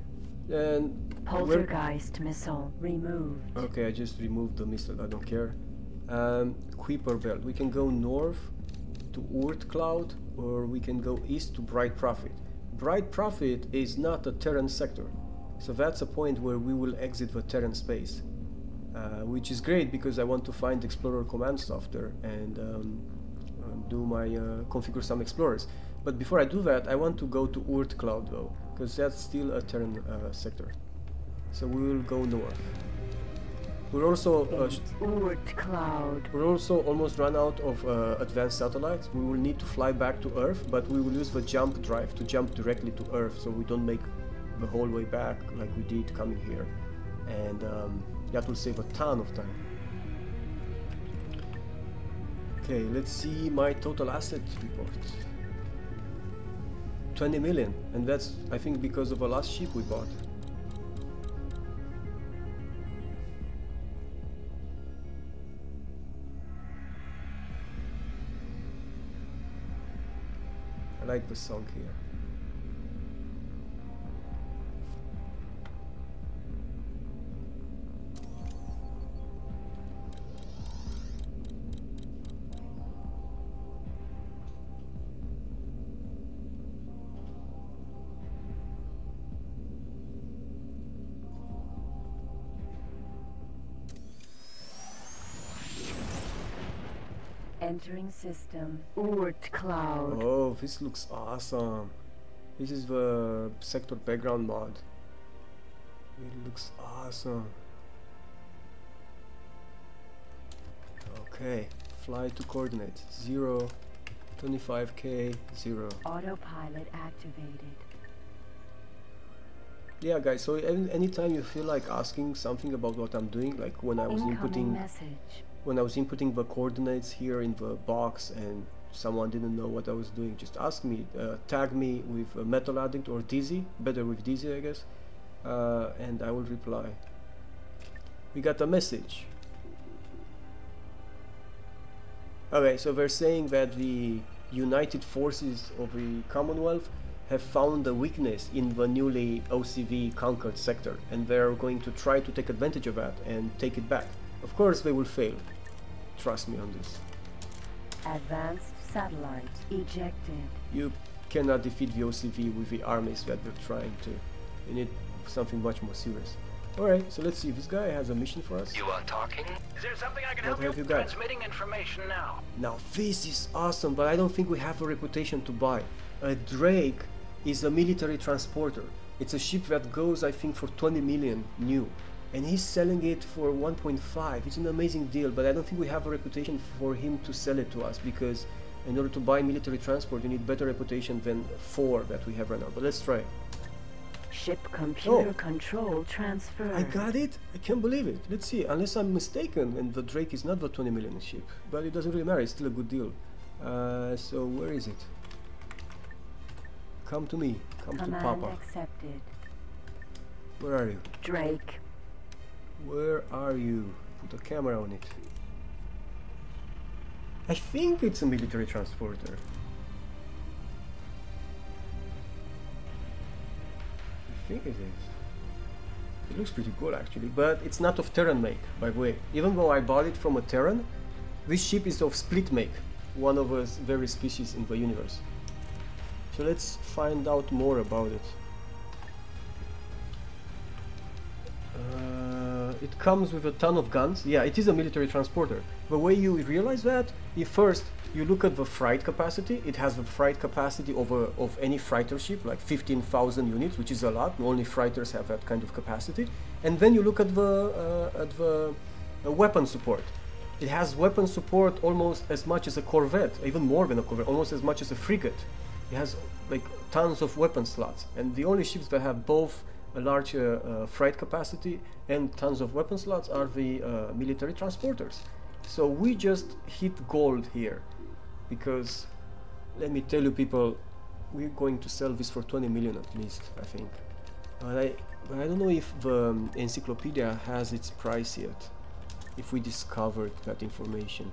And Poltergeist missile removed. okay, I just removed the missile, I don't care. Kuiper Belt. We can go north to Urt Cloud, or we can go east to Bright Prophet. Bright Prophet is not a Terran sector, so that's a point where we will exit the Terran space, which is great because I want to find Explorer command stuff there and do my configure some explorers. But before I do that, I want to go to Urt Cloud though, because that's still a Terran sector. So we will go north. We're also Urt Cloud. We're also almost run out of advanced satellites. We will need to fly back to Earth, but we will use the jump drive to jump directly to Earth, so we don't make the whole way back like we did coming here. And that will save a ton of time. Okay, let's see my total asset report. 20 million, and that's, I think, because of the last ship we bought. I like the song here. Entering system. Urt Cloud. Oh, this looks awesome. This is the sector background mod. It looks awesome. Okay, fly to coordinates 0, 25k, 0. Autopilot activated. Yeah, guys, so anytime you feel like asking something about what I'm doing, like when I was Incoming message. when I was inputting the coordinates here in the box and someone didn't know what I was doing, just ask me, tag me with Metal Addict or Dizzy, better with Dizzy I guess, and I will reply. We got a message. Okay, so they're saying that the United Forces of the Commonwealth have found a weakness in the newly OCV conquered sector, and they're going to try to take advantage of that and take it back. Of course they will fail. Trust me on this. Advanced Satellite ejected. You cannot defeat the OCV with the armies that they're trying to. You need something much more serious. Alright, so let's see. This guy has a mission for us. You are talking? Is there something I can What help have you? you got? Transmitting information now. Now this is awesome, but I don't think we have a reputation to buy. A Drake is a military transporter. It's a ship that goes, I think, for 20 million new. And he's selling it for 1.5. It's an amazing deal, but I don't think we have a reputation for him to sell it to us, because in order to buy military transport you need better reputation than 4 that we have right now. But let's try. Ship computer control transfer. I got it? I can't believe it. Let's see, unless I'm mistaken and the Drake is not the 20 million ship. But it doesn't really matter, it's still a good deal. So where is it? Come to me, come Command to Papa. accepted. Where are you? Drake. Where are you? Put a camera on it. I think it's a military transporter. I think it is. It looks pretty cool actually, but it's not of Terran make, by the way. Even though I bought it from a Terran, this ship is of split make, one of us very species in the universe. So let's find out more about it. It comes with a ton of guns. Yeah, it is a military transporter. The way you realize that, if first you look at the freight capacity, it has the freight capacity of any freighter ship, like 15,000 units, which is a lot. Only freighters have that kind of capacity. And then you look at the weapon support. It has weapon support almost as much as a corvette, even more than a corvette, almost as much as a frigate. It has like tons of weapon slots, and the only ships that have both a large freight capacity and tons of weapon slots are the military transporters. So we just hit gold here, because let me tell you people, we're going to sell this for 20 million at least, I think. But I don't know if the encyclopedia has its price yet, if we discovered that information.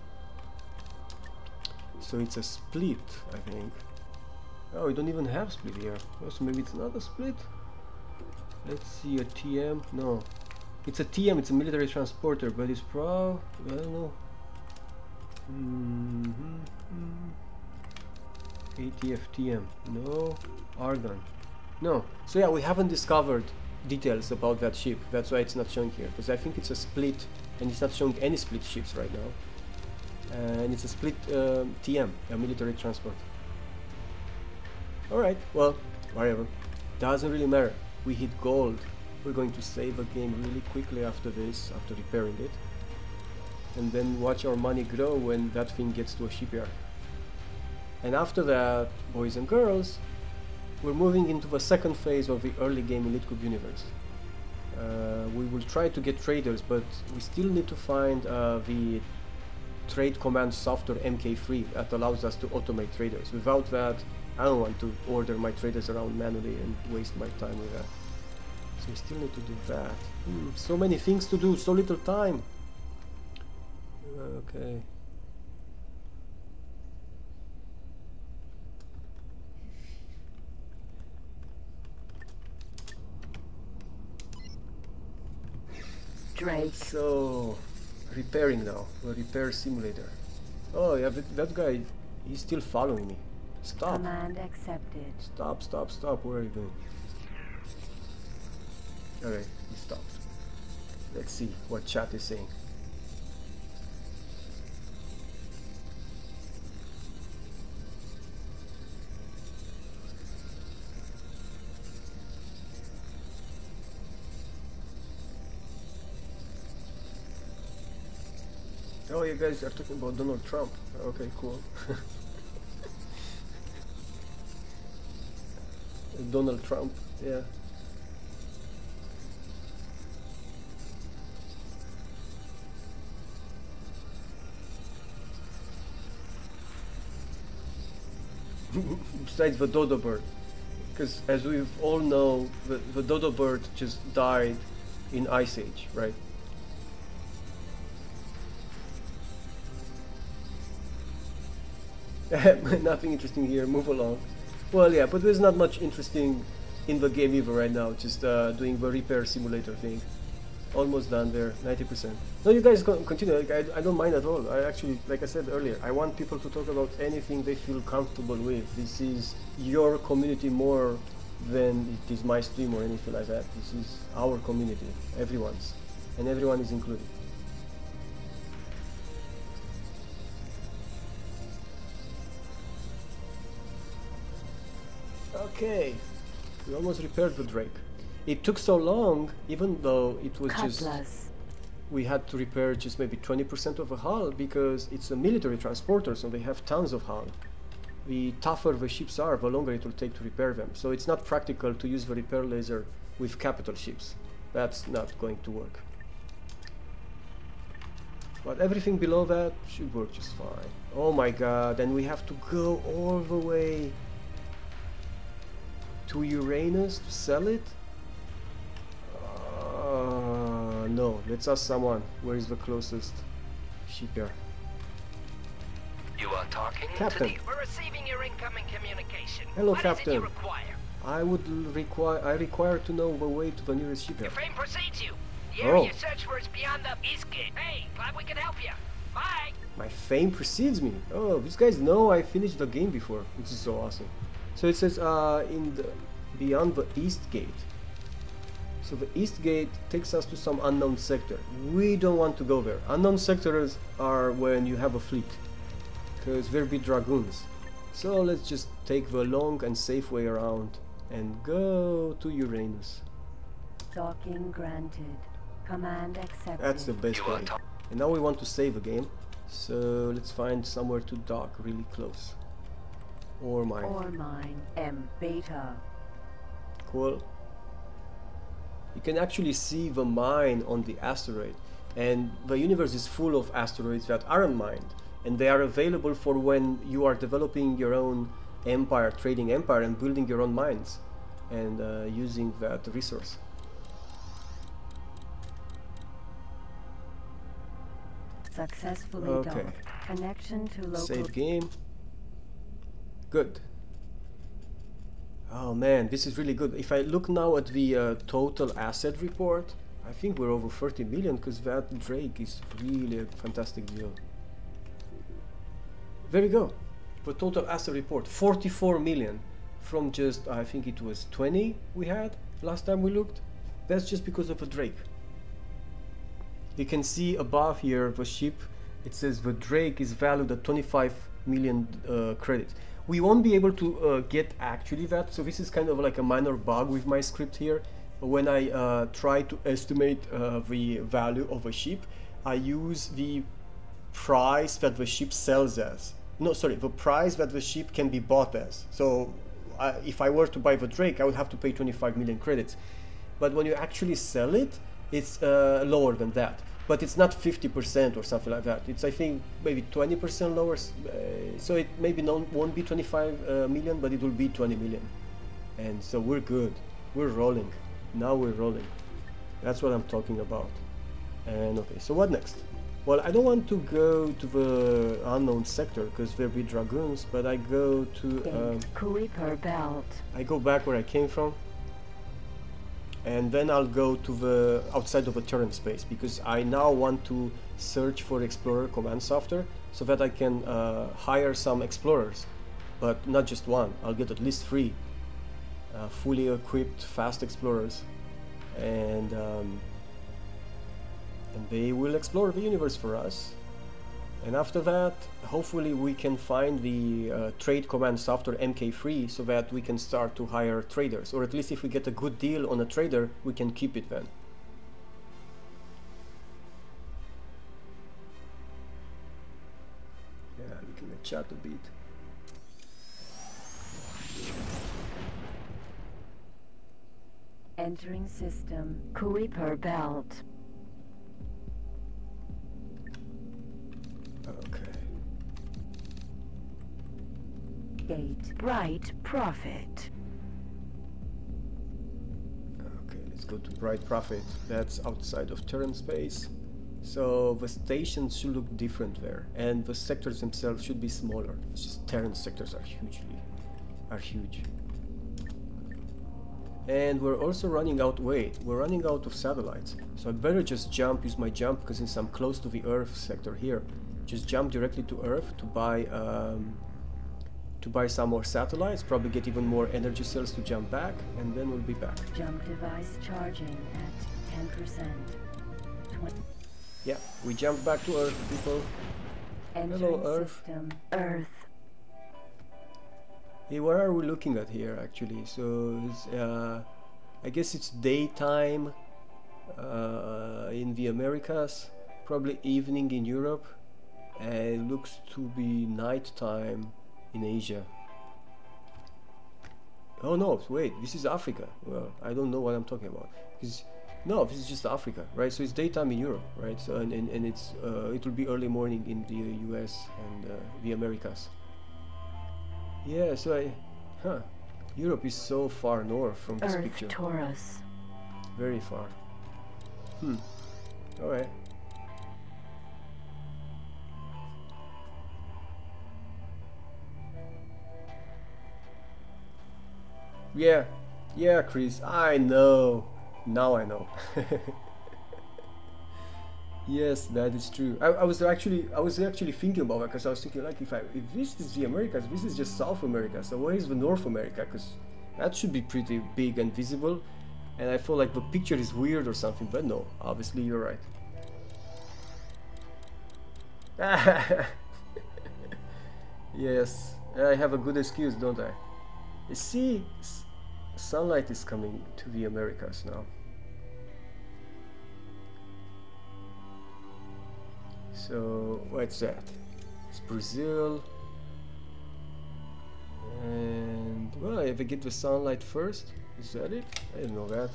So it's a split, I think. Oh, we don't even have split here. Oh, so maybe it's not a split? Let's see, a TM. No, it's a TM, it's a military transporter, but it's I don't know. ATF TM. No. Argon. No. So yeah, we haven't discovered details about that ship. That's why it's not showing here, because I think it's a split, and it's not showing any split ships right now. And it's a split TM, a military transport. Alright, well, whatever. Doesn't really matter. We hit gold. We're going to save a game really quickly after this, after repairing it, and then watch our money grow when that thing gets to a shipyard. And after that, boys and girls, we're moving into the second phase of the early game in Litcube universe. We will try to get traders, but we still need to find the trade command software MK3 that allows us to automate traders. Without that, I don't want to order my traders around manually and waste my time with that. So we still need to do that. So many things to do, so little time. Okay. Drake. So, repairing now. A repair simulator. Oh yeah, that guy, he's still following me. Stop. Command accepted. Stop, stop, stop. Where are you going? Alright, he stopped. Let's see what chat is saying. Oh, you guys are talking about Donald Trump. Okay, cool. Donald Trump, yeah. Besides the dodo bird, because as we all know, the dodo bird just died in Ice Age, right? Nothing interesting here, move along. Well, yeah, but there's not much interesting in the game either right now, just doing the repair simulator thing. almost done there, 90%. No, you guys continue. Like, I don't mind at all. I actually, like I said earlier, I want people to talk about anything they feel comfortable with. This is your community more than it is my stream or anything like that. This is our community, everyone's, and everyone is included. Okay, we almost repaired the Drake. It took so long, even though it was just, we had to repair just maybe 20% of the hull, because it's a military transporter, so they have tons of hull. The tougher the ships are, the longer it will take to repair them. So it's not practical to use the repair laser with capital ships. That's not going to work. But everything below that should work just fine. Oh my god, and we have to go all the way to Uranus to sell it? No, let's ask someone. Where is the closest shipyard? You are talking Captain. to the... We're receiving your incoming communication. Hello, what Captain. Is it you require? I require to know the way to the nearest shipyard. Your frame precedes you. The area you search for is beyond the east gate. Hey, glad we can help you. Bye. My fame precedes me. Oh, these guys know I finished the game before, which is so awesome. So it says beyond the east gate. So the east gate takes us to some unknown sector. We don't want to go there. Unknown sectors are when you have a fleet, because there be dragoons. So let's just take the long and safe way around and go to Uranus. Docking granted. Command accepted. That's the best way. And now we want to save a game. So let's find somewhere to dock really close. Ore mine. Ore mine. M beta. Cool. You can actually see the mine on the asteroid, and the universe is full of asteroids that aren't mined, and they are available for when you are developing your own empire, trading empire, and building your own mines, and using that resource. Successfully Okay. docked. Connection to local. Save game. Good. Oh man, this is really good. If I look now at the total asset report, I think we're over 30 million, because that Drake is really a fantastic deal. There we go. The total asset report, 44 million from just, I think it was 20 we had last time we looked. That's just because of a Drake. You can see above here the ship, it says the Drake is valued at 25 million credits. We won't be able to get actually that, so this is kind of like a minor bug with my script here. When I try to estimate the value of a ship, I use the price that the ship sells as. No, sorry, the price that the ship can be bought as. So if I were to buy the Drake, I would have to pay 25 million credits. But when you actually sell it, it's lower than that. But it's not 50% or something like that. It's, I think, maybe 20% lower. So it maybe won't be 25 million, but it will be 20 million. And so we're good. We're rolling. Now we're rolling. That's what I'm talking about. And okay, so what next? Well, I don't want to go to the unknown sector because there'll be dragoons, but I go to Kuiper Belt. I go back where I came from. And then I'll go to the outside of the Terran space, because I now want to search for Explorer command software so that I can hire some explorers, but not just one. I'll get at least 3 fully equipped fast explorers, and they will explore the universe for us. And after that, hopefully we can find the trade command software MK3 so that we can start to hire traders, or at least if we get a good deal on a trader, we can keep it then. Yeah, we can chat a bit. Entering system. Kuiper Belt. Okay. Gate. Bright Prophet. Okay, let's go to Bright Prophet. That's outside of Terran space. So the stations should look different there, and the sectors themselves should be smaller. It's just Terran sectors are huge. And we're also running out, we're running out of satellites. So I better just use my jump, because since I'm close to the Earth sector here, just jump directly to Earth to buy some more satellites, probably get even more energy cells to jump back, and then we'll be back. Jump device charging at 10%. Yeah, we jump back to Earth, people. Hello, Earth. System. Earth. Hey, what are we looking at here, actually? So, it's, I guess it's daytime in the Americas, probably evening in Europe, and it looks to be nighttime in Asia. Oh no, wait, this is Africa. Well, I don't know what I'm talking about. No, this is just Africa, right? So it's daytime in Europe, right? So and it's it will be early morning in the US and the Americas. Yeah, so Europe is so far north from this picture. Taurus. Very far. Alright. Yeah, Chris, I know. Now I know. Yes, that is true. I was actually thinking about it, because I was thinking, like, if this is the Americas, this is just South America. So where is the North America? Because that should be pretty big and visible. And I feel like the picture is weird or something, but no, obviously you're right. Yes, I have a good excuse, don't I? You see, sunlight is coming to the Americas now. So, what's that? It's Brazil. And, well, if I get the sunlight first, is that it? I didn't know that.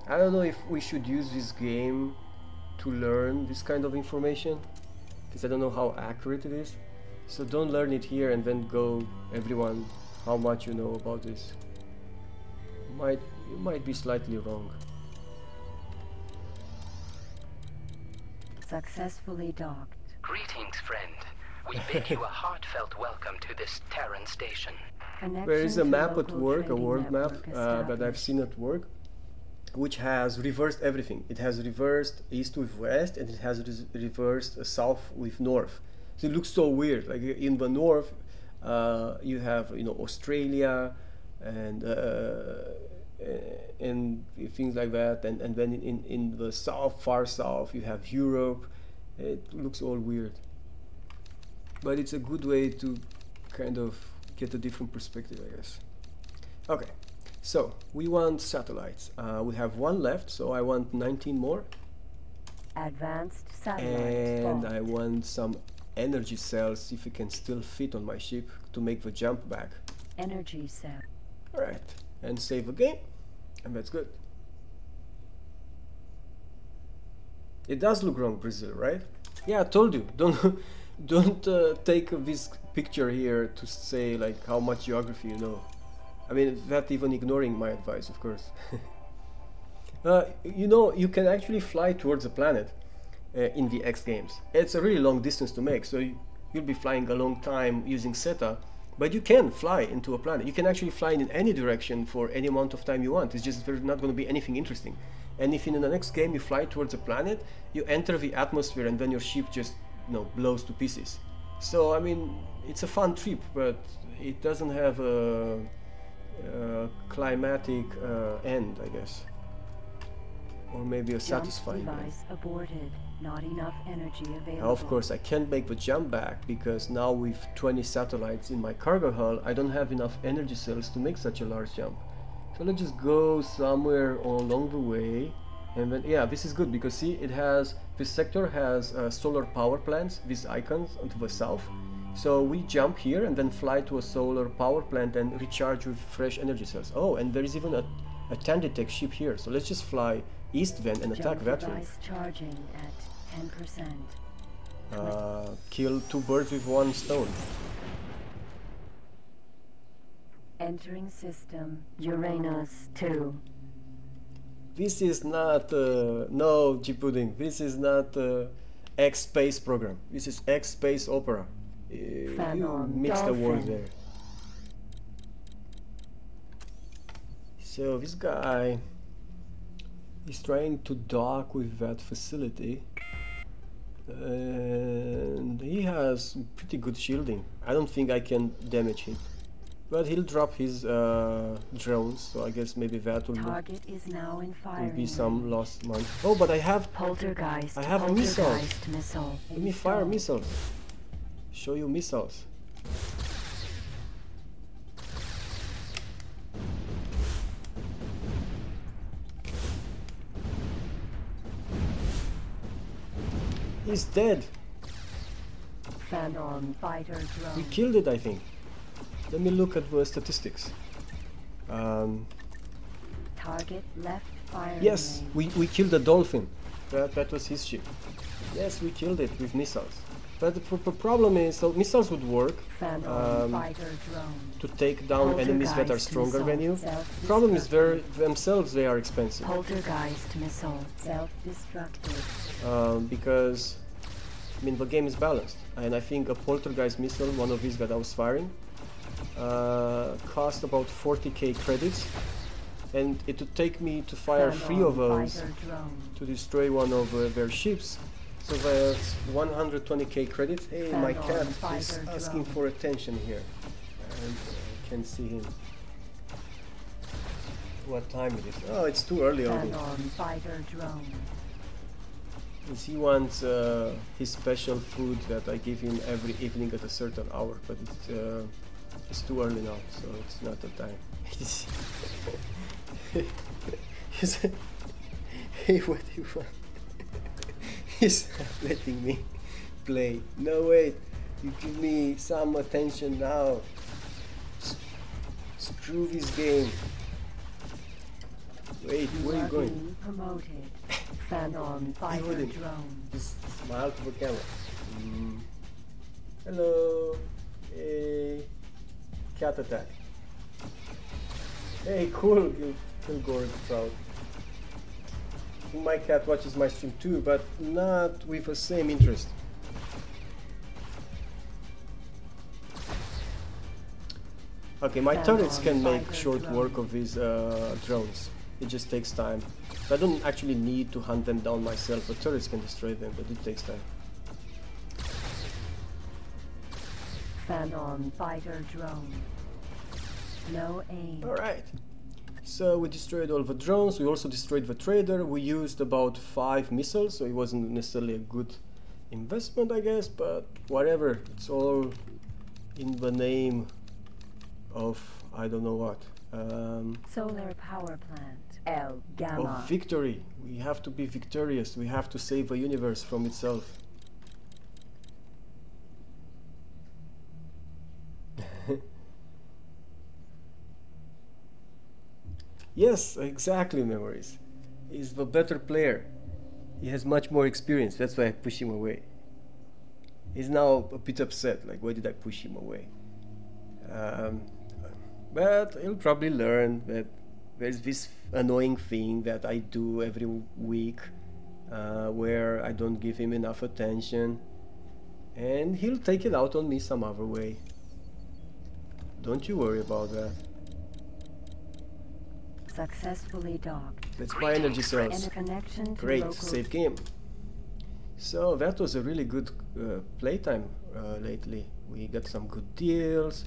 I don't know if we should use this game to learn this kind of information, because I don't know how accurate it is. So don't learn it here and then go, everyone, how much you know about this. You might be slightly wrong. Successfully docked. Greetings, friend. We bid you a heartfelt welcome to this Terran station. There is a map at work, a world map that I've seen at work, which has reversed everything. It has reversed east with west, and it has reversed south with north. So it looks so weird. Like in the north, you have Australia and things like that, and then in the south, far south, you have Europe. It looks all weird, but it's a good way to kind of get a different perspective, I guess. Okay, so we want satellites. We have one left, so I want 19 more. Advanced satellites. And I want some energy cells, if it can still fit on my ship, to make the jump back. Energy cell. Alright, and save the game, and that's good. It does look wrong, Brazil, right? Yeah, I told you, don't take this picture here to say like how much geography you know. I mean, that even ignoring my advice, of course. You can actually fly towards a planet in the X games. It's a really long distance to make, so you'll be flying a long time using SETA, but you can fly into a planet. You can actually fly in any direction for any amount of time you want. It's just there's not going to be anything interesting. And if in the next game you fly towards a planet, you enter the atmosphere and then your ship just blows to pieces. So I mean, it's a fun trip, but it doesn't have a climatic end, I guess, or maybe a satisfying device end. Aborted. Not enough energy available. Of course, I can't make the jump back because now with 20 satellites in my cargo hull, I don't have enough energy cells to make such a large jump. So let's just go somewhere along the way, and then this is good because see, this sector has solar power plants, these icons to the south. So we jump here and then fly to a solar power plant and recharge with fresh energy cells. Oh, and there is even a Tanditech ship here. So let's just fly east then and attack that one. Charging at 10%. Kill two birds with one stone. Entering system Uranus 2. This is not no, G-Pudding. This is not X Space program. This is X Space Opera. You mixed the words there. So this guy is trying to dock with that facility, and he has pretty good shielding. I don't think I can damage him, but he'll drop his drones, so I guess maybe that will be some lost money. Oh, but I have Poltergeist. I have missiles. Missile. Let me fire missiles. Show you missiles. He's dead. Phantom fighter drone. We killed it, I think. Let me look at the statistics. Target left fire. Yes, we killed the dolphin. That was his ship. Yes, we killed it with missiles. But the problem is, so missiles would work to take down enemies that are stronger than you. The problem is themselves they are expensive. Poltergeist missile self-destructive. Because I mean the game is balanced, and I think a poltergeist missile, one of these that I was firing, cost about 40k credits, and it would take me to fire 3 of those to destroy one of their ships. So that's 120k credits. Hey, my cat is asking for attention here, and I can see him. What time it is? Oh, it's too early already. He wants his special food that I give him every evening at a certain hour, but it's too early now, so it's not the time. Hey, what do you want? He's not letting me play. No, wait, you give me some attention now. Screw this game. Wait, where are you going? Promoted. Phantom fire drone. Just smile to the camera. Hello. Hey. Cat attack. Hey, cool. Kilgore is proud. My cat watches my stream too, but not with the same interest. Okay, my turrets can make short work of these drones. It just takes time. I don't actually need to hunt them down myself. The turrets can destroy them, but it takes time. Phantom fighter drone. No aim. Alright. So we destroyed all the drones. We also destroyed the trader. We used about 5 missiles, so it wasn't necessarily a good investment, I guess, but whatever. It's all in the name of I don't know what. Solar power plant. L Gamma. Of victory. We have to be victorious. We have to save the universe from itself. Yes, exactly, Memories. He's the better player. He has much more experience. That's why I push him away. He's now a bit upset. Like, why did I push him away? But he'll probably learn that there's this annoying thing that I do every week where I don't give him enough attention, and he'll take it out on me some other way. Don't you worry about that. Successfully docked. Let's buy energy cells. And a connection to Great, local save game. So that was a really good playtime lately. We got some good deals.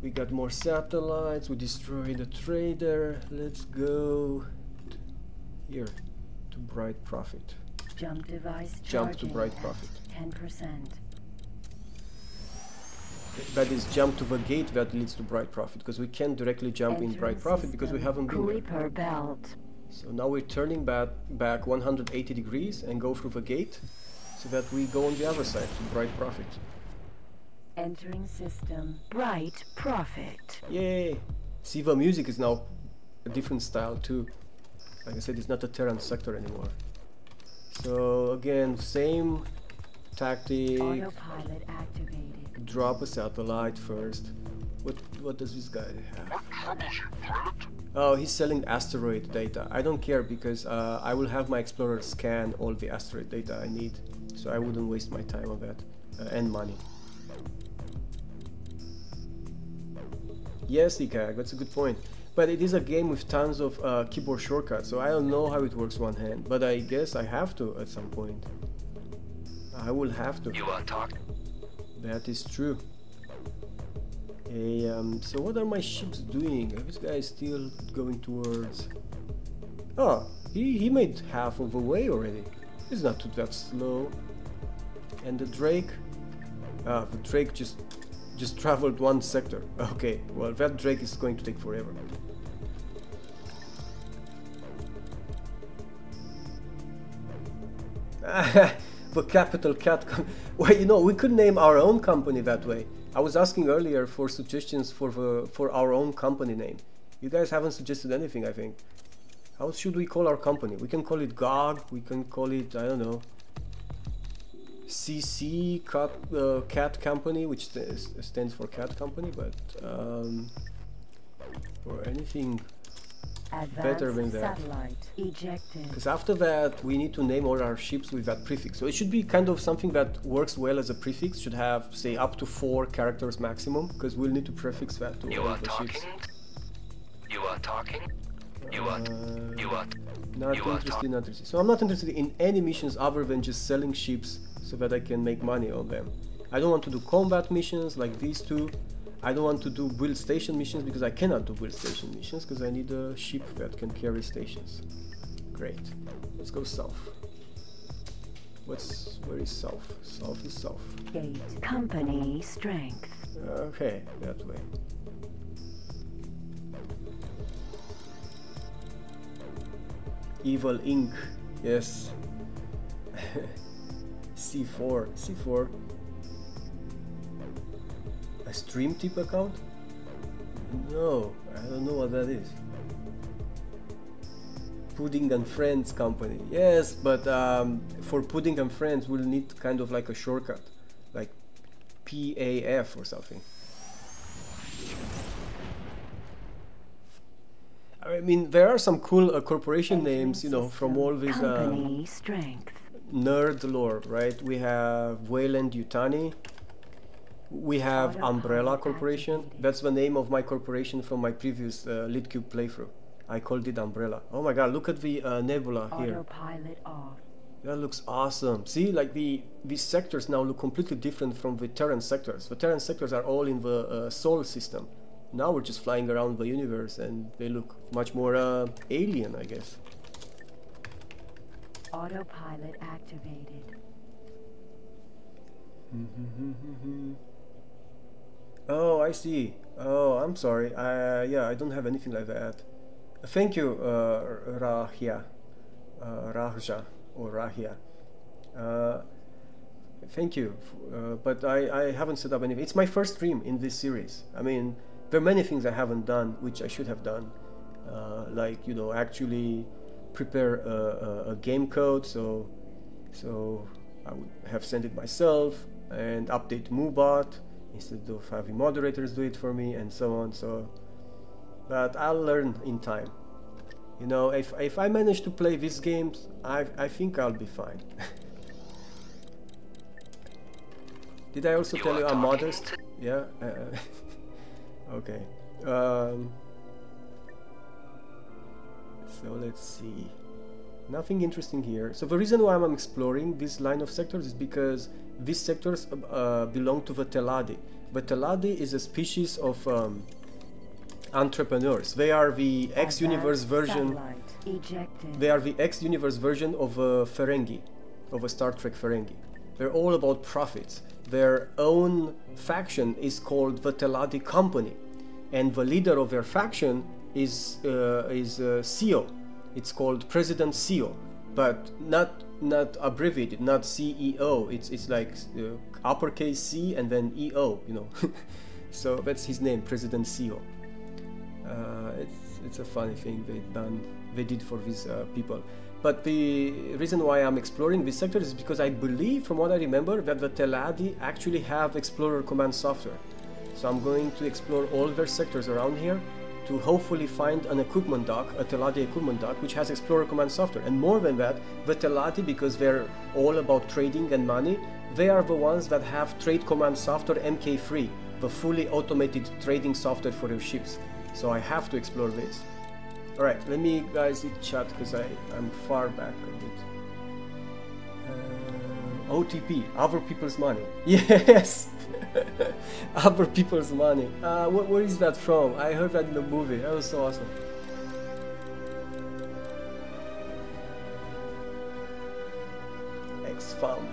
We got more satellites. We destroyed a trader. Let's go here to Bright Profit. Jump device Jump to Bright Profit. 10%. That is jump to the gate that leads to Bright Profit, because we can't directly jump in Bright Profit because we haven't been there. Kuiper belt. So now we're turning back 180 degrees and go through the gate so that we go on the other side to Bright Profit. Entering system. Bright Profit. Yay! See, the music is now a different style too. Like I said, it's not a Terran sector anymore. So again, same tactic. Autopilot activated. Drop a satellite first. What does this guy have? Oh, he's selling asteroid data. I don't care because I will have my explorer scan all the asteroid data I need, so I wouldn't waste my time on that and money. Yes, Ikag, that's a good point. But it is a game with tons of keyboard shortcuts, so I don't know how it works one hand, but I guess I have to at some point. I will have to. You want to talk? That is true. Hey, so what are my ships doing? This guy is still going towards... Oh, he made half of the way already. It's not too that slow. And the Drake... the Drake just traveled one sector. Okay, well, that Drake is going to take forever. The capital cat. Well, you know, we could name our own company that way. I was asking earlier for suggestions for our own company name. You guys haven't suggested anything, I think. How should we call our company? We can call it GOG. We can call it, I don't know, CC Cat Company, which stands for Cat Company, but for anything better than that. Because after that we need to name all our ships with that prefix. So it should be kind of something that works well as a prefix. Should have, say, up to 4 characters maximum, because we'll need to prefix that to all the ships. You are talking? You are not interested. So I'm not interested in any missions other than just selling ships so that I can make money on them. I don't want to do combat missions like these two. I don't want to do build station missions because I cannot do build station missions because I need a ship that can carry stations. Great. Let's go south. Where is south? South is south. Gate company strength. Okay, that way. Evil Inc. Yes. C4. A stream tip account? No, I don't know what that is. Pudding and Friends company. Yes, but for Pudding and Friends we'll need kind of like a shortcut, like PAF or something. I mean, there are some cool corporation names, you know, from all these nerd lore, right? We have Wayland Yutani. We have Umbrella Corporation. That's the name of my corporation from my previous Litcube playthrough. I called it Umbrella. Oh my god, look at the nebula here. Autopilot off. That looks awesome. See, like these sectors now look completely different from the Terran sectors. The Terran sectors are all in the Sol system. Now we're just flying around the universe and they look much more alien, I guess. Autopilot activated. Oh, I see. Oh, I'm sorry. Yeah, I don't have anything like that. Thank you, Rahja, or Rahia. Thank you, but I haven't set up anything. It's my first stream in this series. I mean, there are many things I haven't done, which I should have done, like, you know, actually prepare a game code. So I would have sent it myself and update MooBot instead of having moderators do it for me and so on. So, but I'll learn in time. You know, if I manage to play these games, I think I'll be fine. Did I also tell you I'm modest? Yeah. Okay. So let's see. Nothing interesting here. So the reason why I'm exploring this line of sectors is because these sectors belong to the Teladi. The Teladi is a species of entrepreneurs. They are the X-Universe version. They are the X-Universe version of Ferengi, of a Star Trek Ferengi. They're all about profits. Their own faction is called the Teladi Company, and the leader of their faction is CEO. It's called President CEO, but not abbreviated, not CEO. It's like uppercase C and then EO, you know. So that's his name, President CEO. It's a funny thing they did for these people. But the reason why I'm exploring this sector is because I believe, from what I remember, that the Teladi actually have Explorer Command software. So I'm going to explore all their sectors around here to hopefully find an equipment dock, a Teladi equipment dock, which has Explorer Command software. And more than that, the Teladi, because they're all about trading and money, they are the ones that have Trade Command software MK3, the fully automated trading software for your ships. So I have to explore this. Alright, let me guys chat because I'm far back a bit. OTP, other people's money. Yes! Other people's money. Where is that from? I heard that in the movie. That was so awesome. X-Fam.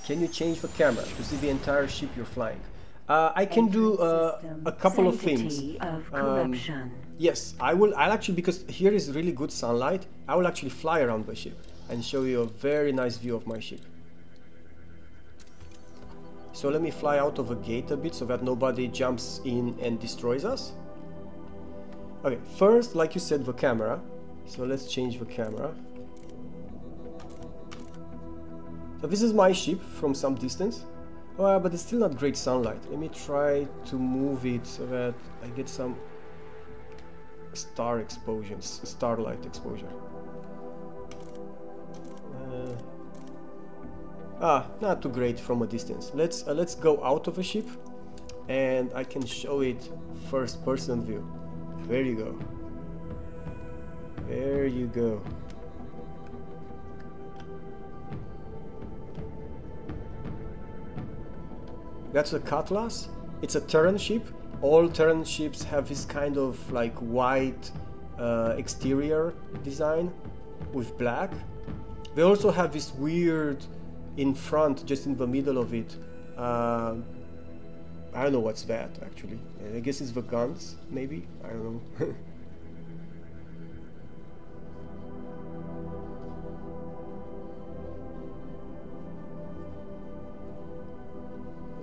Can you change the camera to see the entire ship you're flying? I can do a couple of things. Yes, I'll actually, because here is really good sunlight, I will actually fly around the ship and show you a very nice view of my ship. So let me fly out of a gate a bit so that nobody jumps in and destroys us. Okay, first, like you said, the camera. So let's change the camera. So this is my ship from some distance. But it's still not great sunlight. Let me try to move it so that I get some starlight exposure. Not too great from a distance. Let's go out of a ship, and I can show it first-person view. There you go. There you go. That's a Cutlass. It's a Terran ship. All Terran ships have this kind of like white exterior design with black. They also have this weird in front, just in the middle of it. I don't know what's that actually. I guess it's the guns, maybe. I don't know.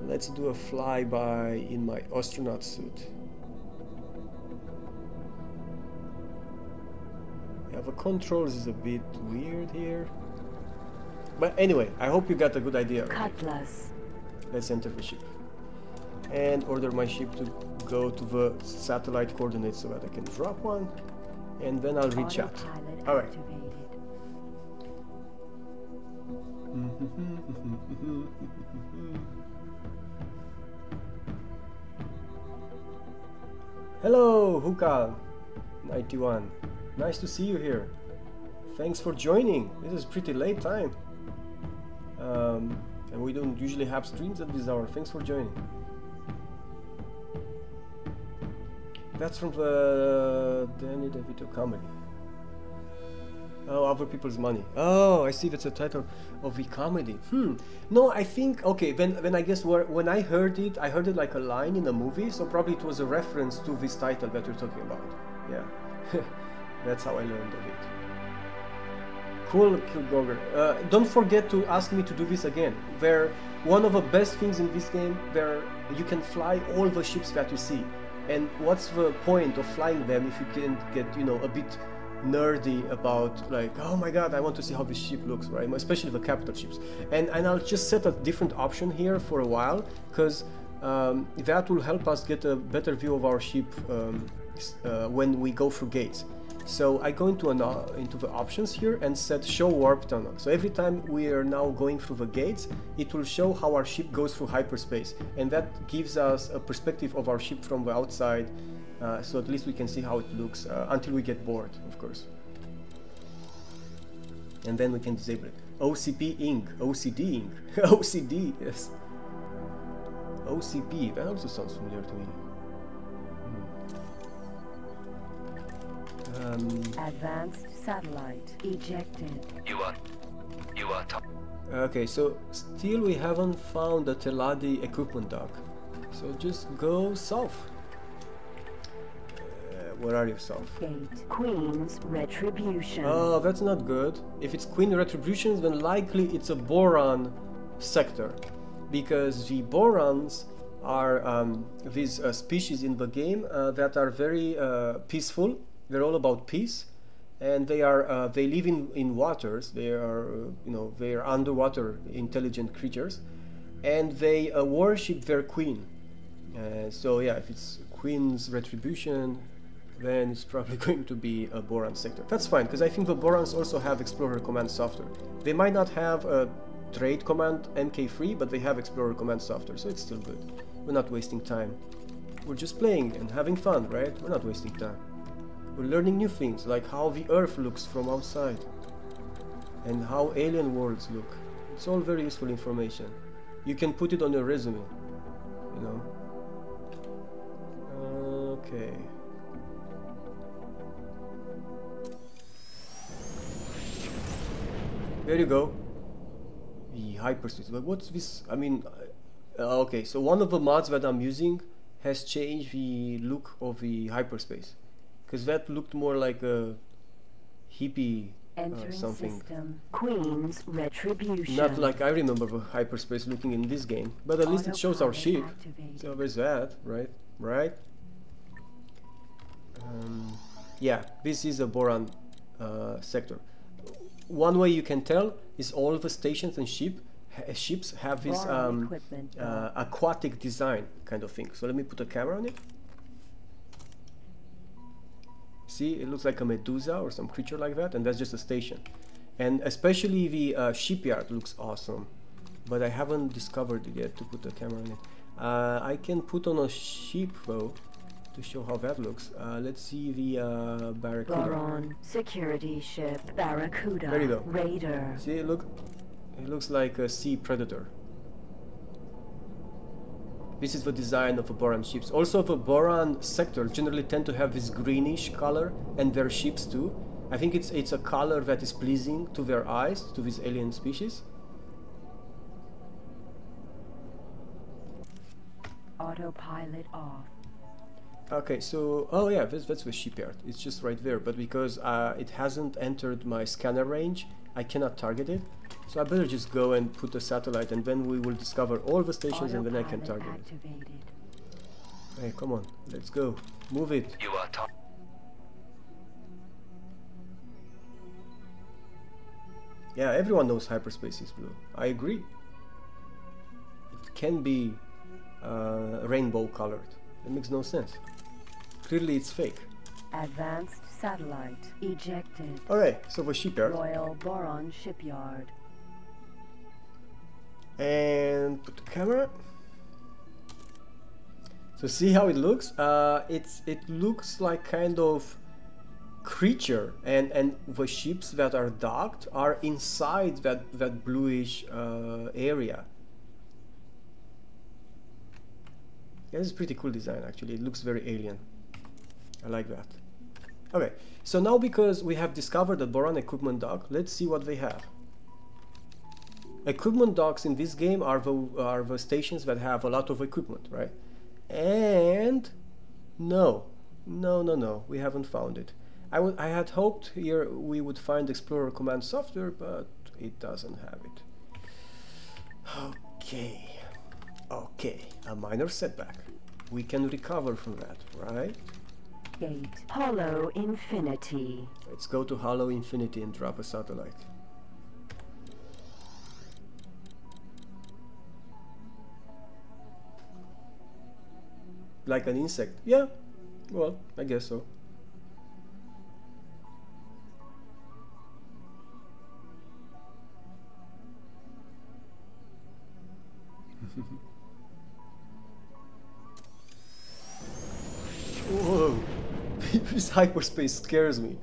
Let's do a flyby in my astronaut suit. Yeah, the controls is a bit weird here. But anyway, I hope you got a good idea. Cutlass. Let's enter the ship. And order my ship to go to the satellite coordinates so that I can drop one. And then I'll reach out. Alright. Hello, Hukal 91. Nice to see you here. Thanks for joining. This is pretty late time. And we don't usually have streams at this hour. Thanks for joining. That's from the Danny DeVito comedy. Oh, Other People's Money. Oh, I see, that's the title of the comedy. No, I think, okay, then I guess when I heard it like a line in a movie, so probably it was a reference to this title that you're talking about. Yeah, that's how I learned of it. Cool, Kilgogger. Don't forget to ask me to do this again. One of the best things in this game, you can fly all the ships that you see. And what's the point of flying them if you can get, a bit nerdy about like, oh my god, I want to see how this ship looks, right? Especially the capital ships. And I'll just set a different option here for a while, because that will help us get a better view of our ship when we go through gates. So I go into the options here and set show warp tunnel. So every time we are now going through the gates, it will show how our ship goes through hyperspace, and that gives us a perspective of our ship from the outside. So at least we can see how it looks until we get bored, of course. And then we can disable it. OCP Inc. OCD Inc. OCD, yes. OCP, that also sounds familiar to me. Advanced satellite ejected. You are top. Okay, so still we haven't found the Teladi equipment dock. So just go south. Where are you, south? Gate. Queen's Retribution. Oh, that's not good. If it's Queen Retribution, then likely it's a Boron sector, because the Borons are these species in the game that are very peaceful. They're all about peace, and they live in waters. They are underwater intelligent creatures, and they worship their queen. So yeah, if it's Queen's Retribution, then it's probably going to be a Boron sector. That's fine, because I think the Borons also have Explorer Command software. They might not have a Trade Command MK3, but they have Explorer Command software, so it's still good. We're not wasting time. We're just playing and having fun, right? We're not wasting time. We're learning new things, like how the Earth looks from outside and how alien worlds look. It's all very useful information. You can put it on your resume, you know. Okay. There you go. The hyperspace. But what's this? I mean, okay. So one of the mods that I'm using has changed the look of the hyperspace, because that looked more like a hippie something. System. Queen's Retribution. Not like I remember the hyperspace looking in this game, but at least it shows our ship. So there's that, right? Right. Yeah, this is a boron sector. One way you can tell is all the stations and ships have this aquatic design kind of thing. So let me put a camera on it. See, it looks like a medusa or some creature like that, and that's just a station. And especially the shipyard looks awesome, but I haven't discovered it yet to put a camera on it. I can put on a ship though, to show how that looks. Let's see the Barracuda. Boron security ship Barracuda. There you go. Raider. See, it looks like a sea predator. This is the design of the boron ships. Also, the boron sector generally tend to have this greenish color, and their ships too. I think it's a color that is pleasing to their eyes, to these alien species. Autopilot off. Okay, so, oh yeah, that's the shipyard. It's just right there, but because it hasn't entered my scanner range, I cannot target it. So I better just go and put a satellite, and then we will discover all the stations, and then I can target it. Hey, come on, let's go. Move it. You are Yeah, everyone knows hyperspace is blue. I agree. It can be rainbow colored. It makes no sense. Clearly it's fake. Advanced satellite ejected. Alright, so the shipyard. Royal Boron Shipyard. And put the camera. So see how it looks? It looks like kind of creature, and the ships that are docked are inside that bluish area. Yeah, this is pretty cool design actually. It looks very alien. I like that. Okay, so now because we have discovered the boron equipment dock, let's see what they have. Equipment docks in this game are the stations that have a lot of equipment, right? And no, we haven't found it. I had hoped here we would find Explorer Command software, but it doesn't have it. Okay, a minor setback. We can recover from that, right? Gate. Hollow Infinity. Let's go to Hollow Infinity and drop a satellite. Like an insect? Yeah, well, I guess so. Whoa, this hyperspace scares me.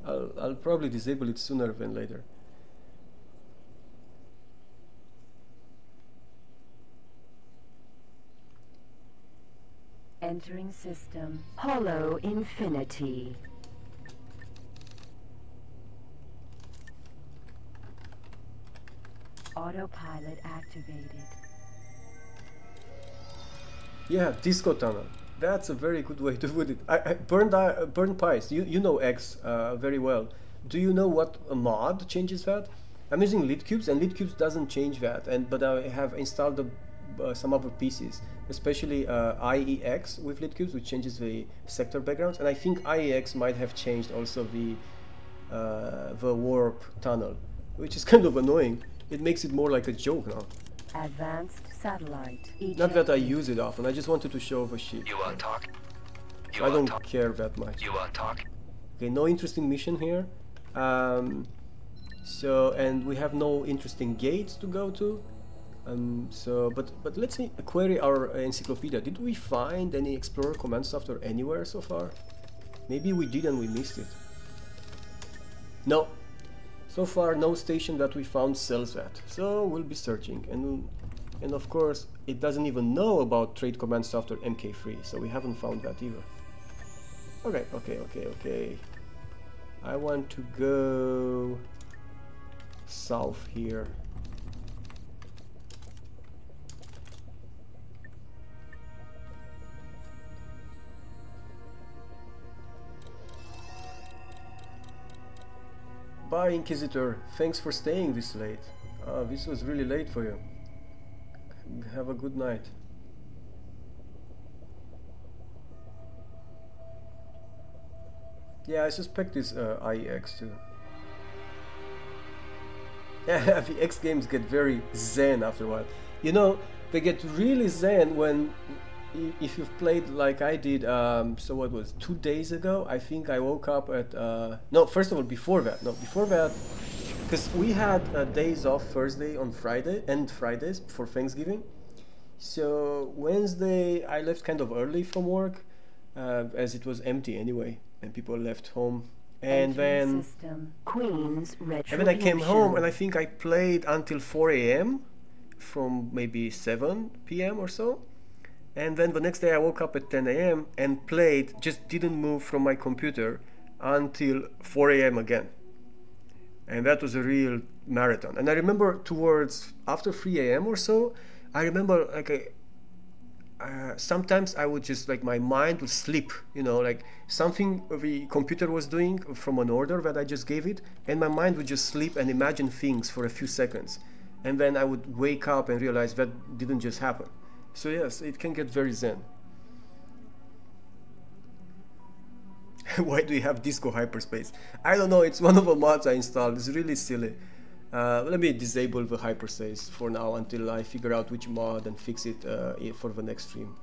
I'll probably disable it sooner than later. Entering system. Hollow Infinity. Autopilot activated. Yeah, disco tunnel. That's a very good way to put it. Burn pies. You know X very well. Do you know what a mod changes that? I'm using Litcubes, and Litcubes doesn't change that. But I have installed some other pieces, especially IEX with Litcubes, which changes the sector backgrounds. And I think IEX might have changed also the warp tunnel, which is kind of annoying. It makes it more like a joke now. Advanced satellite. Not that I use it often, I just wanted to show the ship. You are talking. I don't care that much. You are talking. Okay, no interesting mission here. And we have no interesting gates to go to. But let's query our encyclopedia. Did we find any Explorer command software anywhere so far? Maybe we did and we missed it. No. So far, no station that we found sells that. So we'll be searching, and of course, it doesn't even know about trade command software MK3, so we haven't found that either. Okay. I want to go south here. Bye, Inquisitor. Thanks for staying this late. This was really late for you. Have a good night. Yeah, I suspect it's IEX too. Yeah, the X games get very zen after a while. You know, they get really zen when, if you've played like I did, so what was 2 days ago? I think I woke up at, no, first of all, before that, because we had days off Thursday on Friday, and Fridays for Thanksgiving. So Wednesday I left kind of early from work, as it was empty anyway, and people left home. And then I came home and I think I played until 4 AM from maybe 7 PM or so. And then the next day I woke up at 10 AM and played, just didn't move from my computer until 4 AM again. And that was a real marathon. And I remember towards after 3 AM or so, I remember like sometimes I would just like my mind would slip, you know, like something the computer was doing from an order that I just gave it, and my mind would just sleep and imagine things for a few seconds. And then I would wake up and realize that didn't just happen. So yes, it can get very zen. Why do you have Disco Hyperspace? I don't know, it's one of the mods I installed. It's really silly. Let me disable the hyperspace for now until I figure out which mod and fix it for the next stream.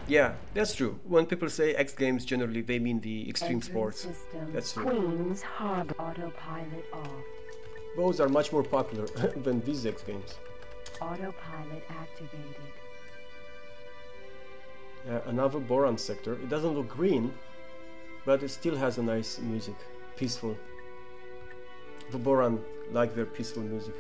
Yeah, that's true. When people say X games, generally they mean the extreme sports. That's true. Queen's Harbor autopilot off. Those are much more popular than these X games. Autopilot activated. Another boron sector. It doesn't look green, but it still has a nice music. Peaceful. The boron like their peaceful music.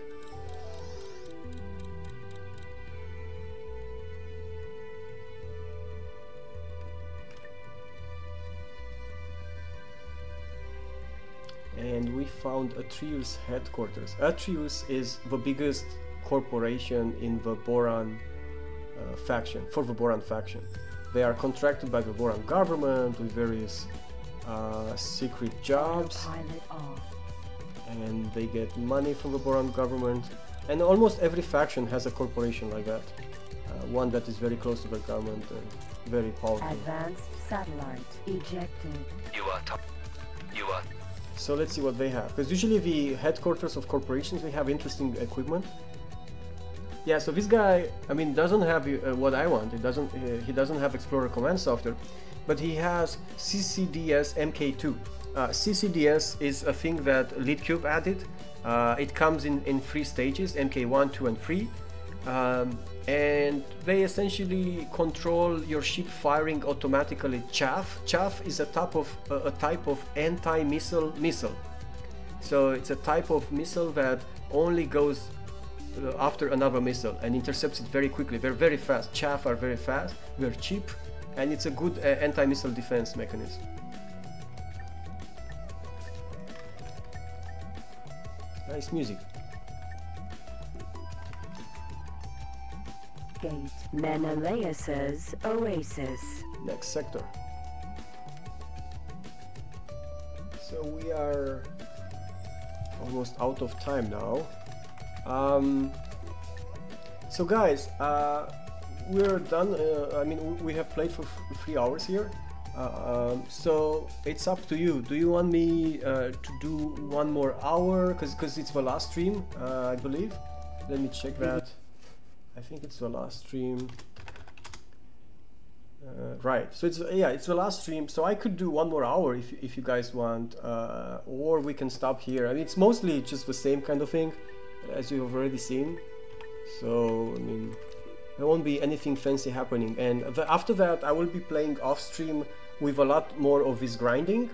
And we found Atreus headquarters. Atreus is the biggest corporation in the boron faction, for the boron faction. They are contracted by the boron government with various secret jobs, and they get money from the boron government. And almost every faction has a corporation like that, one that is very close to the government and very powerful. Advanced satellite ejected. You are top. You are. So let's see what they have, because usually the headquarters of corporations, they have interesting equipment. Yeah, so this guy, I mean, doesn't have what I want. He doesn't have Explorer command software, but he has CCDS MK2. CCDS is a thing that Litcube added. It comes in 3 stages: MK1, 2, and 3. And they essentially control your ship firing automatically chaff. Chaff is a type of anti-missile missile. So it's a type of missile that only goes after another missile and intercepts it very quickly. They're very fast. Chaff are very fast, they're cheap, and it's a good anti-missile defense mechanism. Nice music. Gate Menelaus's Oasis. Next sector. So we are almost out of time now. So guys, we're done. I mean, we have played for 3 hours here. So it's up to you. Do you want me to do 1 more hour? Because it's the last stream, I believe. Let me check that. I think it's the last stream. Right, so it's it's the last stream, so I could do 1 more hour if you guys want, or we can stop here. I mean, it's mostly just the same kind of thing as you've already seen, so I mean, there won't be anything fancy happening. And after that I will be playing off stream with a lot more of this grinding,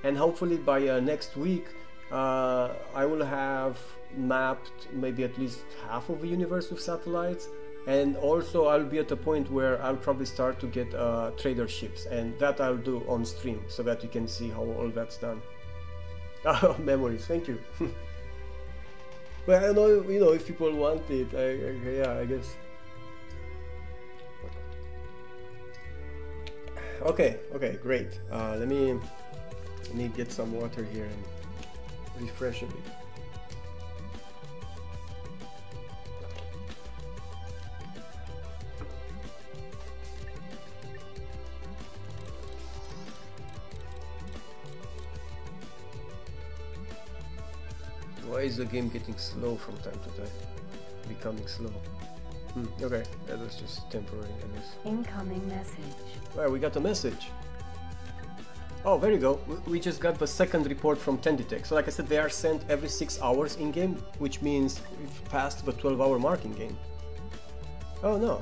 and hopefully by next week I will have mapped maybe at least half of the universe with satellites. And also I'll be at a point where I'll probably start to get trader ships, and that I'll do on stream so that you can see how all that's done. Oh, memories, thank you. Well, I know, you know, if people want it, yeah, I guess. Okay, great. Let me get some water here and refresh a bit. Why is the game getting slow from time to time? Becoming slow. Okay, that was just temporary, I guess. Incoming message. Well, we got a message. Oh, there you go. We just got the second report from Tenditech. So like I said, they are sent every 6 hours in-game, which means we've passed the 12-hour mark in-game. Oh no,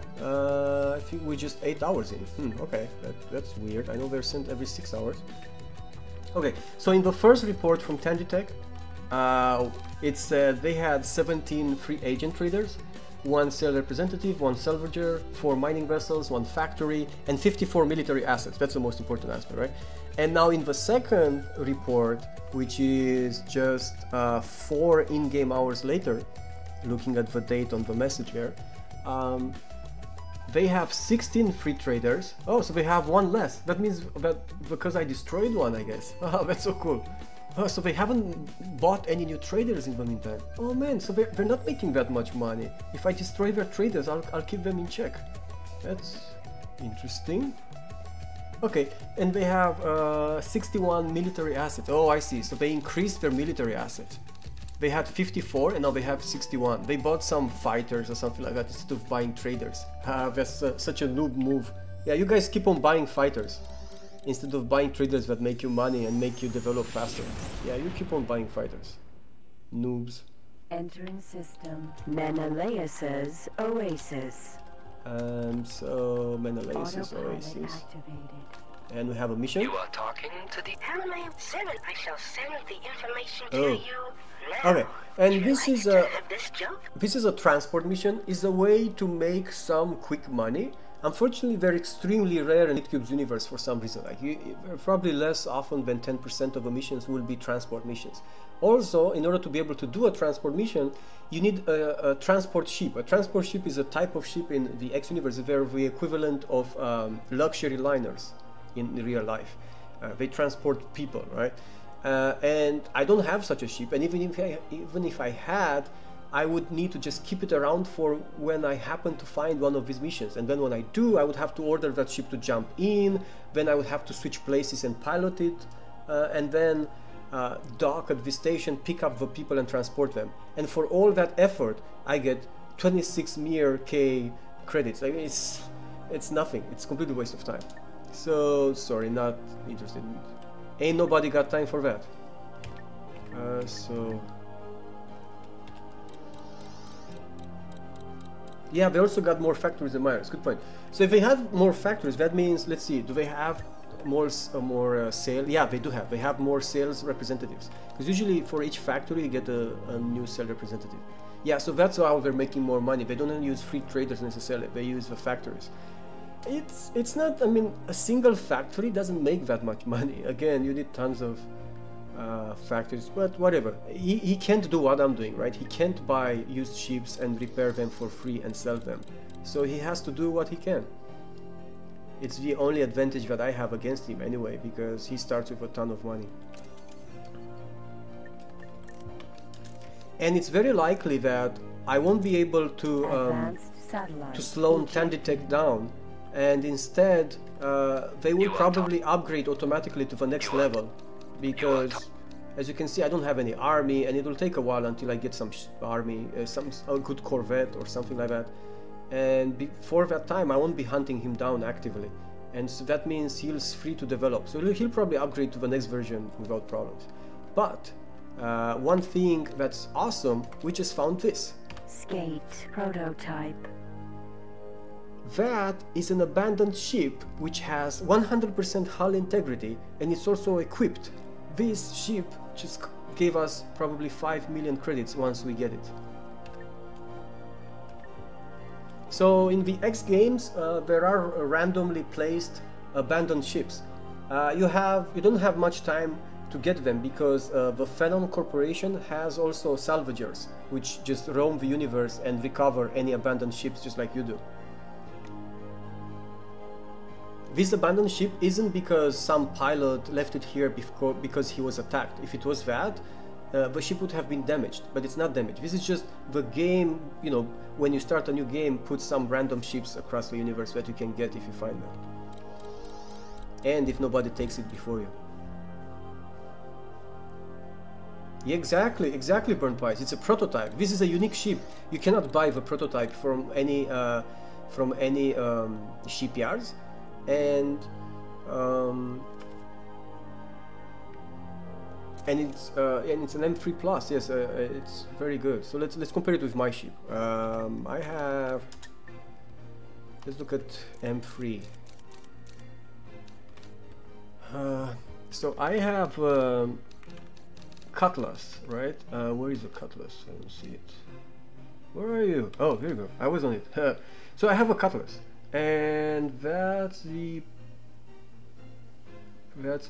I think we're just 8 hours in. Okay, that's weird. I know they're sent every 6 hours. Okay, so in the first report from Tenditech, it said they had 17 free agent traders, 1 sale representative, 1 salvager, 4 mining vessels, 1 factory, and 54 military assets. That's the most important aspect, right? And now in the second report, which is just 4 in-game hours later, looking at the date on the message here, they have 16 free traders. Oh, so they have 1 less. That means that because I destroyed 1, I guess. Oh, that's so cool. Oh, so they haven't bought any new traders in the meantime. Oh man, so they're not making that much money. If I destroy their traders, I'll keep them in check. That's interesting. Okay, and they have 61 military assets. Oh, I see. So they increased their military assets. They had 54 and now they have 61. They bought some fighters or something like that instead of buying traders. That's such a noob move. Yeah, you guys keep on buying fighters instead of buying traders that make you money and make you develop faster. Yeah, you keep on buying fighters. Noobs. Entering system. Menelaus's Oasis. So Menelaus's Oasis. Activated. And we have a mission. You are talking to the Hello, 7. I shall send the information to Oh. you now. Okay, and Would you this like is to a have this job? this is a transport mission. Is a way to make some quick money. Unfortunately, they're extremely rare in Litcube's universe for some reason. Like probably less often than 10% of the missions will be transport missions. Also, in order to be able to do a transport mission, you need a transport ship. A transport ship is a type of ship in the X universe. They're the equivalent of luxury liners in real life. They transport people, right? And I don't have such a ship. And even if I had, I would need to just keep it around for when I happen to find one of these missions. And then when I do, I would have to order that ship to jump in, then I would have to switch places and pilot it, and then dock at the station, pick up the people and transport them. And for all that effort, I get 26 mere K credits. Like it's nothing. It's completely waste of time. So, sorry, not interested. Ain't nobody got time for that. So... Yeah, they also got more factories than miners. Good point. So if they have more factories, that means, let's see, do they have more sale? Yeah, they do have. They have more sales representatives. Because usually for each factory you get a new sales representative. Yeah, so that's how they're making more money. They don't use free traders necessarily. They use the factories. It's not. I mean, a single factory doesn't make that much money. Again, you need tons of factories, but whatever. He can't do what I'm doing, right? He can't buy used ships and repair them for free and sell them. So he has to do what he can. It's the only advantage that I have against him anyway, because he starts with a ton of money. And it's very likely that I won't be able to slow Tenditech down, and instead they will probably upgrade automatically to the next level. Because, as you can see, I don't have any army, and it will take a while until I get some army, a good corvette or something like that. And before that time, I won't be hunting him down actively. and so that means he's free to develop. So he'll probably upgrade to the next version without problems. But one thing that's awesome, we just found this. Skate prototype. That is an abandoned ship which has 100% hull integrity, and it's also equipped. This ship just gave us probably 5 million credits once we get it. So in the X games, there are randomly placed abandoned ships. You don't have much time to get them because the Phenom Corporation has also salvagers, which just roam the universe and recover any abandoned ships just like you do. This abandoned ship isn't because some pilot left it here because he was attacked. If it was that, the ship would have been damaged, but it's not damaged. This is just the game, you know, when you start a new game, put some random ships across the universe that you can get if you find them. And if nobody takes it before you. Yeah, exactly, Burnt Pies. It's a prototype. This is a unique ship. You cannot buy the prototype from any shipyards. And it's an M3 Plus. Yes, it's very good. So let's compare it with my ship. I have. Let's look at M3. So I have Cutlass, right? Where is the Cutlass? I don't see it. Where are you? Oh, here you go. I was on it. So I have a Cutlass. And that's the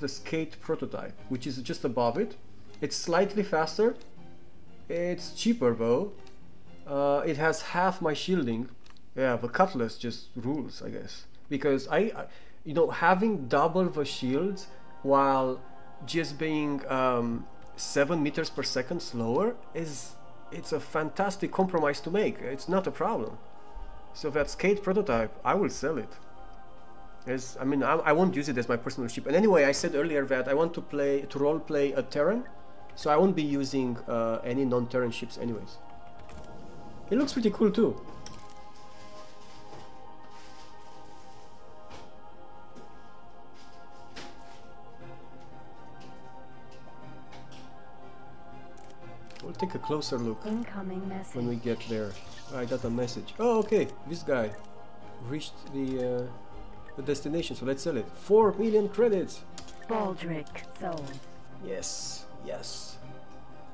skate prototype, which is just above it. It's slightly faster. It's cheaper though. It has half my shielding. Yeah, the Cutlass just rules, I guess, because you know, having double the shields while just being 7 meters per second slower it's a fantastic compromise to make. It's not a problem. So that skate prototype, I will sell it. I mean, I won't use it as my personal ship. And anyway, I said earlier that I want to role play a Terran, so I won't be using any non-Terran ships anyways. It looks pretty cool too. We'll take a closer look Incoming message. when we get there. I got a message. Oh, okay. This guy reached the destination, so let's sell it. 4 million credits. Baldric sold. Yes, yes.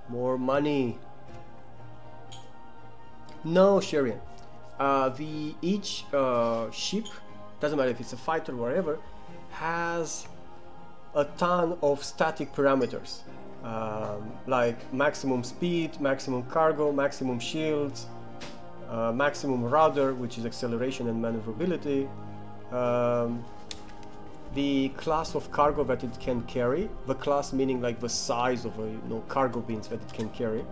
More money. No, Sherian. Each ship, doesn't matter if it's a fighter or whatever, has a ton of static parameters. Like maximum speed, maximum cargo, maximum shields, maximum rudder, which is acceleration and maneuverability, the class of cargo that it can carry, the class meaning like the size of cargo bins that it can carry,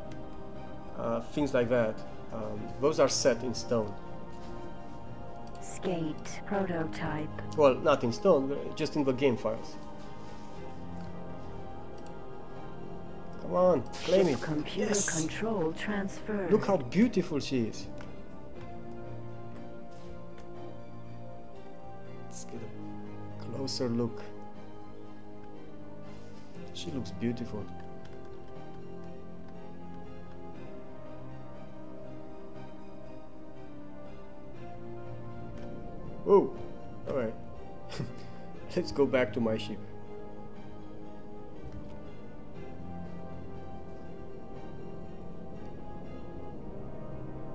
things like that. Those are set in stone. Skate prototype. Well, not in stone, just in the game files. Come on, claim it. Computer Yes. control transfer. Look how beautiful she is. Let's get a closer look. She looks beautiful. Oh, alright. Let's go back to my ship.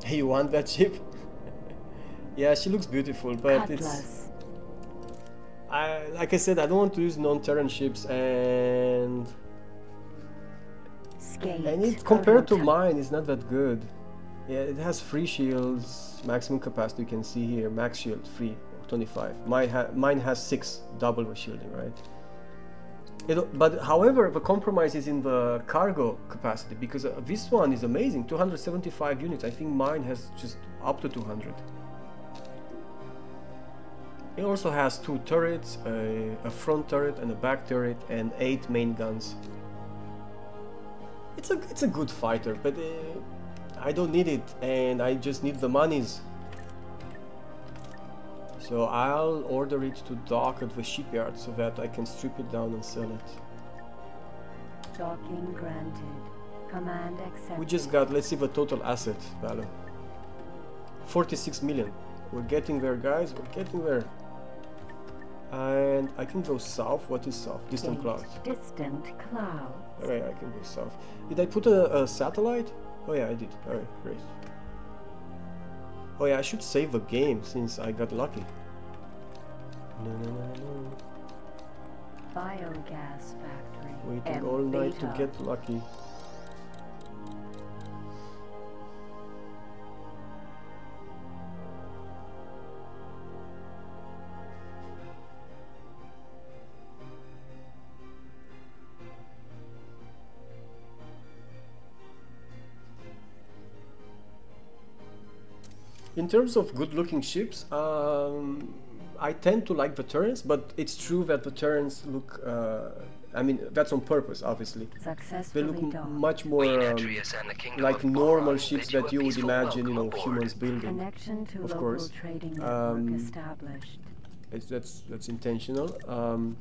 You want that ship? Yeah, she looks beautiful, but Cutlass. like I said, I don't want to use non-Terran ships, and it compared to mine, it's not that good. Yeah, it has free shields, maximum capacity. You can see here, max shield free 25. Mine has 6, double the shielding, right? But however, the compromise is in the cargo capacity, because this one is amazing, 275 units. I think mine has just up to 200. It also has 2 turrets, a front turret and a back turret, and 8 main guns. It's a good fighter, but I don't need it, and I just need the monies. So So I'll order it to dock at the shipyard so that I can strip it down and sell it. Docking granted. Command accepted. We just got, let's see the total asset value. 46 million. We're getting there, guys, we're getting there. And I can go south. What is south? Distant clouds. Distant clouds. Okay, I can go south. Did I put a satellite? Oh yeah, I did. Alright, great. Oh yeah, I should save the game since I got lucky. No. Biogas factory. Waiting all night to get lucky. In terms of good-looking ships, I tend to like the Terrans, but it's true that the Terrans look, I mean, that's on purpose, obviously. They look much more like normal ships that you would imagine, you know, humans building. Of course, that's intentional.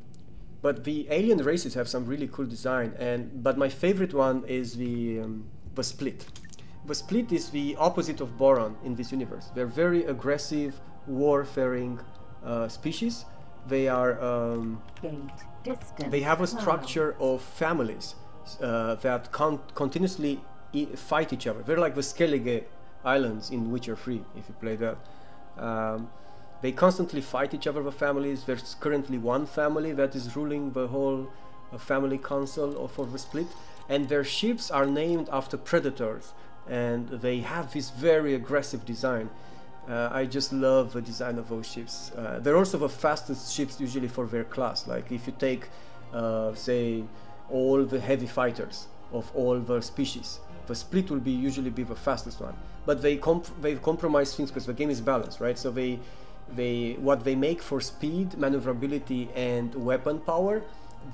But the alien races have some really cool design, but my favorite one is the Split. The Split is the opposite of Boron in this universe. They're very aggressive, warfaring species. They are they have a structure of families that continuously fight each other. They're like the Skellige Islands in Witcher 3, if you play that. They constantly fight each other, the families. There's currently one family that is ruling the whole family council of the Split, and their ships are named after predators, and they have this very aggressive design. I just love the design of those ships. They're also the fastest ships usually for their class. Like if you take, say, all the heavy fighters of all the species, the Split will usually be the fastest one. But they compromise things because the game is balanced, right? So what they make for speed, maneuverability, and weapon power,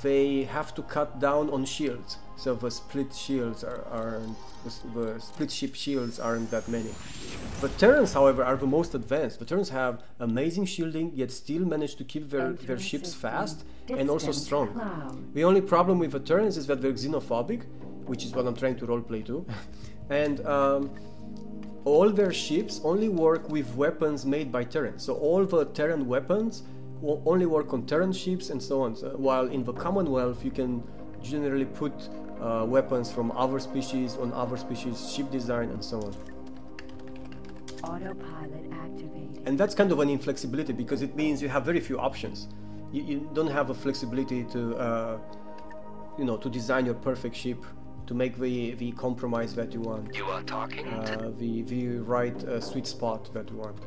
they have to cut down on shields. So the Split shields the Split ship shields aren't that many. The Terrans, however, are the most advanced. The Terrans have amazing shielding, yet still manage to keep their ships fast and also strong. The only problem with the Terrans is that they're xenophobic, which is what I'm trying to roleplay too. And all their ships only work with weapons made by Terrans. So all the Terran weapons will only work on Terran ships and so on. So while in the Commonwealth you can generally put weapons from other species on other species ship design and so on. Autopilot activated. And that's kind of an inflexibility because it means you have very few options. You don't have a flexibility to to design your perfect ship, to make the compromise that you want. You are talking the right sweet spot that you want.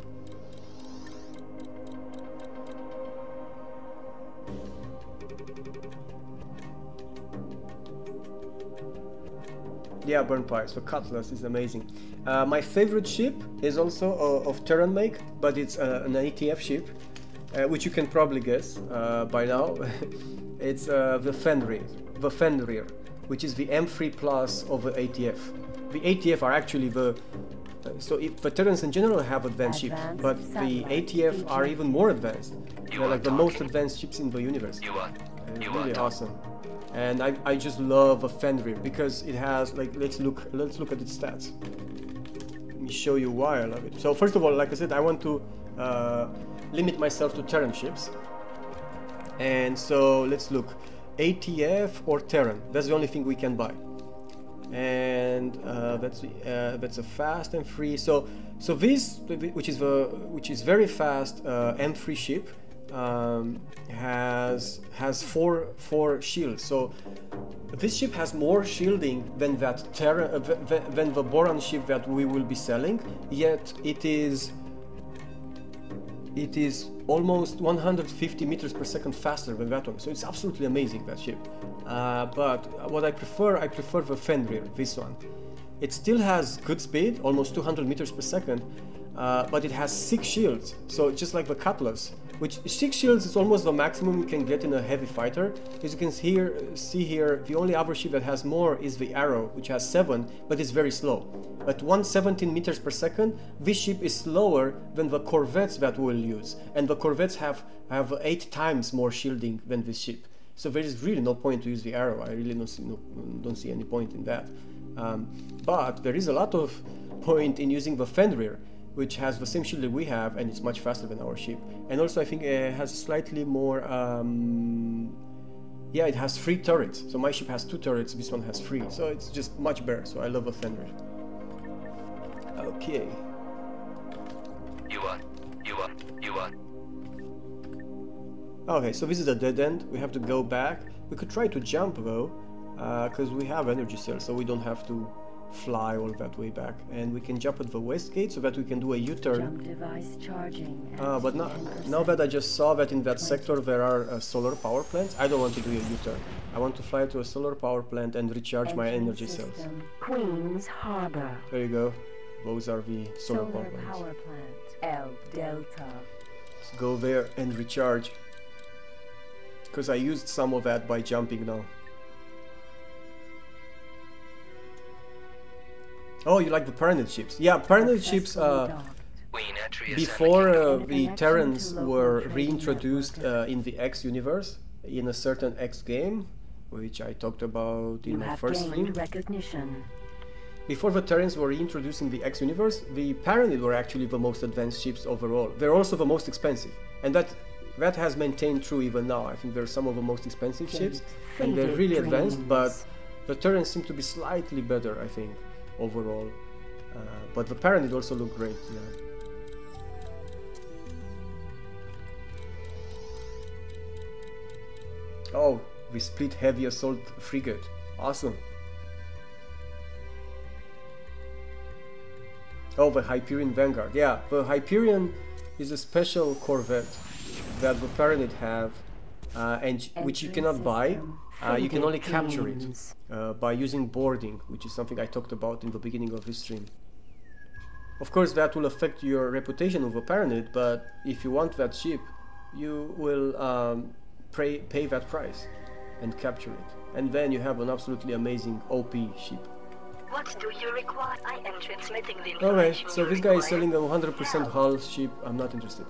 Yeah, Burn Pipes. The Cutlass is amazing. My favorite ship is also of Terran make, but it's an ATF ship, which you can probably guess by now. It's the Fenrir, which is the M3 Plus of the ATF. The ATF are actually the Terrans in general have advanced ships, but the ATF are even more advanced. They're like the most advanced ships in the universe. It's really awesome. And I just love a Fenrir because it has, like, let's look at its stats. Let me show you why I love it. So first of all, like I said, I want to limit myself to Terran ships. And so let's look, ATF or Terran. That's the only thing we can buy. And that's a fast M3. So this, which is very fast M3 ship, has four shields. So this ship has more shielding than that than the Boron ship that we will be selling, yet it is almost 150 meters per second faster than that one. So it's absolutely amazing, that ship. But what I prefer the Fenrir, this one. It still has good speed, almost 200 meters per second, but it has 6 shields. So just like the Cutlass, which 6 shields is almost the maximum you can get in a heavy fighter. As you can see here, the only other ship that has more is the Arrow, which has 7, but it's very slow. At 117 meters per second, this ship is slower than the corvettes that we'll use, and the corvettes have 8 times more shielding than this ship. So there is really no point to use the Arrow. I really don't see any point in that. But there is a lot of point in using the Fenrir, which has the same shield that we have, and it's much faster than our ship. And also I think it has slightly more, yeah, it has 3 turrets. So my ship has 2 turrets, this one has 3. So it's just much better, so I love the Fenrir. Okay. You are. Okay, so this is a dead end. We have to go back. We could try to jump though, because we have energy cells, so we don't have to fly all that way back. And we can jump at the west gate so that we can do a U-turn. Jump device charging. But now that I just saw that in that sector there are solar power plants, I don't want to do a U-turn. I want to fly to a solar power plant and recharge my energy cells. Queen's Harbor. There you go. Those are the solar power plants. L Delta. Let's go there and recharge. Because I used some of that by jumping now. Oh, you like the Paranid ships? Yeah, Paranid ships, before the Terrans were reintroduced in the X universe, in a certain X game, which I talked about in my first stream. Before the Terrans were reintroduced in the X universe, the Paranid were actually the most advanced ships overall. They're also the most expensive, and that has maintained true even now. I think they're some of the most expensive ships, and they're really advanced, but the Terrans seem to be slightly better, I think, overall. But the Paranid also look great, yeah. Oh, we split heavy assault frigate. Awesome. Oh, the Hyperion Vanguard. Yeah, the Hyperion is a special corvette that the Paranid have, and which you cannot buy. You can only capture it by using boarding, which is something I talked about in the beginning of this stream. Of course, that will affect your reputation of a Paranid, but if you want that ship, you will pay that price and capture it. And then you have an absolutely amazing OP ship. What do you require? I am transmitting the information. Okay, so this guy is selling a 100% hull ship. I'm not interested.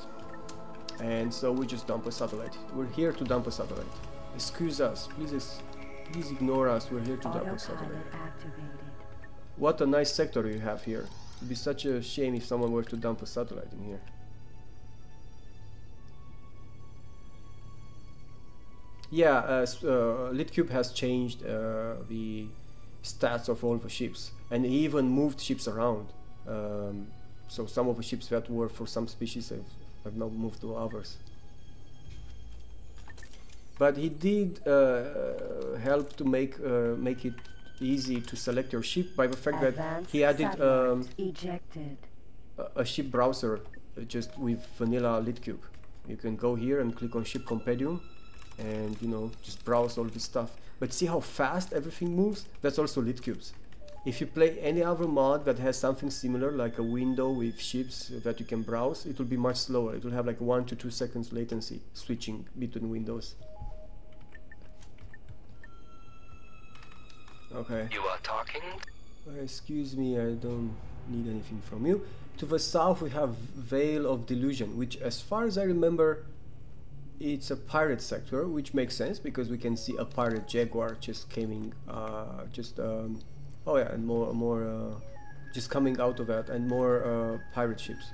And so we just dump a satellite. We're here to dump a satellite. Excuse us, please ignore us. We're here to dump a satellite. What a nice sector you have here. It'd be such a shame if someone were to dump a satellite in here. Yeah, Litcube has changed the stats of all the ships, and he even moved ships around. So some of the ships that were for some species have now moved to others. But he did help to make it easy to select your ship by the fact that he added a ship browser just with vanilla Litcube. You can go here and click on Ship Compendium and, you know, just browse all this stuff. But see how fast everything moves? That's also Litcube's. If you play any other mod that has something similar, like a window with ships that you can browse, it will be much slower. It will have like 1 to 2 seconds latency switching between windows. Okay. You are talking? Excuse me, I don't need anything from you. To the south we have Veil of Delusion, which as far as I remember, it's a pirate sector, which makes sense because we can see a pirate Jaguar just coming, oh yeah, and more just coming out of that, and more pirate ships.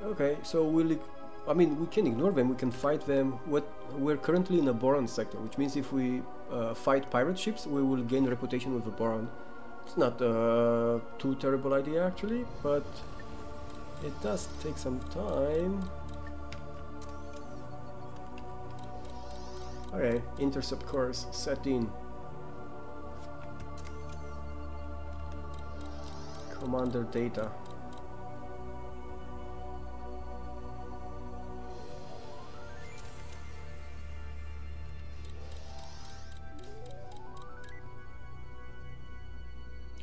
Okay, so I mean, we can ignore them, we can fight them. We're currently in a Boron sector, which means if we fight pirate ships, we will gain reputation with the Boron. It's not a too terrible idea actually, but it does take some time. Okay, intercept course set in. Commander data.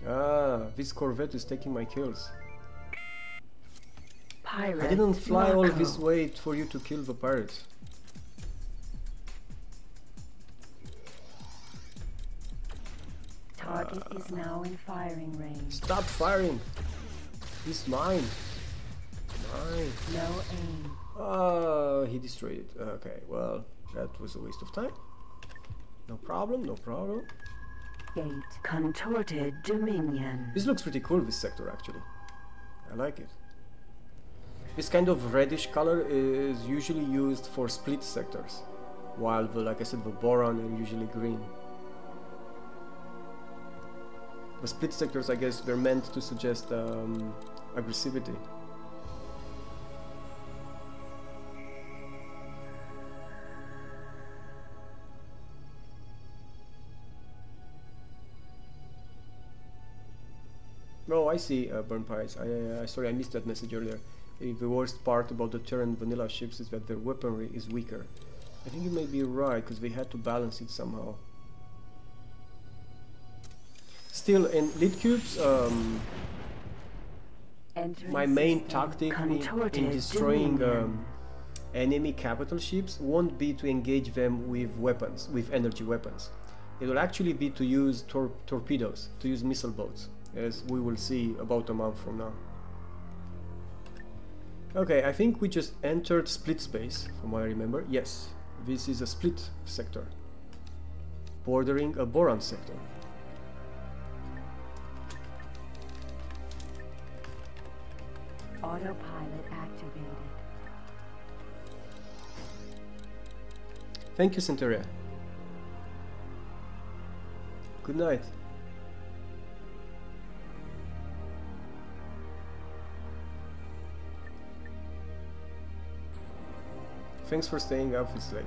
Ah, this corvette is taking my kills. Pirate I didn't fly all Marco. this way for you to kill the pirates. Target is now in firing range. Stop firing! He's mine! Mine! No aim. Oh, he destroyed it. Okay, well, that was a waste of time. No problem, no problem. Gate contorted dominion. This looks pretty cool, this sector, actually. I like it. This kind of reddish color is usually used for split sectors, while, like I said, the boron are usually green. The split sectors, I guess, they're meant to suggest aggressivity. Oh, I see, Burn Pies. Sorry, I missed that message earlier. The worst part about the Terran vanilla ships is that their weaponry is weaker. I think you may be right, because they had to balance it somehow. Still, in Litcubes, my main tactic in destroying enemy capital ships won't be to engage them with weapons, with energy weapons. It will actually be to use torpedoes, to use missile boats, as we will see about a month from now. Okay, I think we just entered split space, from what I remember. Yes, this is a split sector, bordering a boron sector. Autopilot activated. Thank you, Centauria. Good night. Thanks for staying up this late.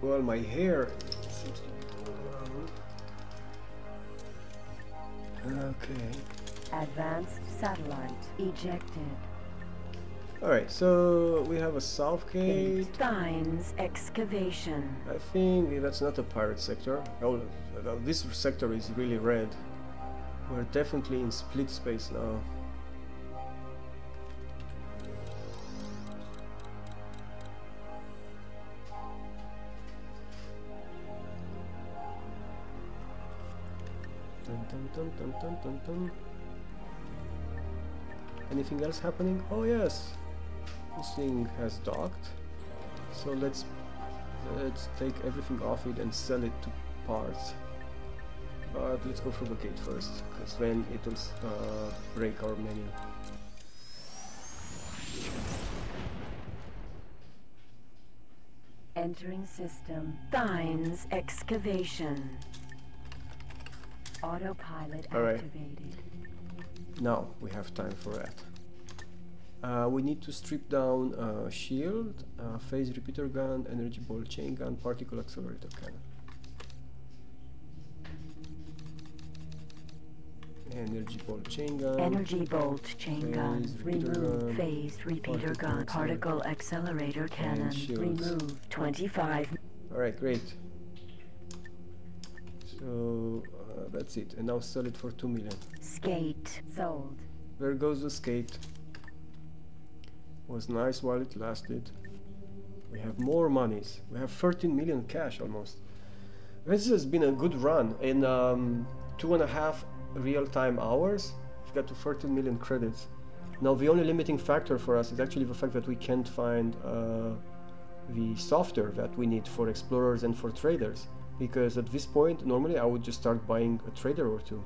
Well, my hair seems to be going around. Okay. Advanced satellite ejected. Alright, so we have a south gate. Steins excavation. I think that's not a pirate sector. Oh, this sector is really red. We're definitely in split space now. Dun, dun, dun, dun, dun. Anything else happening? Oh yes, this thing has docked. So let's take everything off it and sell it to parts. But let's go through the gate first, because then it will break our menu. Entering system. Steins excavation. Autopilot activated. Now we have time for that. We need to strip down shield, phase repeater gun, energy ball chain gun, particle accelerator cannon. Energy bolt chain gun. Energy bolt chain gun. Remove phased repeater gun. Particle accelerator cannon. Remove 25. Alright, great. So that's it. And now sell it for 2 million. Skate sold. There goes the skate. Was nice while it lasted. We have more monies. We have 13 million cash almost. This has been a good run. In 2.5 real-time hours, we've got to 13 million credits. Now the only limiting factor for us is actually the fact that we can't find the software that we need for explorers and for traders. Because at this point, normally I would just start buying a trader or two.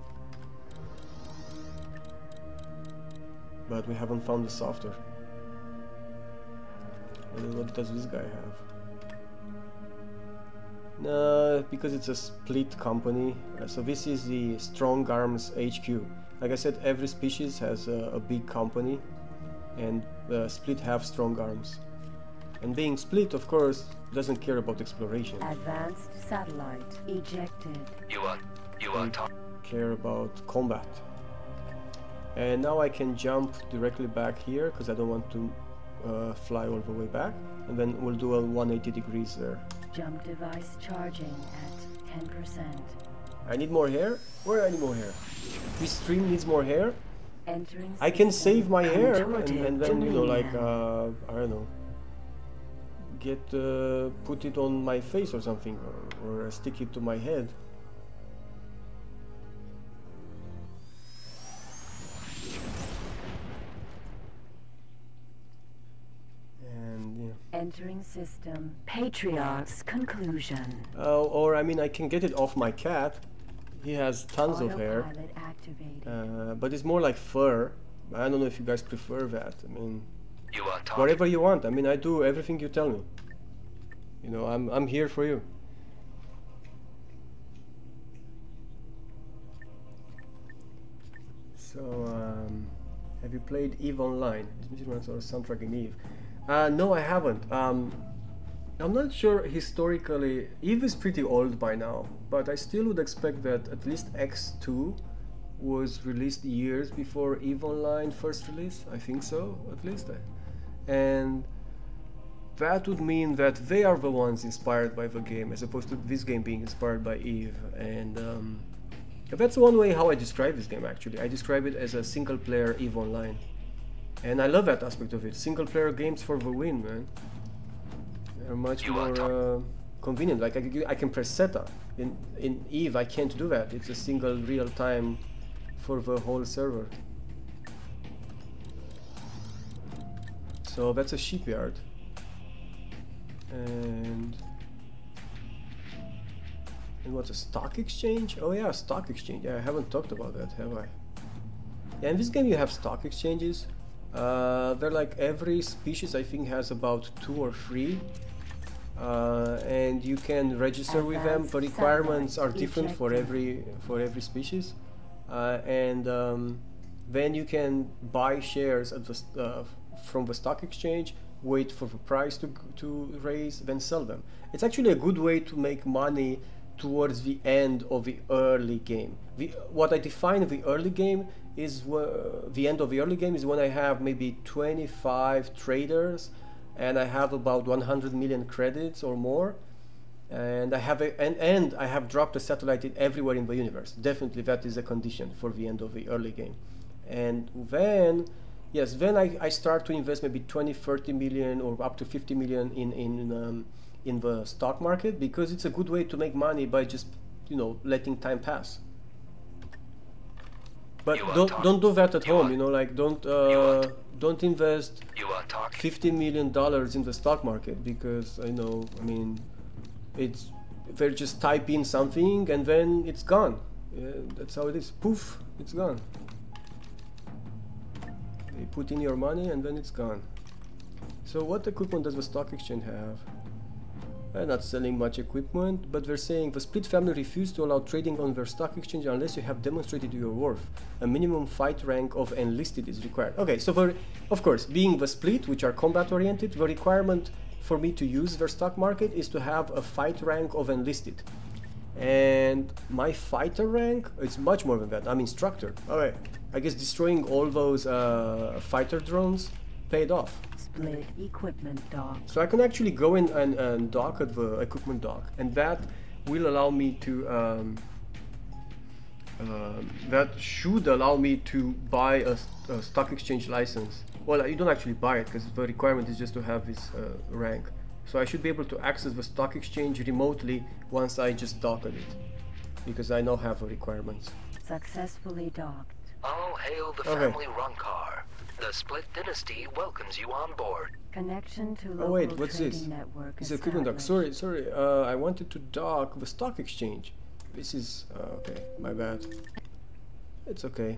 But we haven't found the software. What does this guy have? No, because it's a split company. So this is the Strong Arms HQ. Like I said, every species has a big company, and split have strong arms. And being split, of course, doesn't care about exploration. Advanced satellite ejected. You are care about combat. And now I can jump directly back here because I don't want to fly all the way back, and then we'll do a 180 degrees there. Jump device charging at 10%. I need more hair? Where I need more hair? This stream needs more hair? I can save my hair and then, you know, like, I don't know, put it on my face or something, or stick it to my head. Entering system. Patriarch's conclusion. Or I mean, I can get it off my cat. He has tons of hair. But it's more like fur. I don't know if you guys prefer that. I mean, whatever you want. I mean, I do everything you tell me. You know, I'm here for you. So, have you played EVE Online? Or soundtrack in EVE? No, I haven't. I'm not sure historically. EVE is pretty old by now, but I still would expect that at least X2 was released years before EVE Online first release. I think so, at least. And that would mean that they are the ones inspired by the game, as opposed to this game being inspired by EVE. And that's one way how I describe this game, actually. I describe it as a single-player EVE Online. And I love that aspect of it. Single-player games for the win, man. They're much more convenient. Like, I can press setup. In EVE, I can't do that. It's a single real-time for the whole server. So that's a shipyard. And what's a stock exchange? Oh yeah, stock exchange. Yeah, I haven't talked about that, have I? Yeah, in this game you have stock exchanges. They're like every species, I think, has about 2 or 3. And you can register with them. The requirements are different for every species. Then you can buy shares at the from the stock exchange, wait for the price to raise, then sell them. It's actually a good way to make money towards the end of the early game. What I define the early game is the end of the early game is when I have maybe 25 traders and I have about 100 million credits or more, and I have dropped a satellite everywhere in the universe. Definitely that is a condition for the end of the early game. And then, yes, then I start to invest maybe 20, 30 million or up to 50 million in the stock market, because it's a good way to make money by just, you know, letting time pass. But don't do that at home, you know, like don't invest $50 million in the stock market, because, you know, I mean, they just type in something and then it's gone. Yeah, that's how it is. Poof, it's gone. You put in your money and then it's gone. So what equipment does the stock exchange have? They're not selling much equipment, but they're saying the Split family refused to allow trading on their stock exchange unless you have demonstrated your worth. A minimum fight rank of enlisted is required. Okay, so of course, being the Split, which are combat oriented, the requirement for me to use their stock market is to have a fight rank of enlisted. And my fighter rank, it's much more than that. I'm instructor. Okay, I guess destroying all those fighter drones paid off. Split equipment dock. So I can actually go in and dock at the equipment dock, and that will allow me to that should allow me to buy a stock exchange license. Well, you don't actually buy it because the requirement is just to have this rank. So I should be able to access the stock exchange remotely once I just dock at it, because I now have the requirements. Successfully docked. All hail the family-run car. The Split Dynasty welcomes you on board. Connection to local oh wait, what's this? Network It's a equipment dock. Sorry. I wanted to dock the stock exchange. This is okay. My bad. It's okay.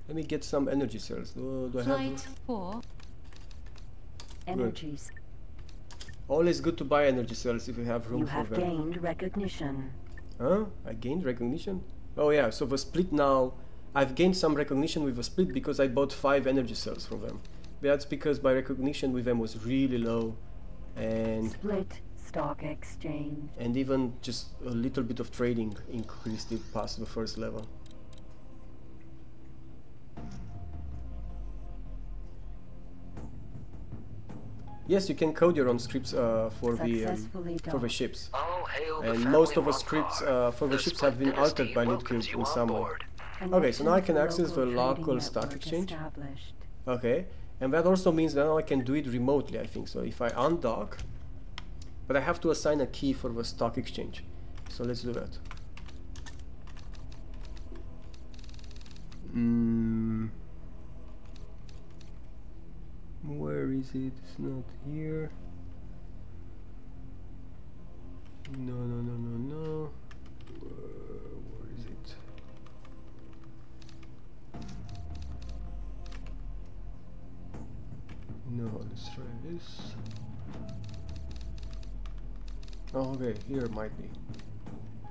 Let me get some energy cells. Do I have? For energies. Always good to buy energy cells if you have room You for have them. gained recognition. Huh? I gained recognition? Oh yeah, so the Split now, I've gained some recognition with the Split because I bought 5 energy cells from them. That's because my recognition with them was really low, and Split stock exchange. And even just a little bit of trading increased it past the first level. Yes, you can code your own scripts for the ships, and most of the scripts for the ships have been altered by Litcube in some way. Okay, so now I can access the local stock exchange. Okay, and that also means that now I can do it remotely, I think. So if I undock, but I have to assign a key for the stock exchange. So let's do that. Where is it? It's not here. No. Where is it? No, let's try this. Oh, okay, here it might be.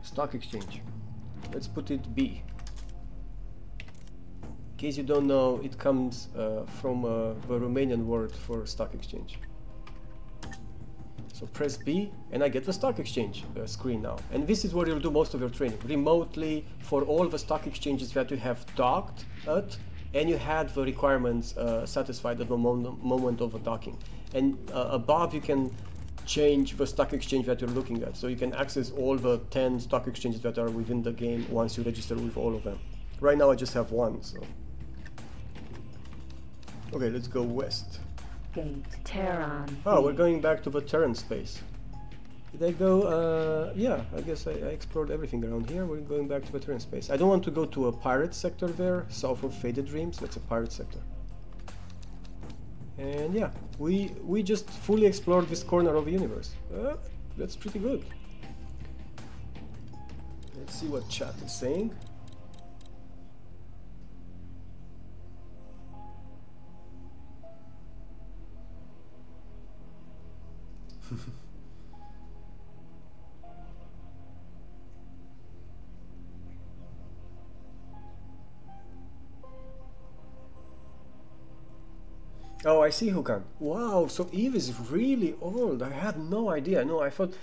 Stock exchange. Let's put it B. In case you don't know, it comes from the Romanian word for stock exchange. So press B and I get the stock exchange screen now. And this is where you'll do most of your training, remotely for all the stock exchanges that you have docked at and you had the requirements satisfied at the moment of the docking. And above you can change the stock exchange that you're looking at. So you can access all the 10 stock exchanges that are within the game once you register with all of them. Right now I just have one, so. Okay, let's go west. Gate Terran. Oh, we're going back to the Terran space. Did I go? Yeah, I guess I explored everything around here. We're going back to the Terran space. I don't want to go to a pirate sector there, south of Faded Dreams. That's a pirate sector. And yeah, we just fully explored this corner of the universe. That's pretty good. Let's see what chat is saying. Oh, I see, Hukan. Wow, so Eve is really old. I had no idea. No, I thought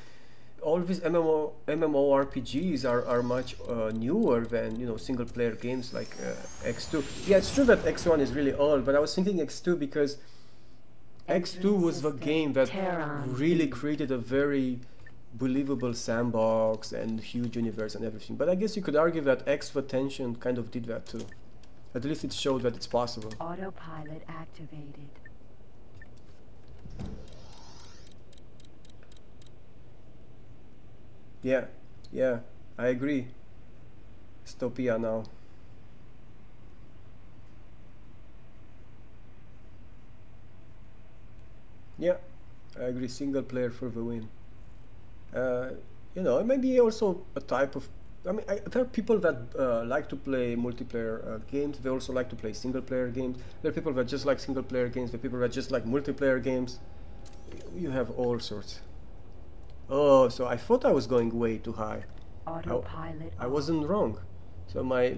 all these MMORPGs are much newer than, you know, single-player games like X2. Yeah, it's true that X1 is really old, but I was thinking X2 because X2 was the game that really created a very believable sandbox and huge universe and everything. But I guess you could argue that X the Tension kind of did that too. At least it showed that it's possible. Autopilot activated. Yeah, I agree. Stopia now. Yeah, I agree. Single player for the win. You know, it may be also a type of. I mean, there are people that like to play multiplayer games. They also like to play single-player games. There are people that just like single-player games. There are people that just like multiplayer games. You have all sorts. Oh, so I thought I was going way too high. Autopilot. I wasn't wrong. So my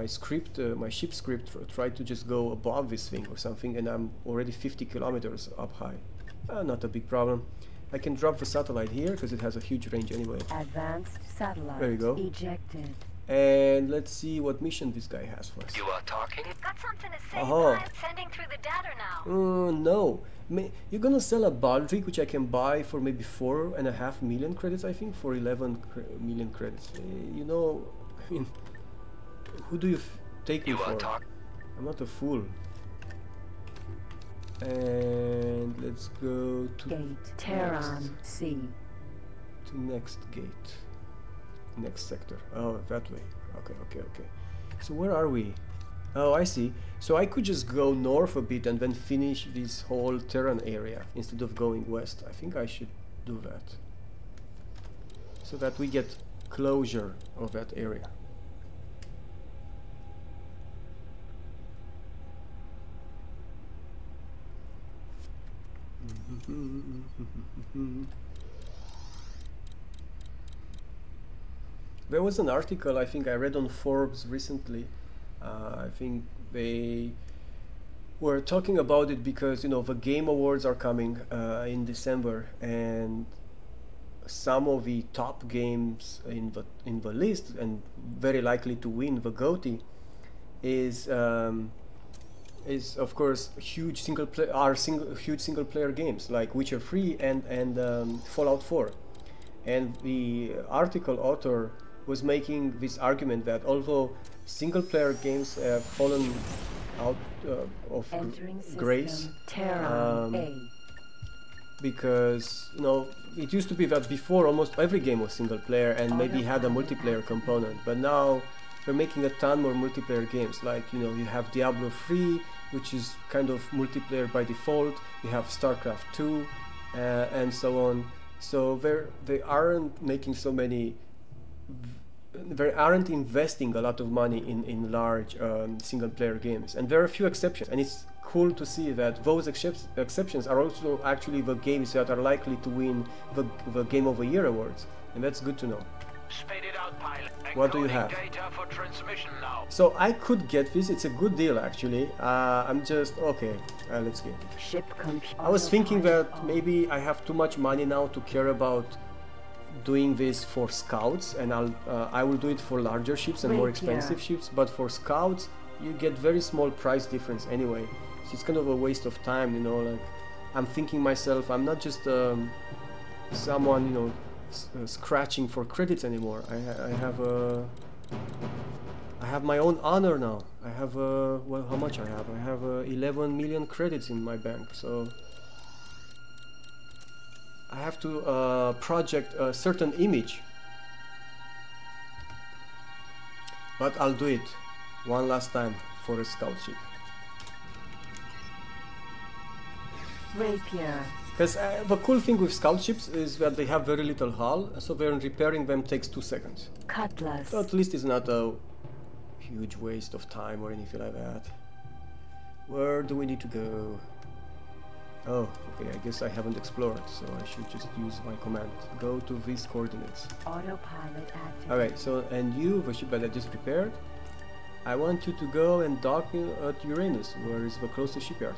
script, my ship script, tried to just go above this thing or something, and I'm already 50 kilometers up high. Not a big problem. I can drop the satellite here because it has a huge range anyway. Advanced satellite. There you go. Ejected. And let's see what mission this guy has for us. You are talking? Got something to say, Uh-huh. but I'm sending through the data now. No. You're gonna sell a Baldric, which I can buy for maybe 4.5 million credits, I think, for 11 million credits. You know, I mean, who do you take me for? I'm not a fool. And let's go to Gate Terran C. To next gate. Next sector. Oh, that way. Okay. So where are we? Oh, I see. So I could just go north a bit and then finish this whole Terran area instead of going west. I think I should do that. So that we get closure of that area. There was an article I think I read on Forbes recently. I think they were talking about it because, you know, the Game Awards are coming in December, and some of the top games in the list and very likely to win the GOTY is of course huge single player games like Witcher 3 and Fallout 4. And the article author was making this argument that although single-player games have fallen out of grace, because you know it used to be that before almost every game was single-player and maybe had a multiplayer component, but now they're making a ton more multiplayer games. Like, you know, you have Diablo 3, which is kind of multiplayer by default. You have StarCraft 2, and so on. So they aren't making so many. They aren't investing a lot of money in large single-player games, and there are a few exceptions. And it's cool to see that those exceptions are also actually the games that are likely to win the Game of the Year awards, and that's good to know. What do you have? So I could get this. It's a good deal actually. I'm just okay. Let's get it. I was thinking that maybe I have too much money now to care about doing this for scouts, and I will do it for larger ships and more expensive ships. But for scouts, you get very small price difference anyway. So it's kind of a waste of time, you know. Like, I'm thinking myself, I'm not just someone, you know, scratching for credits anymore. I have my own honor now. I have well, how much I have? I have 11 million credits in my bank. So I have to project a certain image. But I'll do it one last time for a scout ship. Rapier. Because the cool thing with scout ships is that they have very little hull, so repairing them takes 2 seconds. Cutlass. So at least it's not a huge waste of time or anything like that. Where do we need to go? Oh, okay, I guess I haven't explored, so I should just use my command. Go to these coordinates. Autopilot active. Alright, so, and you, the ship that I just repaired, I want you to go and dock at Uranus, where is the closest shipyard.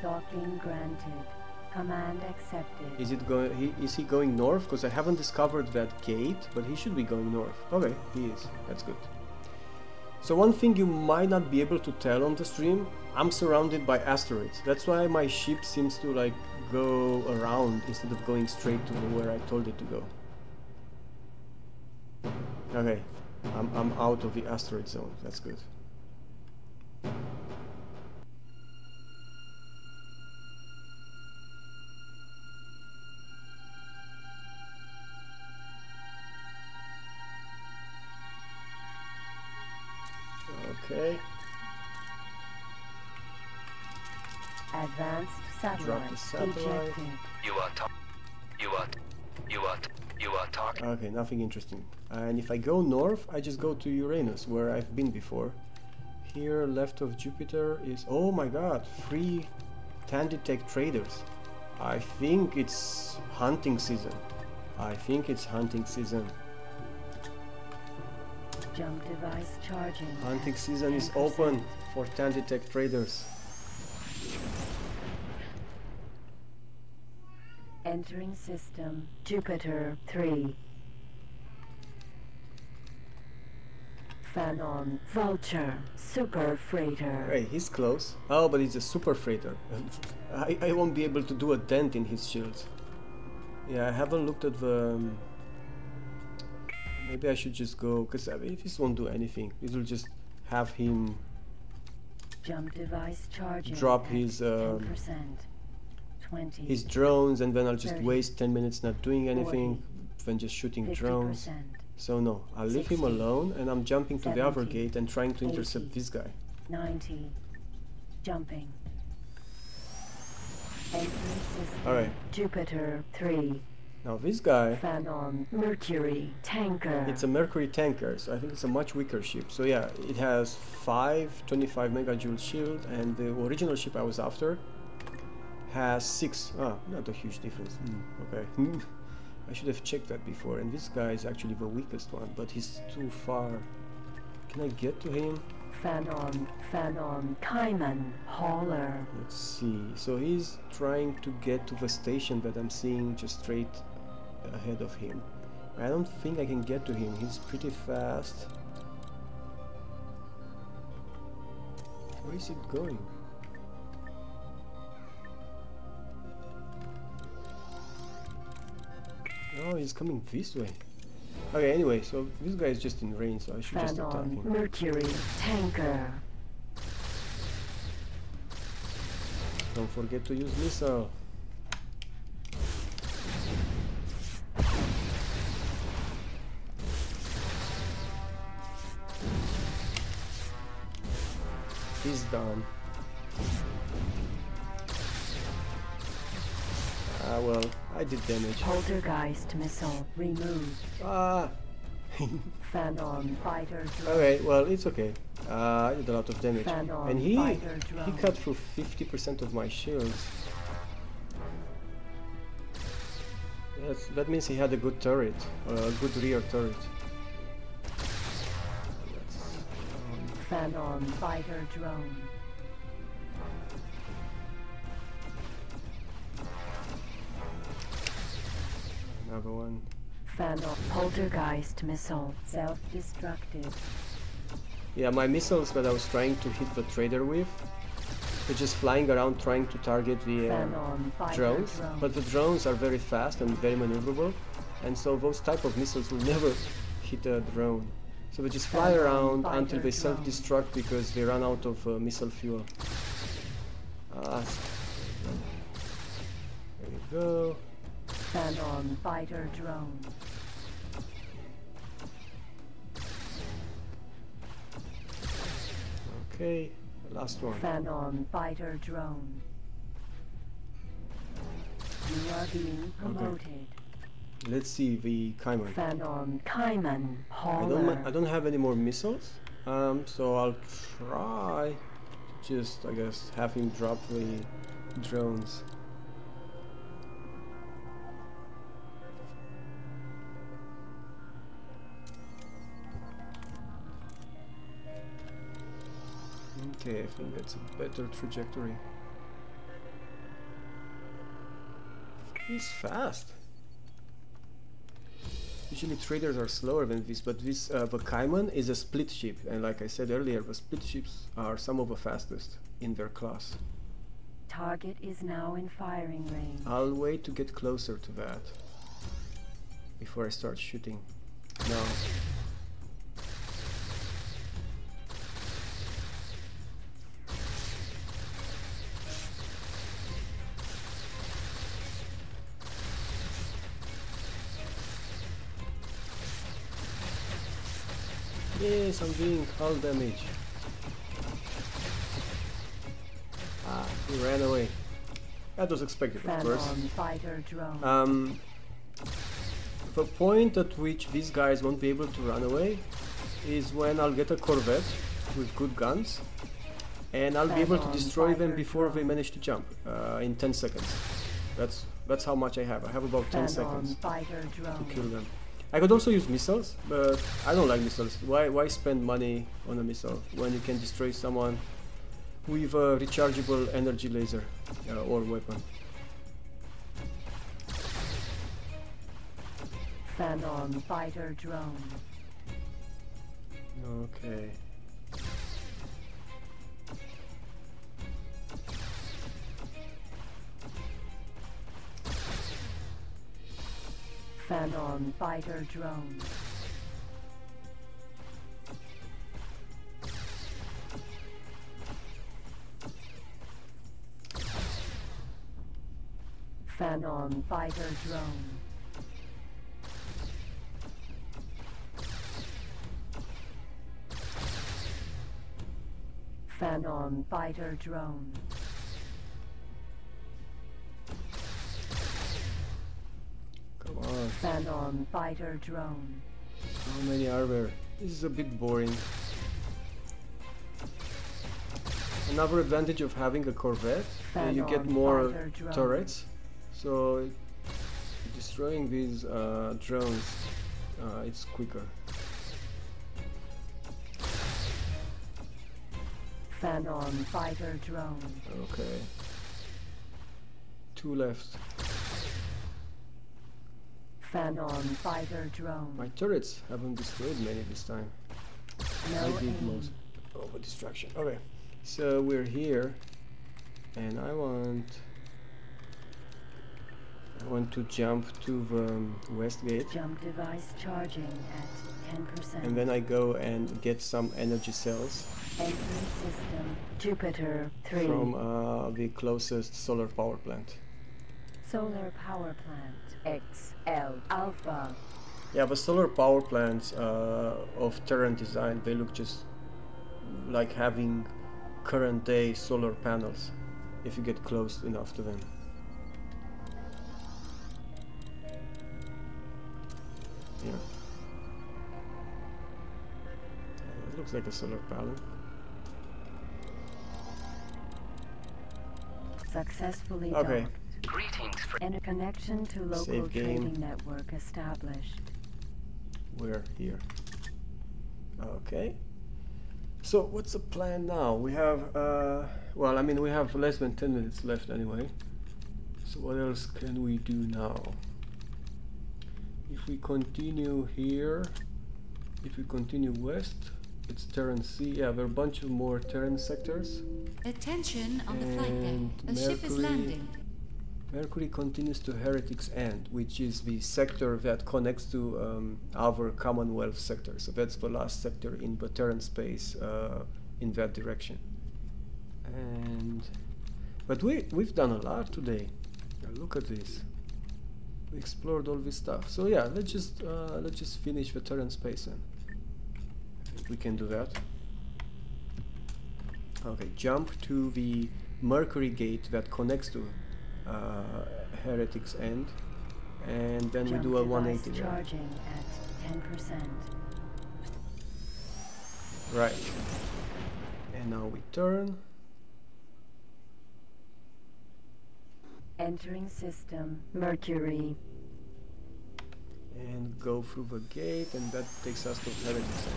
Docking granted. Command accepted. Is it going? Is he going north? Because I haven't discovered that gate, but he should be going north. Okay, he is. That's good. So one thing you might not be able to tell on the stream, I'm surrounded by asteroids. That's why my ship seems to like go around instead of going straight to where I told it to go. Okay, I'm out of the asteroid zone. That's good. Okay. Advanced satellite. Drop the satellite. Ejected. You are talking. Okay, nothing interesting. And if I go north, I just go to Uranus, where I've been before. Here, left of Jupiter is... Oh my god, 3 Tanditech traders. I think it's hunting season. Jump device charging. Hunting season is open for Tanditech traders. Entering system. Jupiter 3. Fanon. Vulture. Super freighter. Hey, he's close. Oh, but he's a super freighter. I won't be able to do a dent in his shields. Yeah, I haven't looked at the... Maybe I should just go, because I mean, this won't do anything. It will just have him Jump device charging drop his 20, his drones, and then I'll just 30, waste 10 minutes not doing anything, 40, then just shooting 50%, drones. So no, I'll leave him alone, and I'm jumping to 70, the other gate and trying to 80, intercept this guy. 90, jumping. Alright. Jupiter 3. Now this guy... Fanon. Mercury tanker. It's a Mercury tanker, so I think it's a much weaker ship. So yeah, it has 5 25 megajoule shield, and the original ship I was after has 6. Ah, not a huge difference. Okay. I should have checked that before, and this guy is actually the weakest one, but he's too far. Can I get to him? Fanon, Kaiman, hauler. Let's see. So he's trying to get to the station that I'm seeing just straight ahead of him. I don't think I can get to him. He's pretty fast. Where is it going? Oh, he's coming this way. Okay, anyway, so this guy is just in range, so I should just attack him. Mercury tanker. Don't forget to use missile. He's done. Ah, well, I did damage. Poltergeist missile removed. Ah! Phanon fighter drone. Okay, well, it's okay. I did a lot of damage. Phanon And he drone. cut through 50% of my shields. That means he had a good turret, a good rear turret. Phanon fighter drone. Another one. Phanon poltergeist missile self-destructive. Yeah, my missiles that I was trying to hit the trader with, they're just flying around trying to target the drones. But the drones are very fast and very maneuverable, and so those type of missiles will never hit a drone. So they just fly around until they self-destruct because they run out of missile fuel. There we go. Phanon fighter drone. Okay, the last one. Phanon fighter drone. You are being promoted. Okay. Let's see the Cayman. Phanon Cayman hauler. I don't have any more missiles, so I'll try to just, I guess, have him drop the drones. Okay, I think that's a better trajectory. He's fast. Usually traders are slower than this, but this the Cayman is a split ship, and like I said earlier, the split ships are some of the fastest in their class. Target is now in firing range. I'll wait to get closer to that before I start shooting. No. Yes, I'm doing hull damage. Ah, he ran away. That was expected, of course. Fighter drone. The point at which these guys won't be able to run away is when I'll get a Corvette with good guns, and I'll be able to destroy them before they manage to jump in 10 seconds. That's how much I have. I have about 10 seconds to kill them. I could also use missiles, but I don't like missiles. Why spend money on a missile when you can destroy someone with a rechargeable energy laser or weapon? Phanon fighter drone. Okay. Phanon fighter drone. Phanon fighter drone. Phanon fighter drone. Come on. Phanon fighter drone. How many are there? This is a bit boring. Another advantage of having a Corvette, you get more turrets, so destroying these drones, it's quicker. Phanon fighter drone. Okay. 2 left. Phanon fighter drone. My turrets haven't destroyed many this time. No I did aim. most of a distraction. Okay, so we're here, and I want I want to jump to the west gate. Jump device charging at 10%. And then I go and get some energy cells. Entry system Jupiter 3. From the closest solar power plant. Solar power plant XL Alpha. Yeah, the solar power plants of Terran design, they look just like having current day solar panels if you get close enough to them. Yeah. It looks like a solar panel. Successfully okay. docked. Greetings, And a connection to local Save game. trading network established. We're here. Okay. So what's the plan now? We have, well, I mean, we have less than 10 minutes left anyway. So what else can we do now? If we continue here, if we continue west, it's Terran Sea. Yeah, there are a bunch of more Terran sectors. Attention on the flight deck. And A ship is landing. Mercury continues to Heretic's End, which is the sector that connects to our Commonwealth sector. So that's the last sector in the Terran space in that direction. And but we've done a lot today. Look at this. We explored all this stuff. So yeah, let's just finish the Terran space then. I think we can do that. Okay, jump to the Mercury gate that connects to Heretic's End, and then Jump we do a 180 there. charging at 10%. Right. And now we turn. Entering system Mercury. And go through the gate, and that takes us to Heretic's End.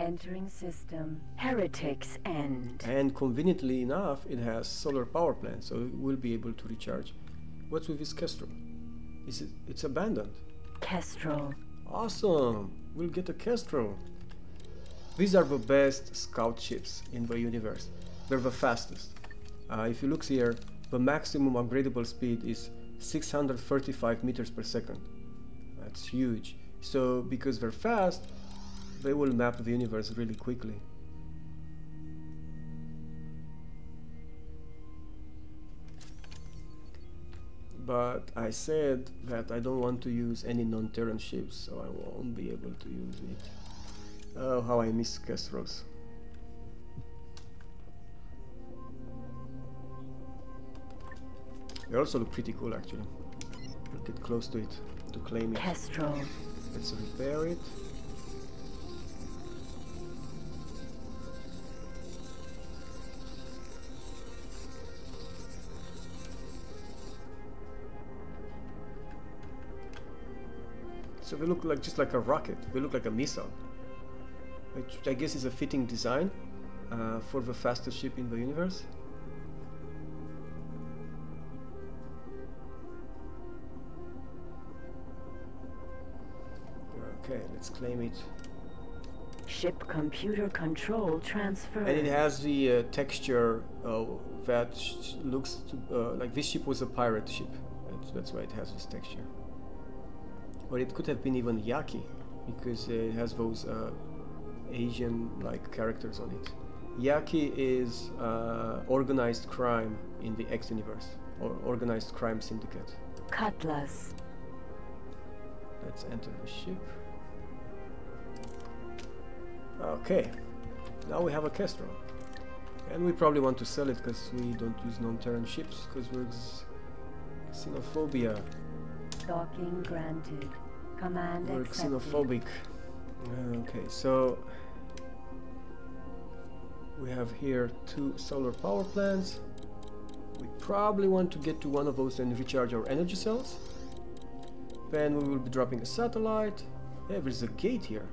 Entering system Heretic's End. And conveniently enough, it has solar power plant, so we'll be able to recharge. What's with this Kestrel? It's abandoned. Kestrel. Awesome! We'll get a Kestrel. These are the best scout ships in the universe. They're the fastest. If you look here, the maximum upgradable speed is 635 meters per second. That's huge. So because they're fast, they will map the universe really quickly. But I said that I don't want to use any non-Terran ships, so I won't be able to use it. Oh, how I miss Kestrels. They also look pretty cool, actually. We'll get close to it to claim it. Kestrel. Let's repair it. So they look like just like a rocket. They look like a missile, which I guess is a fitting design for the fastest ship in the universe. Okay, let's claim it. Ship computer control transfer. And it has the texture that looks like this ship was a pirate ship. That's why it has this texture. Or it could have been even Yaki, because it has those Asian-like characters on it. Yaki is organized crime in the X universe, or organized crime syndicate. Cutlass. Let's enter the ship. Okay, now we have a Kestrel. And we probably want to sell it because we don't use non-Terran ships, because we're xenophobia. Docking granted. Command We're accepted. xenophobic. Okay, so we have here 2 solar power plants. We probably want to get to one of those and recharge our energy cells. Then we will be dropping a satellite. Yeah, there's a gate here.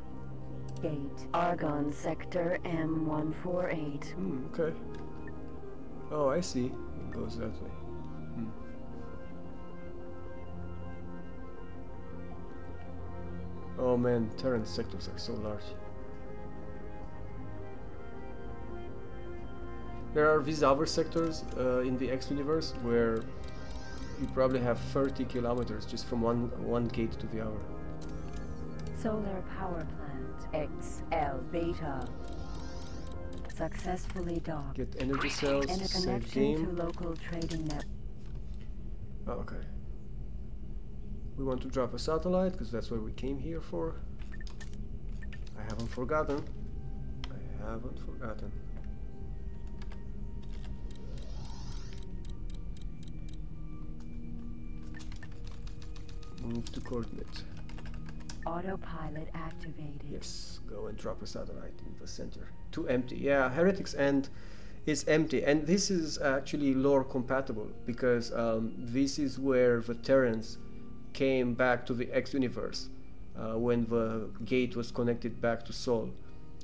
Gate. Argon sector M148. Okay. Oh, I see. It goes that way. Oh man, Terran sectors are so large. There are these other sectors in the X universe where you probably have 30 kilometers just from one gate to the other. Solar power plant XL Beta successfully docked. Get energy cells, And a save connection game. to local trading net. Oh, okay. We want to drop a satellite because that's what we came here for. I haven't forgotten. I haven't forgotten. Move to coordinate. Autopilot activated. Yes, go and drop a satellite in the center. Too empty. Yeah, Heretics End is empty, and this is actually lore compatible because this is where the Terrans came back to the X universe when the gate was connected back to Sol,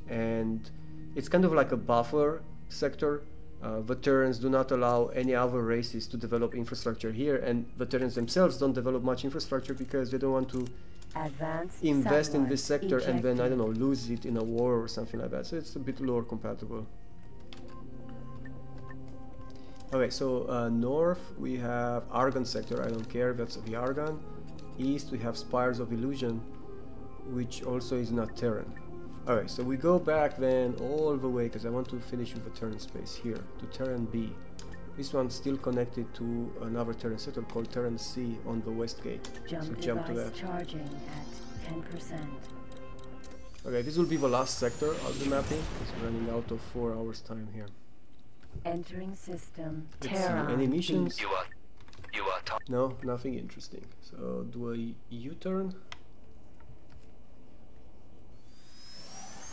and it's kind of like a buffer sector. The Terrans do not allow any other races to develop infrastructure here, and the Terrans themselves don't develop much infrastructure because they don't want to invest in this sector and then, I don't know, lose it in a war or something like that. So it's a bit lore compatible. Okay, so north we have Argon sector, I don't care, that's the Argon. East we have Spires of Illusion, which also is not Terran. Okay, so we go back then all the way, because I want to finish with the Terran space here, to Terran B. This one's still connected to another Terran sector called Terran C on the west gate. So jump to that. Charging at 10%. Okay, this will be the last sector of the mapping. It's running out of 4 hours time here. Entering system. Let's see, any missions? You are No, nothing interesting. So do a U-turn.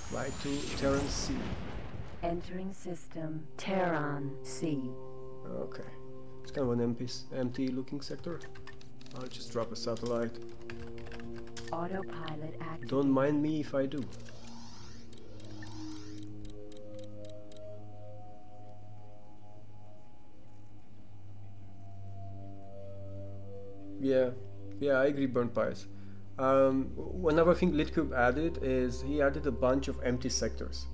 Fly to Terran C. Entering system. Terran C. Okay. It's kind of an empty looking sector. I'll just drop a satellite. Autopilot active. Don't mind me if I do. Yeah, I agree, Burnt Pies. Another thing Litcube added is he added a bunch of empty sectors.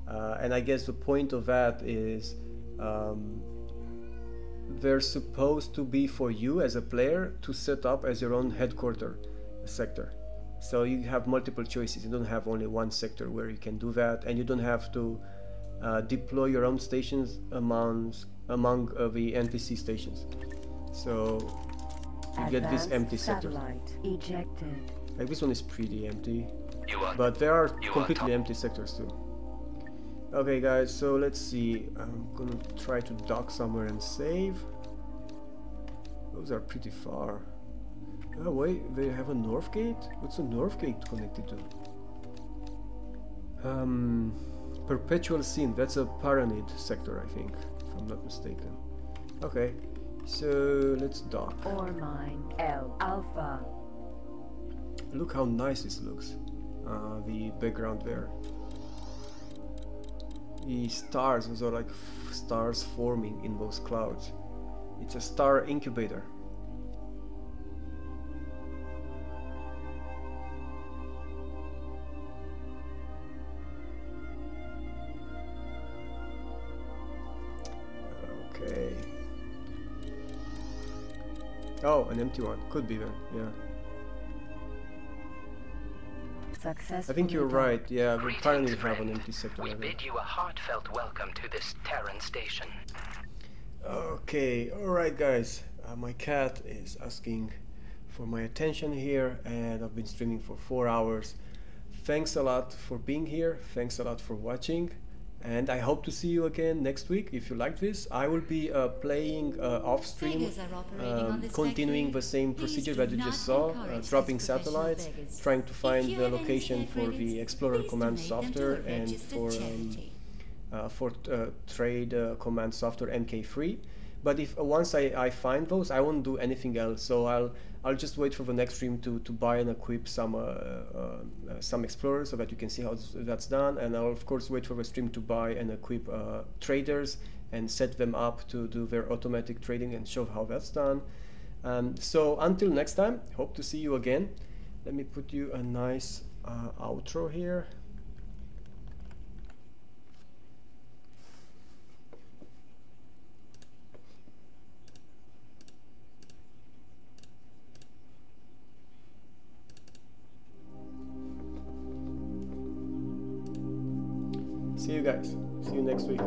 And I guess the point of that is they're supposed to be for you as a player to set up as your own headquarter sector. So you have multiple choices. You don't have only one sector where you can do that, and you don't have to deploy your own stations among the NPC stations. So you get these empty sectors. Ejected. Like this one is pretty empty, but there are completely empty sectors too. Okay guys, so let's see, I'm gonna try to dock somewhere and save. Those are pretty far. Oh wait, they have a north gate? What's a north gate connected to? Perpetual Scene, that's a Paranid sector I think, if I'm not mistaken. Okay, so let's dock. Ore mine L Alpha. Look how nice this looks, the background there. The stars, those are like stars forming in those clouds. It's a star incubator. Okay. Oh, an empty one. Could be then, yeah. I think you're right, yeah, we apparently have an empty sector. We bid you a heartfelt welcome to this Terran station. Okay, alright guys, my cat is asking for my attention here, and I've been streaming for 4 hours. Thanks a lot for being here, thanks a lot for watching, and I hope to see you again next week. If you like this, I will be playing off stream, continuing the same procedure that you just saw, dropping satellites, trying to find the location for the Explorer command software and for trade command software MK3. But if once I find those, I won't do anything else. So I'll just wait for the next stream to buy and equip some explorers so that you can see how that's done, and I'll of course wait for the stream to buy and equip traders and set them up to do their automatic trading and show how that's done. So until next time, hope to see you again. Let me put you a nice outro here. See you guys. See you next week.